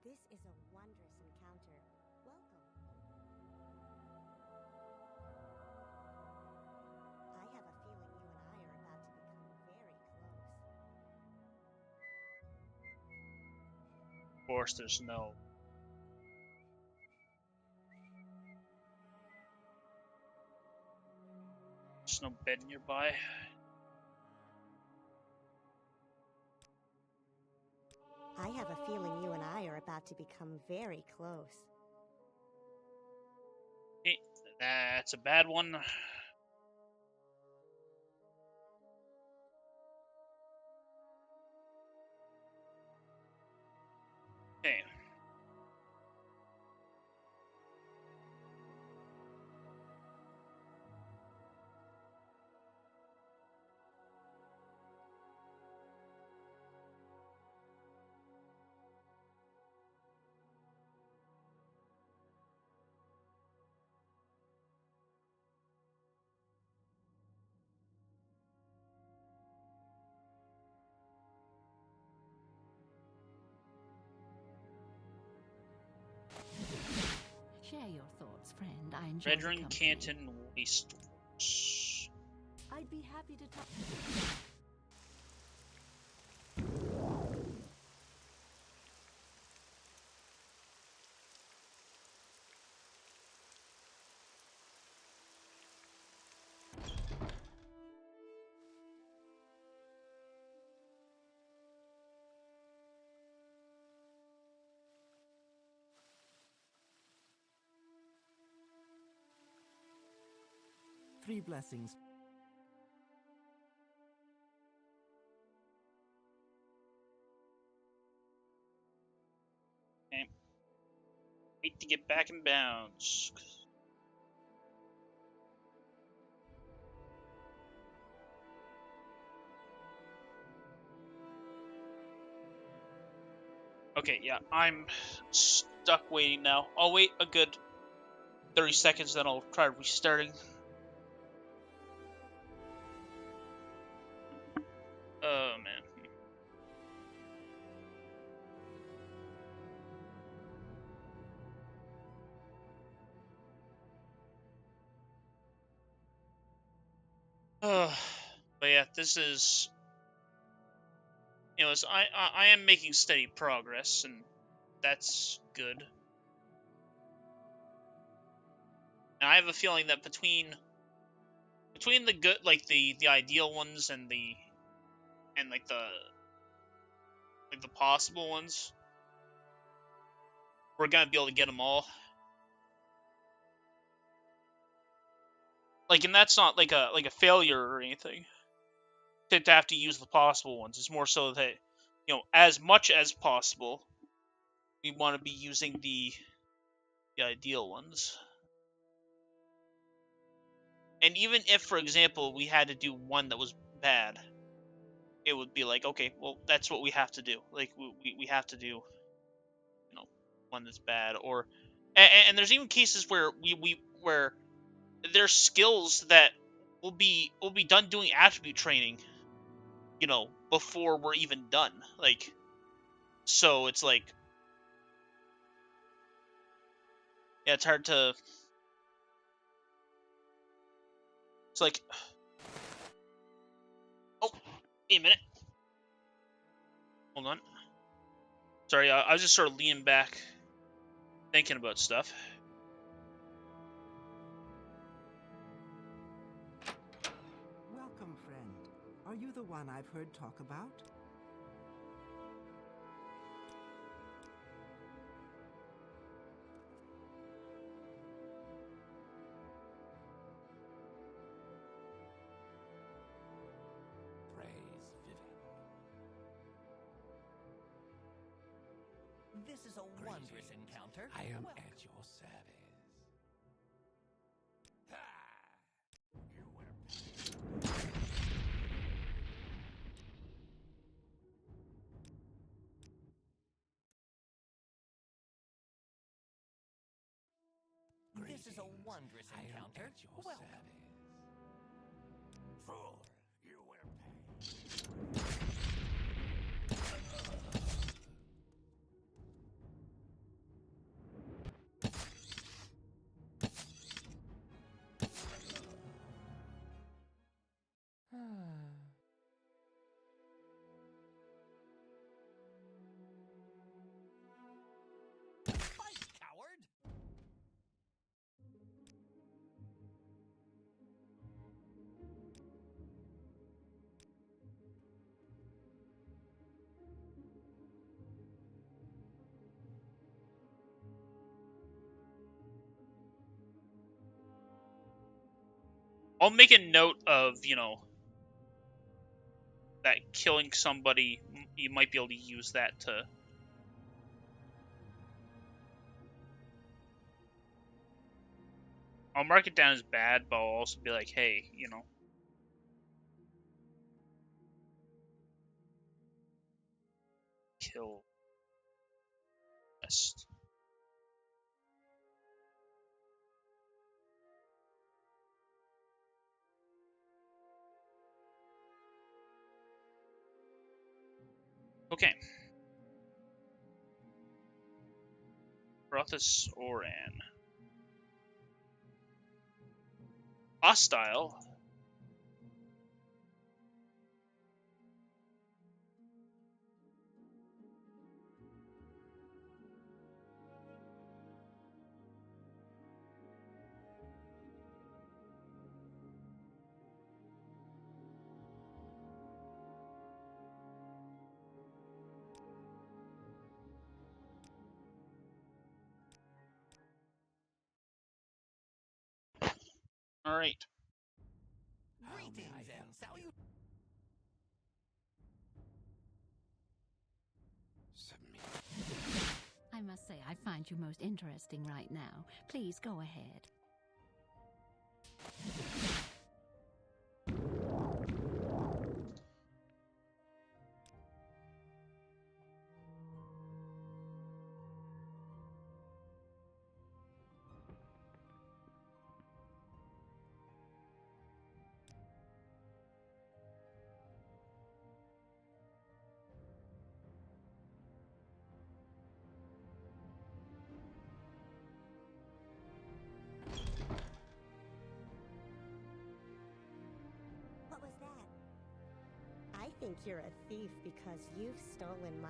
This is a wondrous encounter. Welcome. I have a feeling you and I are about to become very close. Of course, there's no... There's no bed nearby. I have a feeling you and I are about to become very close. Okay, that's a bad one. Okay. Share your thoughts, friend. I enjoy the Redrun company. Canton Waste Works. I'd be happy to talk. Three blessings. Okay. Wait to get back in bounds. Okay, yeah, I'm stuck waiting now. I'll wait a good 30 seconds, then I'll try restarting. Oh, man. But yeah, this is... You know, I am making steady progress, and that's good. And I have a feeling that between the good, like the ideal ones and the possible ones, we're gonna be able to get them all. Like, and that's not like a failure or anything to have to use the possible ones. It's more so that, you know, as much as possible, we want to be using the ideal ones. And even if, for example, we had to do one that was bad, it would be like, okay, well, that's what we have to do. Like, we have to do, you know, one that's bad. Or, and there's even cases where where there's skills that will be done doing attribute training, you know, before we're even done. Like, so it's like, yeah, it's hard to. It's like, oh, wait a minute. Hold on. Sorry, I was just sort of leaning back, thinking about stuff. Welcome, friend. Are you the one I've heard talk about? Praise Vivek. This is a wondrous encounter. I am at your service. You This is a wondrous encounter. I am at your Welcome. service. Fool, you will pay. Fight, coward! I'll make a note of, you know, that killing somebody, you might be able to use that to... I'll mark it down as bad, but I'll also be like, hey, you know. Kill. Best. Okay. Brothus Oran. Hostile. Alright. Greetings and salutations. I must say I find you most interesting right now. Please go ahead. What was that? I think you're a thief because you've stolen my...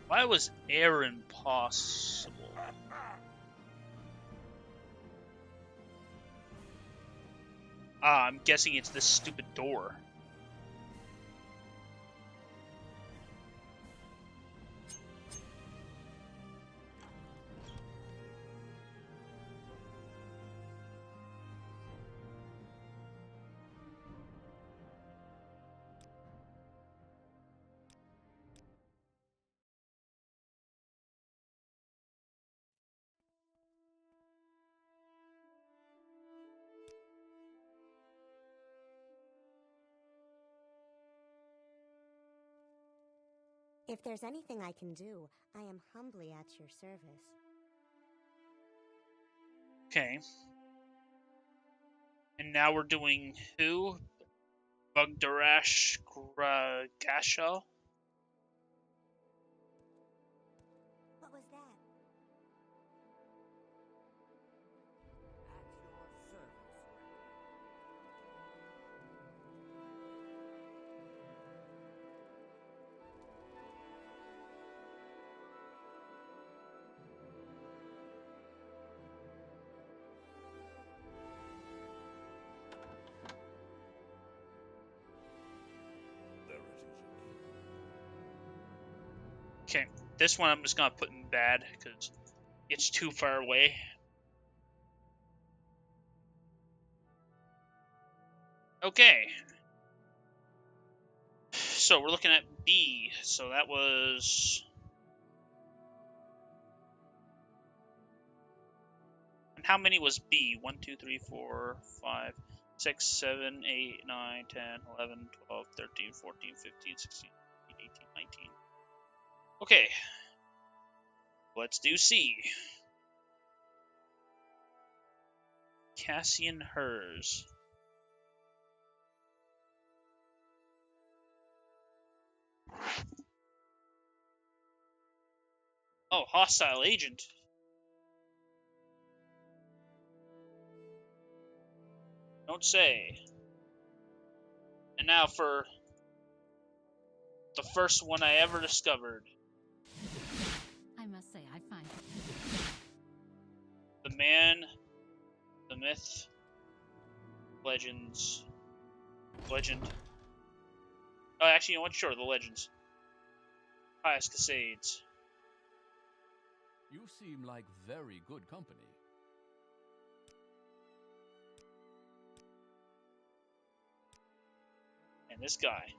Why was air impossible? Ah, I'm guessing it's this stupid door. If there's anything I can do, I am humbly at your service. Okay. And now we're doing who? Bugdarash Gasho? What was that? At your service. There it is again. Okay, this one I'm just gonna put in bad because it's too far away. Okay. So we're looking at B. So that was... And how many was B? 1, 2, 3, 4, 5, 6, 7, 8, 9, 10, 11, 12, 13, 14, 15, 16, 17, 18, 19. Okay. Let's do C. Cassian Hers. Oh, hostile agent. Don't say. And now for the first one I ever discovered. I must say I find The man, the myth, legends, legend. Oh, actually, you know what? Sure, the legends. Pious Cascades. You seem like very good company. And this guy.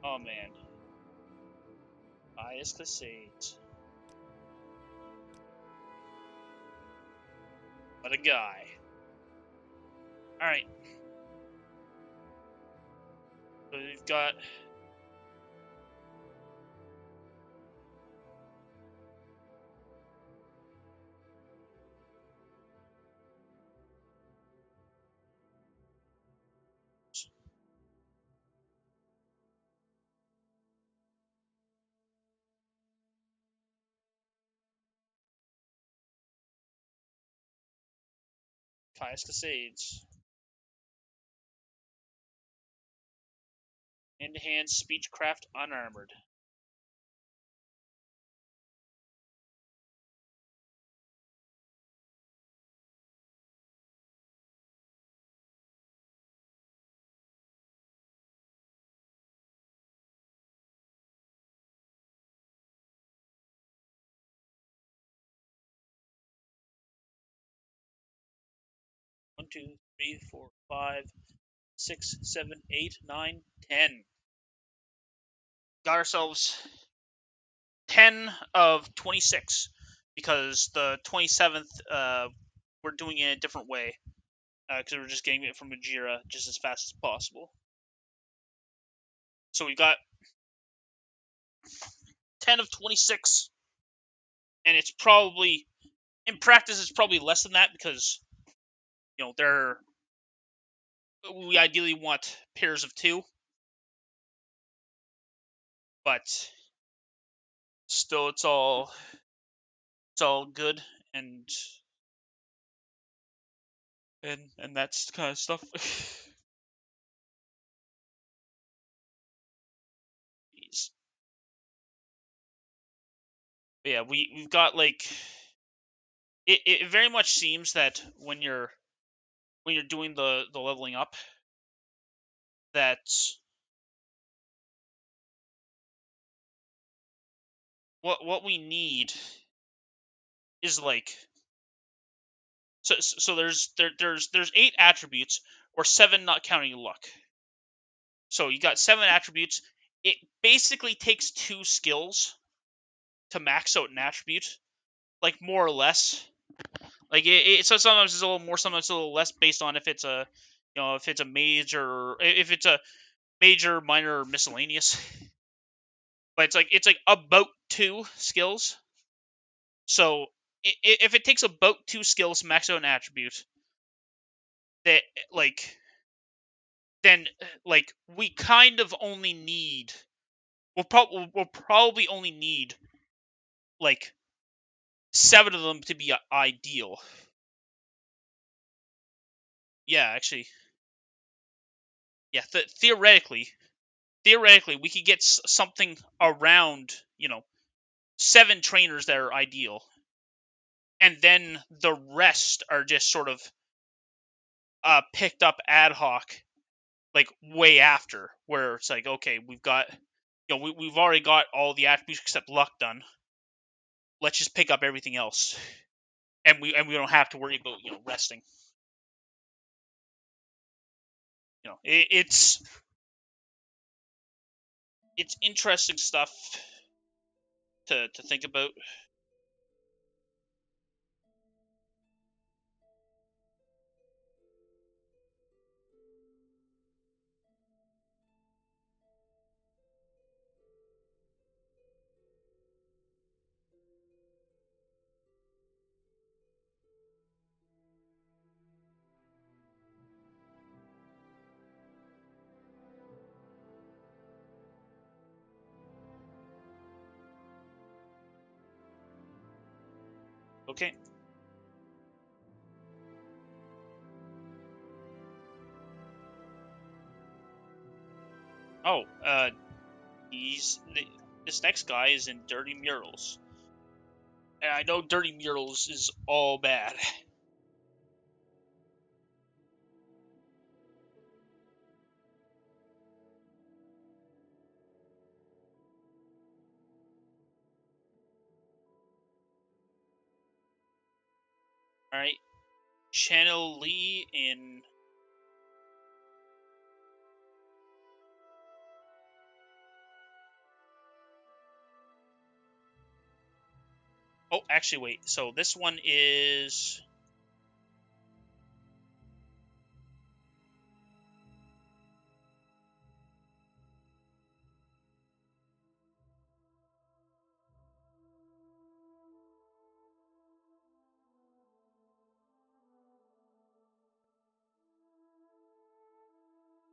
Oh, man. Pious Cascades. What a guy. Alright. So we've got... Pious Cascades. Hand-to-hand speechcraft unarmored. 2, 3, 4, 5, 6, 7, 8, 9, 10. Got ourselves 10 of 26 because the 27th we're doing it in a different way because we're just getting it from Majira just as fast as possible. So we got 10 of 26, and it's probably in practice it's probably less than that because we ideally want pairs of 2, but still it's all good and that's the kind of stuff. Jeez. But yeah, we've got like it very much seems that when you're doing the leveling up, that what we need is like so there's 8 attributes, or 7 not counting luck. So you got 7 attributes. It basically takes 2 skills to max out an attribute, like more or less. Like so sometimes it's a little more, sometimes it's a little less based on if it's a if it's a major, minor, or miscellaneous. But it's like about 2 skills. So if it takes about 2 skills to max out an attribute, that then we kind of only need we'll probably only need like 7 of them to be ideal. Yeah, actually, yeah. Theoretically, we could get something around 7 trainers that are ideal, and then the rest are just sort of picked up ad hoc, like way after, where it's like, okay, we've got we've already got all the attributes except luck done. Let's just pick up everything else, and we don't have to worry about resting. It's interesting stuff to think about. Okay. Oh, this next guy is in Dirty Murals. And I know Dirty Murals is all bad. Alright. Channel Lee in... Oh, actually, wait. So this one is...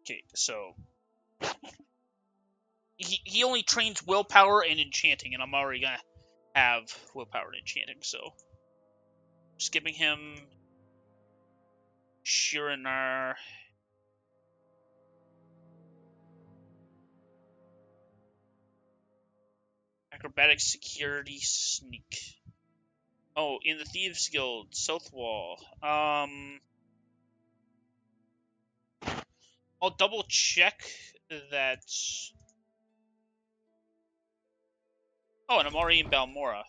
Okay, so... He only trains willpower and enchanting, and I'm already gonna have willpower and enchanting, so... Skipping him... Shurinar... Acrobatic, security, sneak. Oh, in the Thieves Guild, South Wall. I'll double check that... Oh, and I'm already in Balmora.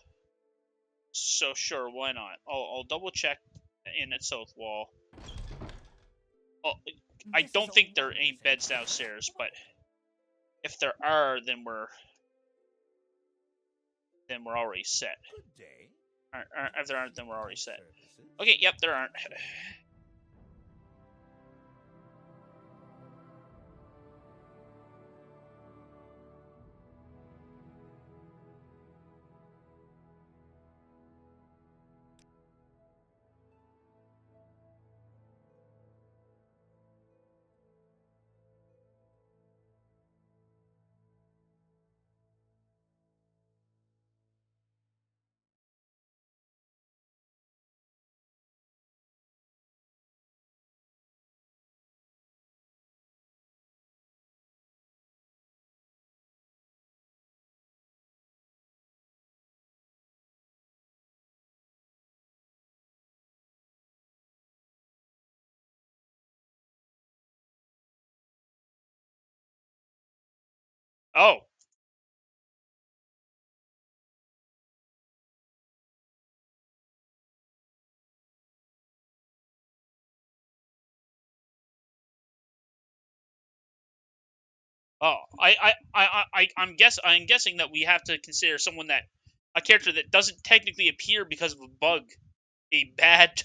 So sure, why not? I'll double check in at South Wall. Oh, I This is don't a think there are any wondrous beds encounter. downstairs, but if there are, then we're already set. Good day. If there aren't, then we're already set. Services. Okay, yep, there aren't. Oh. Oh, I'm guessing that we have to consider a character that doesn't technically appear because of a bug, a bad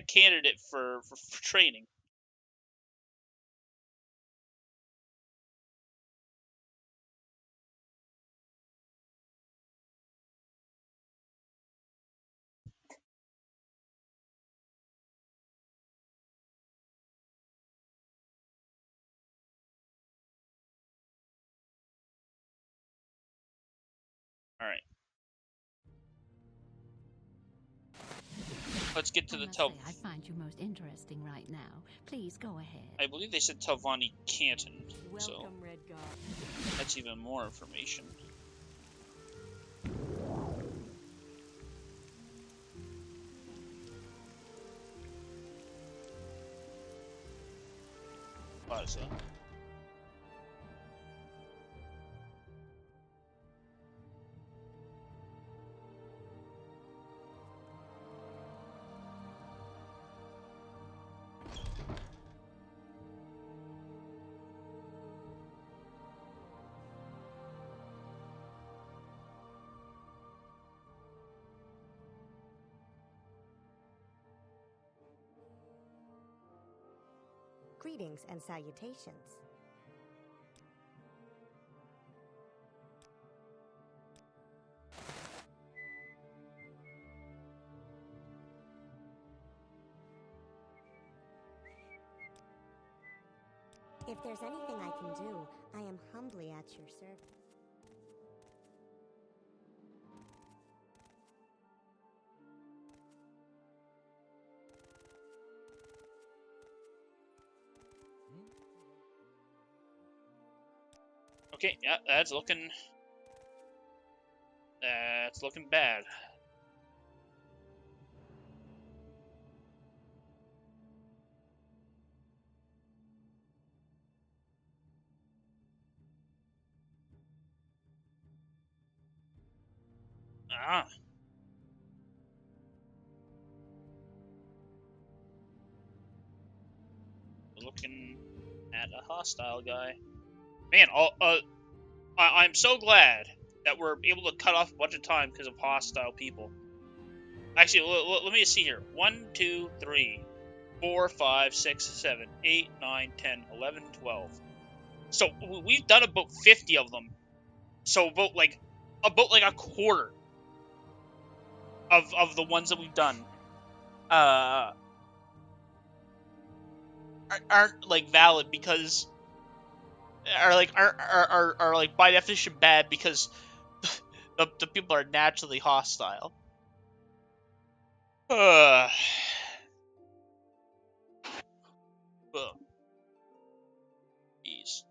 candidate for training. All right, let's get to I the must say, I find you most interesting right now. Please go ahead. I believe they said Telvanni Canton, so Welcome, Red Guard. that's even more information. Plaza. Greetings and salutations. If there's anything I can do, I am humbly at your service. Okay, yeah, that's looking bad. Ah. Looking at a hostile guy. Man, I'm so glad that we're able to cut off a bunch of time because of hostile people. Actually, let me see here. 1, 2, 3, 4, 5, 6, 7, 8, 9, 10, 11, 12. So we've done about 50 of them. So about like a quarter of the ones that we've done aren't like valid because are like by definition bad because the people are naturally hostile. Ugh. Jeez.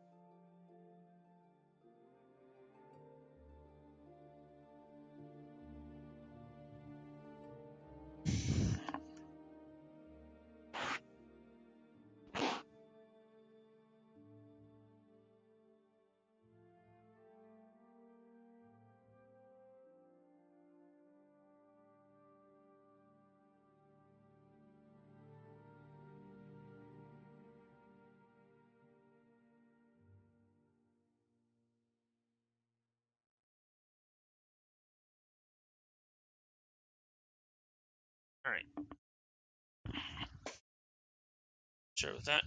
All right. Sure with that.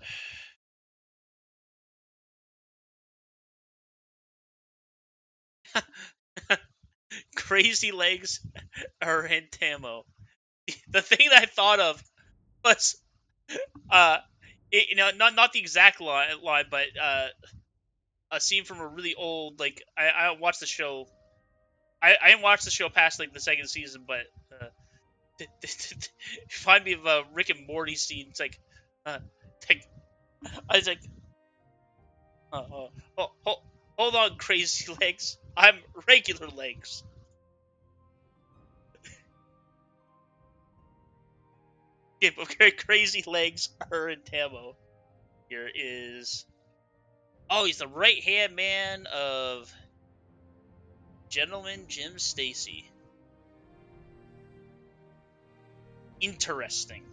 Crazy legs are in Tamo. The thing that I thought of was, not the exact line, but a scene from a really old, like, I watched the show. I didn't watch the show past like the second season, but find me of a Rick and Morty scene. It's like, like I was like, hold on, crazy legs. I'm regular legs. Yeah, but crazy legs are in Tamo. Here is. Oh, he's the right hand man of Gentleman Jim Stacy. Interesting.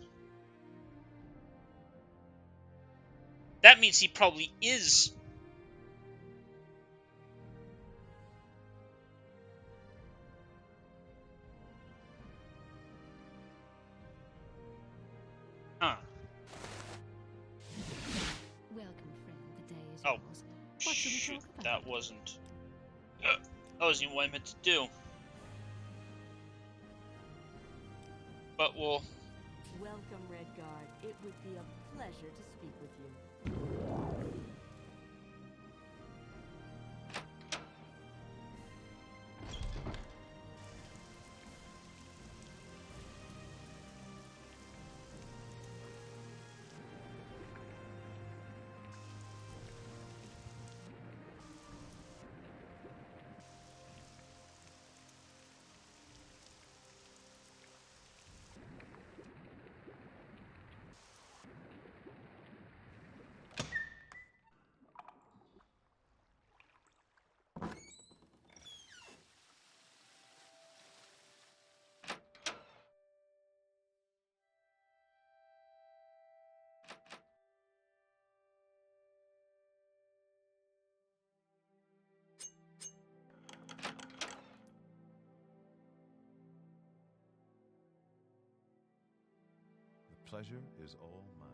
That means he probably is. Huh. Welcome, friend. The day is Oh, yours. What should we shoot. talk about? That wasn't what I meant to do. But we'll. Welcome, Red Guard. It would be a pleasure to speak with you. The pleasure is all mine.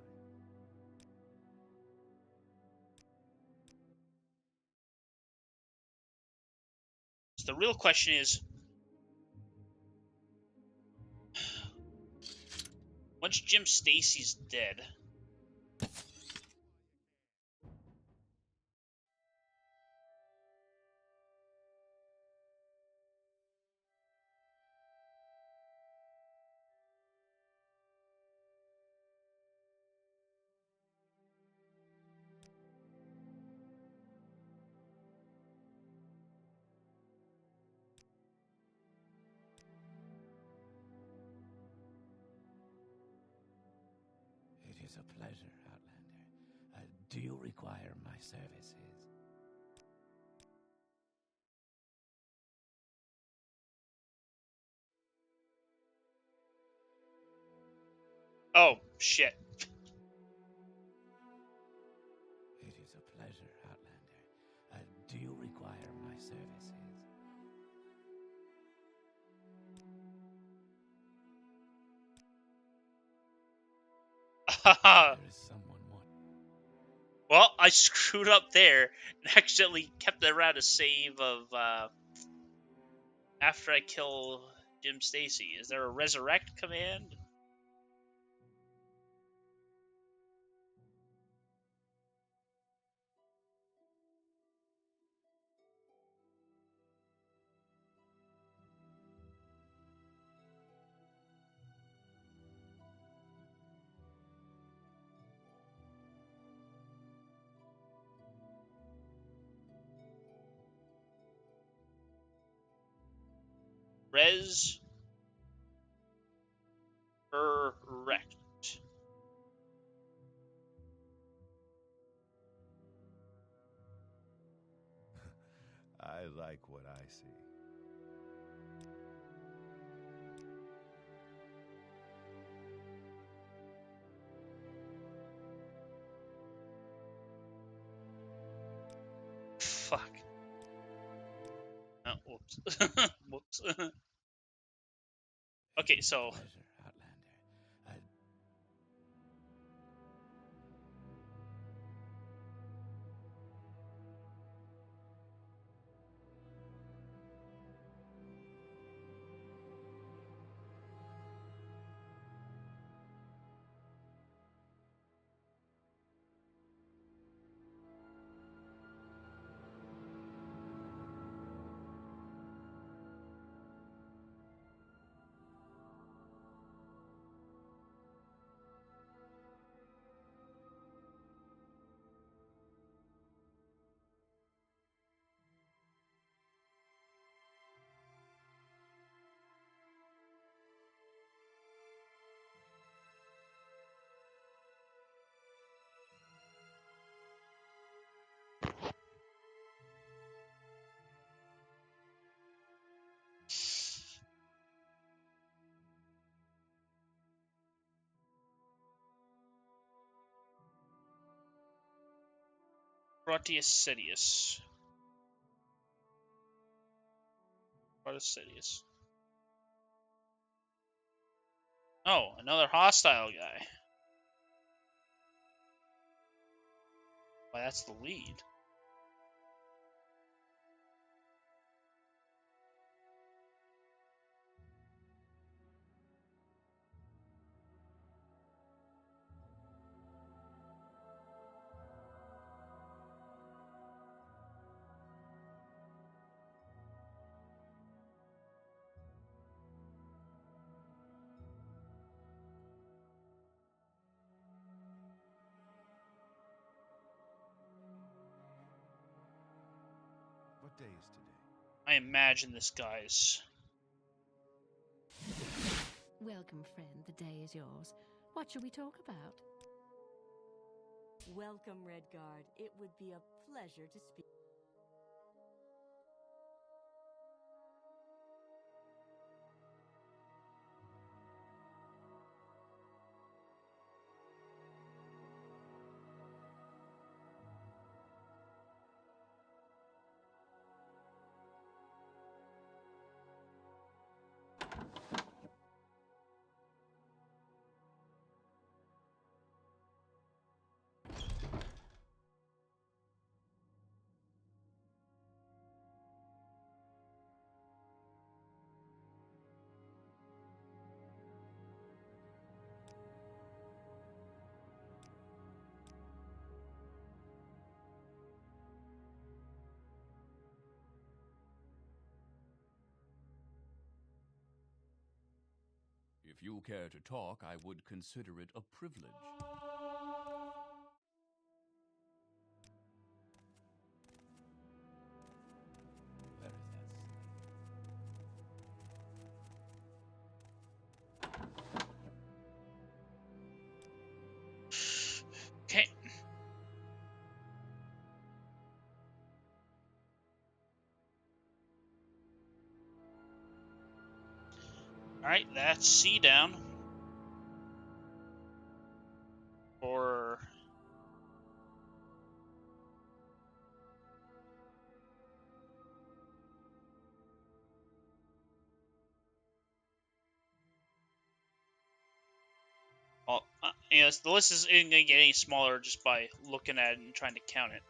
So the real question is, once Jim Stacy's dead, It is a pleasure, Outlander. Do you require my services? oh shit. It is a pleasure, Outlander. Do you require my services? There is someone more. Well, I screwed up there and accidentally kept it around a save of after I kill Jim Stacy. Is there a resurrect command? Resurrect. I like what I see. Fuck. Oh, whoops. Whoops. Okay, so Pleasure, Outlander. Proteus Sidious. Oh, another hostile guy. Why, that's the lead. What day is today? I imagine this guy's... Welcome, friend. The day is yours. What shall we talk about? Welcome, Redguard. It would be a pleasure to speak. If you care to talk, I would consider it a privilege. Where is that slave? Okay. Alright, that's C down. Or... Well, yes, the list isn't going to get any smaller just by looking at it and trying to count it.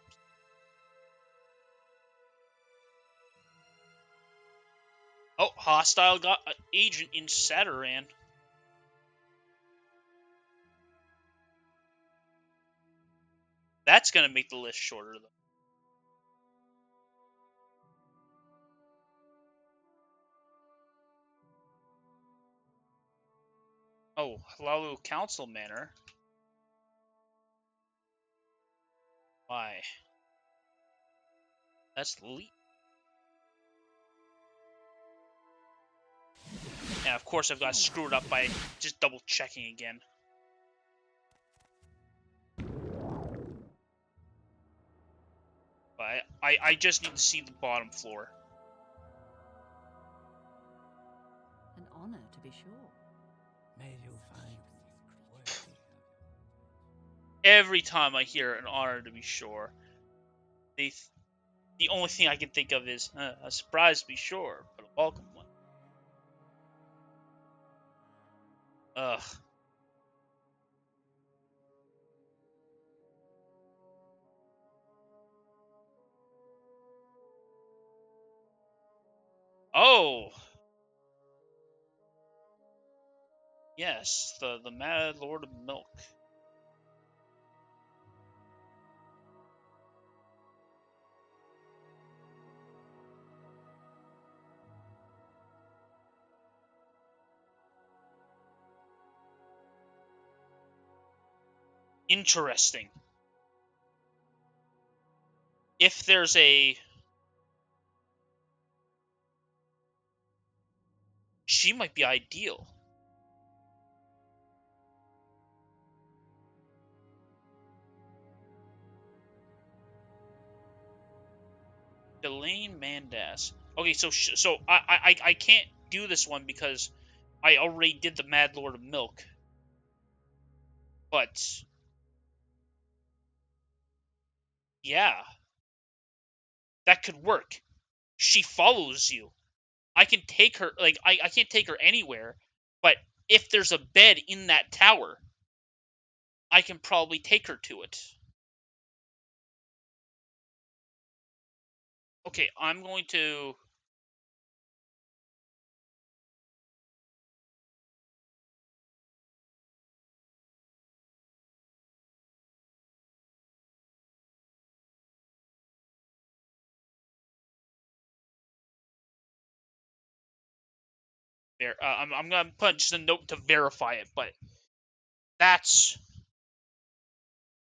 Oh, hostile got agent in Sataran. That's going to make the list shorter, though. Oh, Hlalu Council Manor. Why? That's the lead. Yeah, of course I've got screwed up by just double checking again. But I just need to see the bottom floor. An honor, to be sure. May you find worthy. Every time I hear an honor, to be sure, the only thing I can think of is a surprise, to be sure, but a welcome one. Ugh. Oh. Yes, the Mad Lord of Milk. Interesting. If there's a... She might be ideal. Delane Mandas. Okay, so I can't do this one because I already did the Mad Lord of Milk. But Yeah. That could work. She follows you. I can take her, like, I can't take her anywhere, but if there's a bed in that tower, I can probably take her to it. Okay, I'm going to... I'm gonna put just a note to verify it, but that's...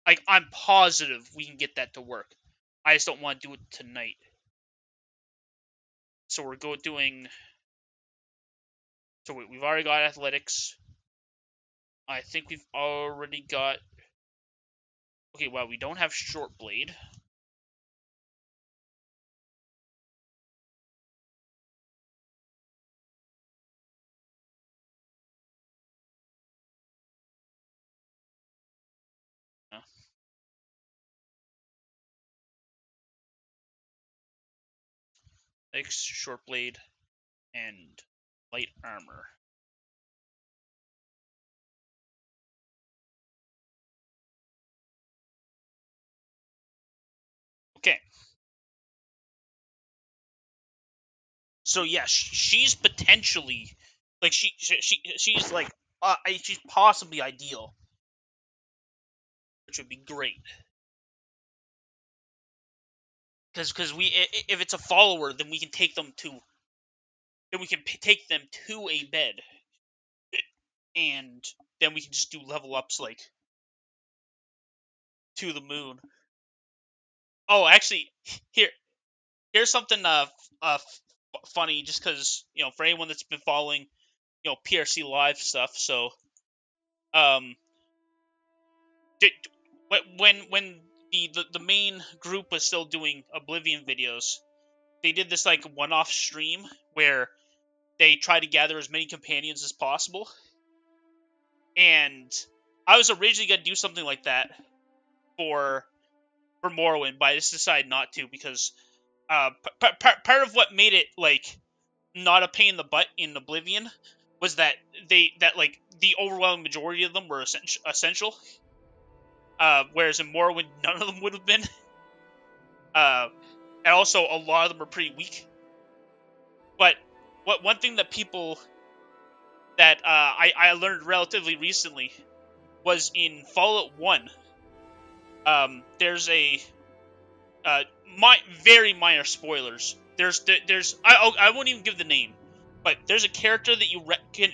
Like, I'm positive we can get that to work. I just don't want to do it tonight. So we're doing... So we've already got athletics. I think we've already got... Okay, well, we don't have short blade. Athletics, short blade, and light armor. Okay. So yeah, she's potentially, like, she's like, she's possibly ideal, which would be great. Because if it's a follower, then we can take them to, take them to a bed, and then we can just do level ups like to the moon. Oh, actually, here's something funny, just because, for anyone that's been following, PRC live stuff. So when the main group was still doing Oblivion videos, they did this like one-off stream where they tried to gather as many companions as possible, and I was originally gonna do something like that for Morrowind, but I just decided not to, because part of what made it like not a pain in the butt in Oblivion was that like the overwhelming majority of them were essential, whereas in Morrowind none of them would have been. And also a lot of them are pretty weak. But one thing that people that I learned relatively recently was in Fallout 1. There's a very minor spoilers. I won't even give the name, but there's a character that you can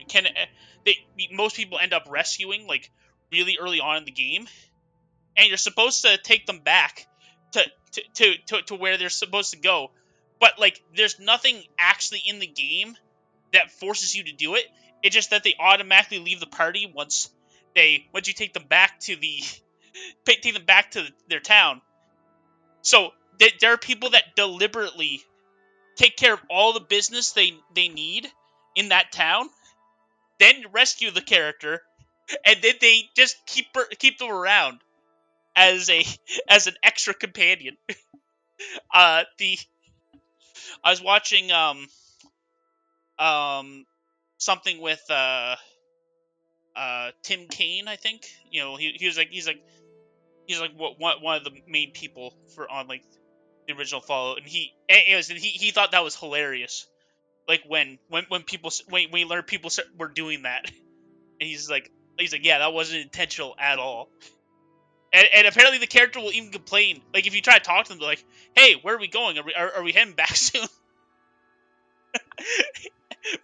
that most people end up rescuing like really early on in the game, and you're supposed to take them back to where they're supposed to go, but like there's nothing actually in the game that forces you to do it. It's just that they automatically leave the party once you take them back to their town. So there are people that deliberately take care of all the business they need in that town, then rescue the character, and then they just keep them around as an extra companion. I was watching something with Tim Kaine, I think. He's like one of the main people for on like the original Fallout, and he thought that was hilarious. Like when we learned people were doing that, and he's like yeah, that wasn't intentional at all. And apparently the character will even complain. Like if you try to talk to them, they're like, "Hey, where are we going? Are we heading back soon?"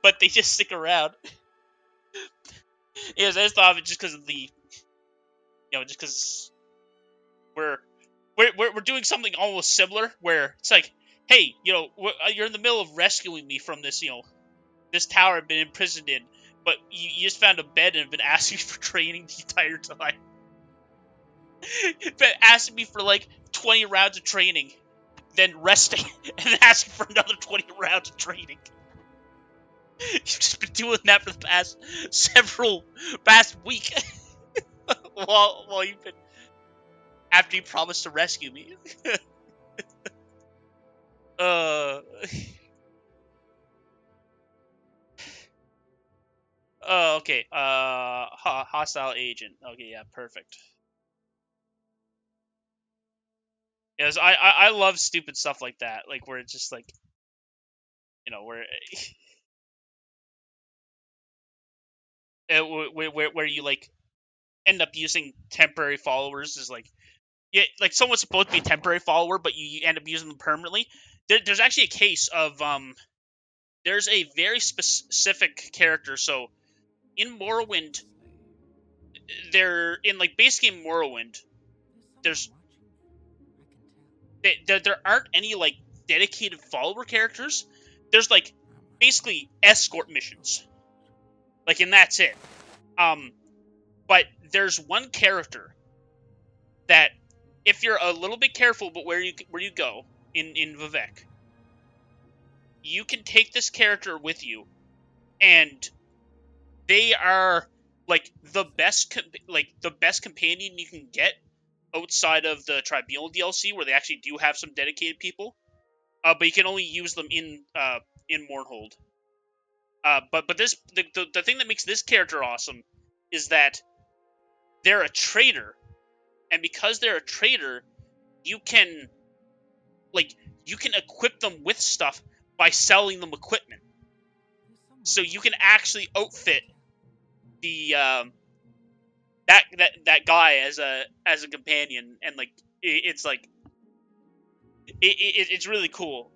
But they just stick around. I just thought of it just because of the, just because we're doing something almost similar, where it's like, hey, you're in the middle of rescuing me from this, this tower I've been imprisoned in, but you just found a bed and have been asking me for training the entire time. Been asking me for like 20 rounds of training, then resting, and then asking for another 20 rounds of training. You've just been doing that for the past week. while you've been after you promised to rescue me. uh. Oh, okay. Hostile agent. Okay, yeah, perfect. Yes, I love stupid stuff like that, like where it's just like, where where you like end up using temporary followers is like, yeah, like someone's supposed to be a temporary follower, but you end up using them permanently. There's actually a case of there's a very specific character. So in Morrowind, they're in like basically in Morrowind, there's there aren't any like dedicated follower characters. There's like basically escort missions, like, and that's it. But there's one character that, if you're a little bit careful about where you go in Vivek, you can take this character with you, and they are like the best companion you can get outside of the Tribunal DLC, where they actually do have some dedicated people. But you can only use them in Mournhold. But the thing that makes this character awesome is that they're a trader, and because they're a trader, you can equip them with stuff by selling them equipment. So you can actually outfit the that guy as a companion, and like it's like it's really cool.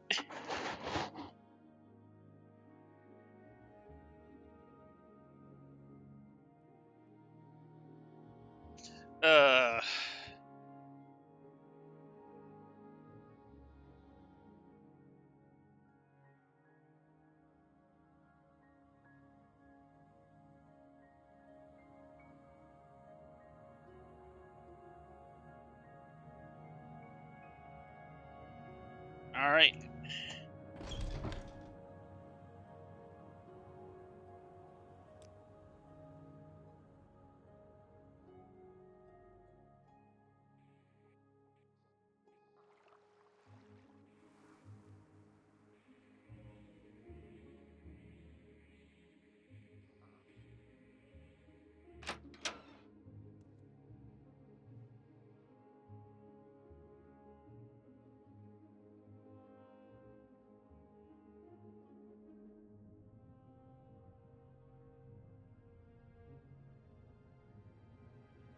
Uh. All right.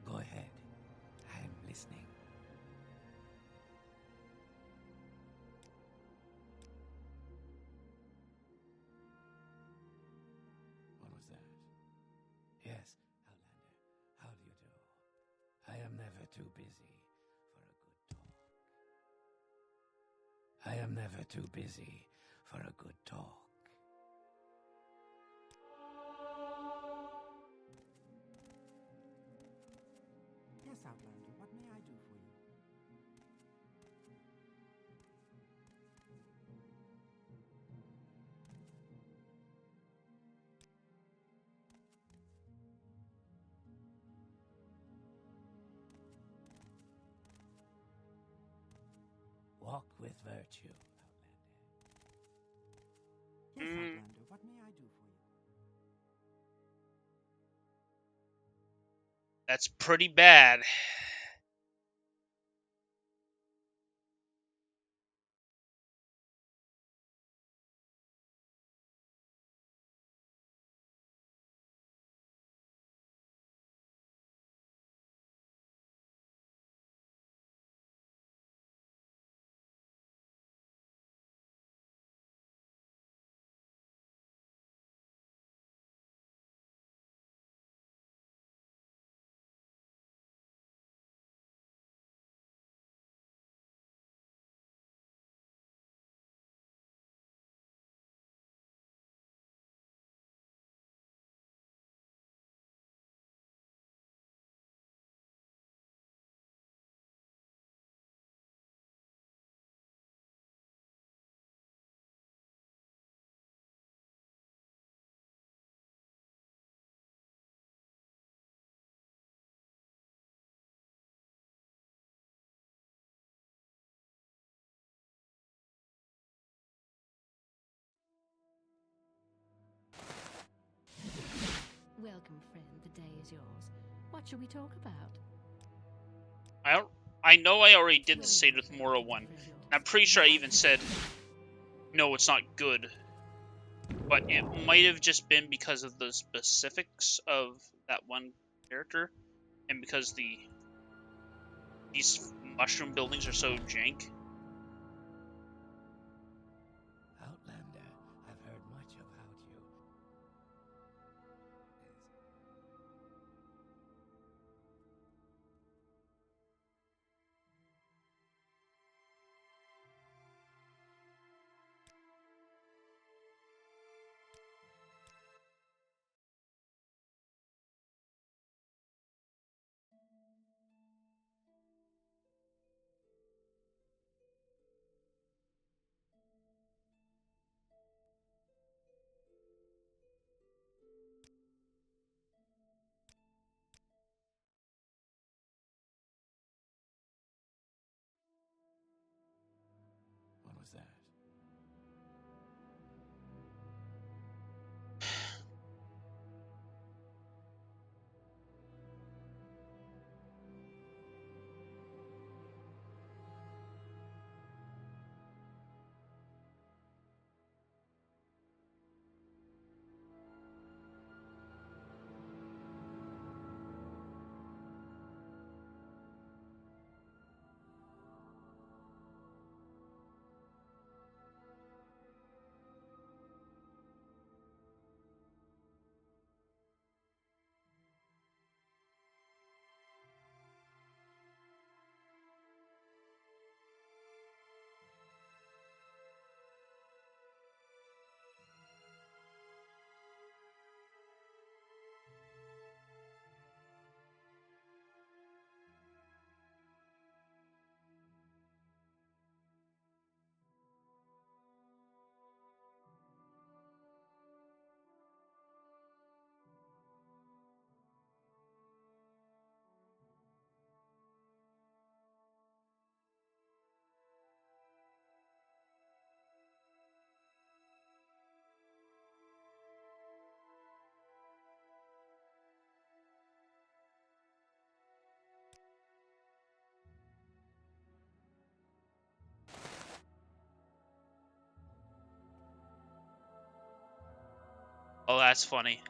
Go ahead. I'm listening. What was that? Yes, Outlander. How do you do? I am never too busy for a good talk. I am never too busy for a good talk. Yes, Outlander, what may I do for you? Walk with virtue, Outlander. Yes, Outlander, what may I do for you? That's pretty bad. Welcome, friend. The day is yours. What shall we talk about? I know I already did the save with Morrowind. I'm pretty sure I even said, no, it's not good. But it might have just been because of the specifics of that one character, and because these mushroom buildings are so jank. Outlander, I've heard much about you. What was that? Oh, that's funny.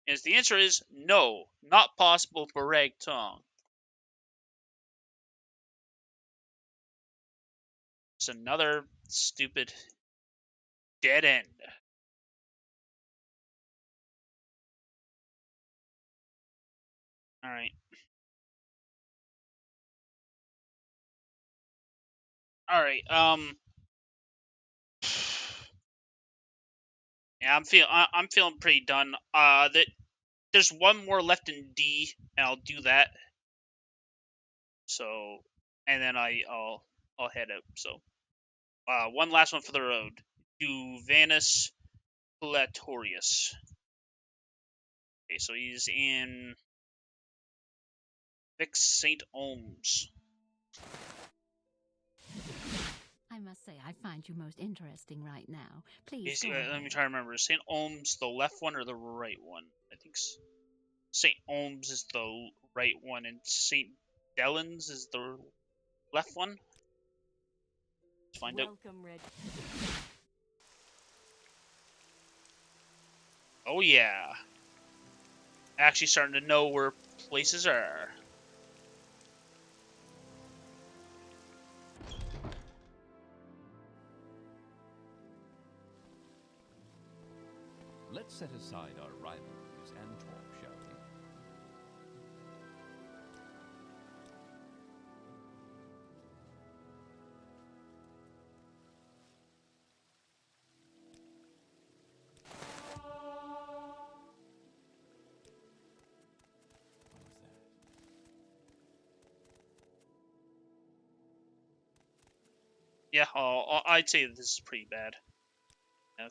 Is the answer is no, not possible for Ragtong. It's another stupid dead end. All right. All right. Yeah, I'm feeling pretty done. There's one more left in D, and I'll do that. So, and then I'll head out. So, one last one for the road. Duvanus Platorius. Okay, so he's in Vix St. Olms. I must say, I find you most interesting right now. Please go Let me try to remember. Is St. Olms the left one or the right one? I think St. Olms is the right one, and St. Delans is the left one. Let's find out. Welcome, Red. Oh yeah. Actually starting to know where places are. Let's set aside our rivalries and talk, shall we? What was that? Yeah, I'd say this is pretty bad.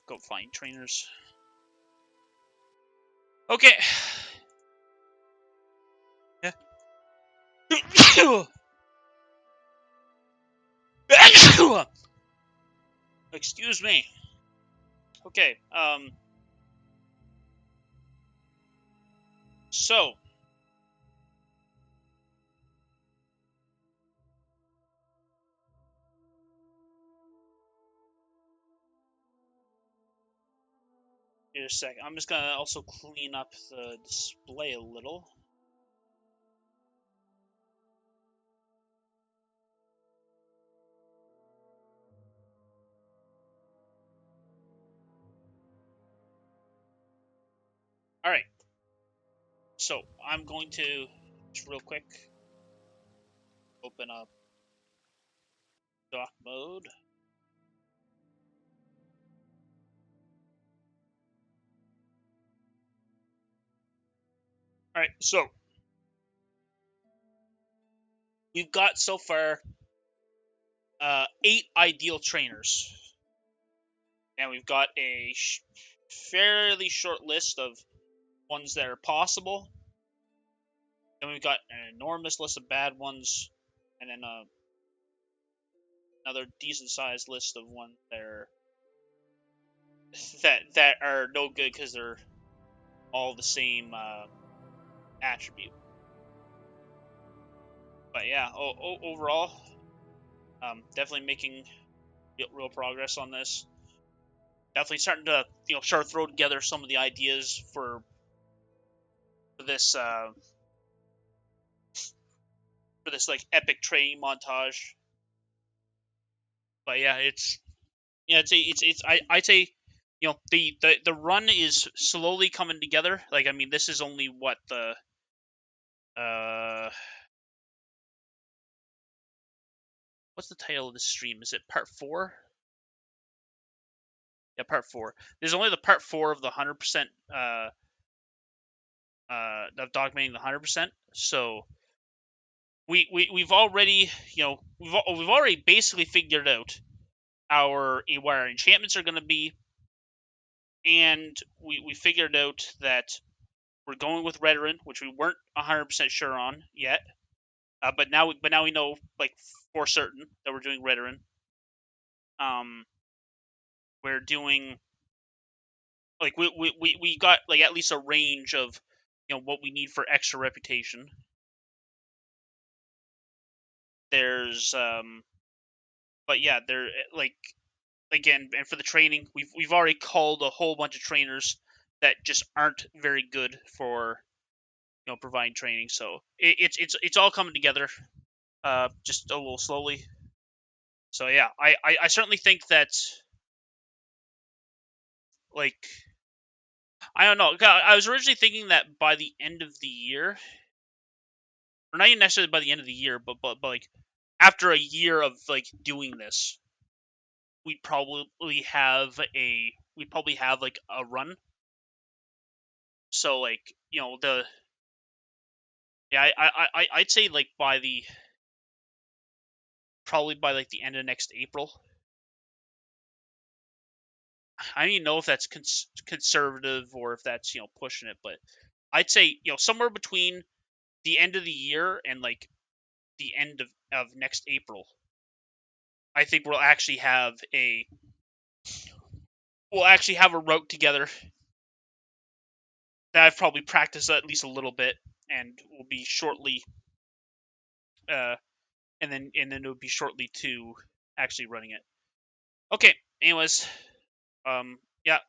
Go find trainers. Okay. Yeah. Excuse me. Okay. So. Here a second. I'm just gonna also clean up the display a little. All right. So I'm going to just real quick open up dock mode. All right. So we've got so far 8 ideal trainers, and we've got a fairly short list of ones that are possible. Then we've got an enormous list of bad ones, and then another decent sized list of ones that are no good because they're all the same attribute. But yeah, overall, definitely making real progress on this. Definitely starting to start to throw together some of the ideas for this like epic training montage. But yeah, I'd say the run is slowly coming together. Like, I mean, this is only what the what's the title of the stream? Is it part 4? Yeah, part 4. There's only the part 4 of the 100% of documenting the 100%. So we've already we've already basically figured out where our enchantments are going to be, and we figured out that we're going with Redoran, which we weren't 100% sure on yet. But now we know, like, for certain that we're doing Redoran. We're doing, like, we got, like, at least a range of what we need for extra reputation. There's but yeah, there, like, again, and for the training, we've already called a whole bunch of trainers that just aren't very good for providing training. So it's all coming together, just a little slowly. So yeah, I certainly think that, like, I don't know. I was originally thinking that by the end of the year, or not even necessarily by the end of the year, but like after a year of like doing this, we'd probably have like a run. So, like, I'd say, like, probably by like the end of next April. I don't even know if that's conservative or if that's pushing it, but I'd say somewhere between the end of the year and like the end of next April, I think we'll actually have a route together that I've probably practiced at least a little bit, and will be shortly, and then it'll be shortly to actually running it. Okay. Anyways, yeah,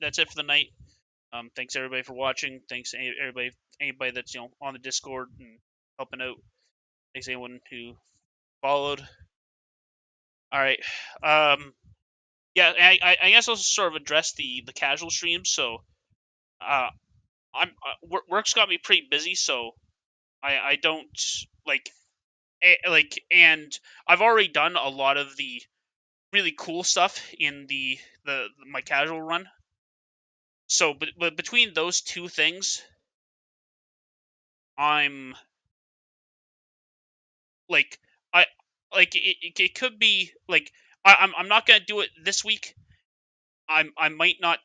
that's it for the night. Thanks everybody for watching. Thanks anybody that's on the Discord and helping out. Thanks anyone who followed. All right. Yeah, I guess I'll sort of address the casual streams. So, work's got me pretty busy, so I don't like and I've already done a lot of the really cool stuff in the my casual run. So, but between those two things, I'm like, it could be like I'm not gonna do it this week. I might not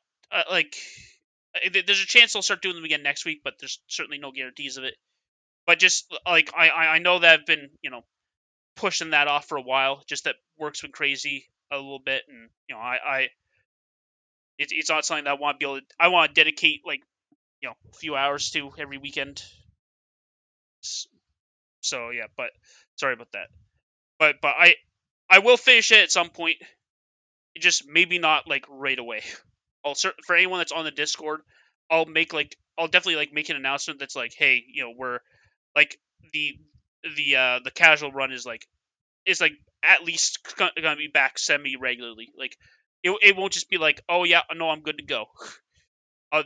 there's a chance I'll start doing them again next week, but there's certainly no guarantees of it. But just like I know that I've been pushing that off for a while. Just that work's been crazy a little bit, and it's not something that I want to be able to. I want to dedicate like a few hours to every weekend. So yeah, but sorry about that. But I will finish it at some point. Just maybe not like right away. For anyone that's on the Discord, I'll definitely like make an announcement that's like, hey, we're like the casual run is like at least gonna be back semi regularly. Like it won't just be like, oh yeah, no, I'm good to go.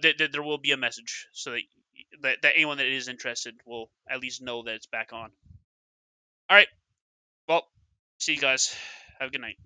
There will be a message so that anyone that is interested will at least know that it's back on. All right, well, see you guys. Have a good night.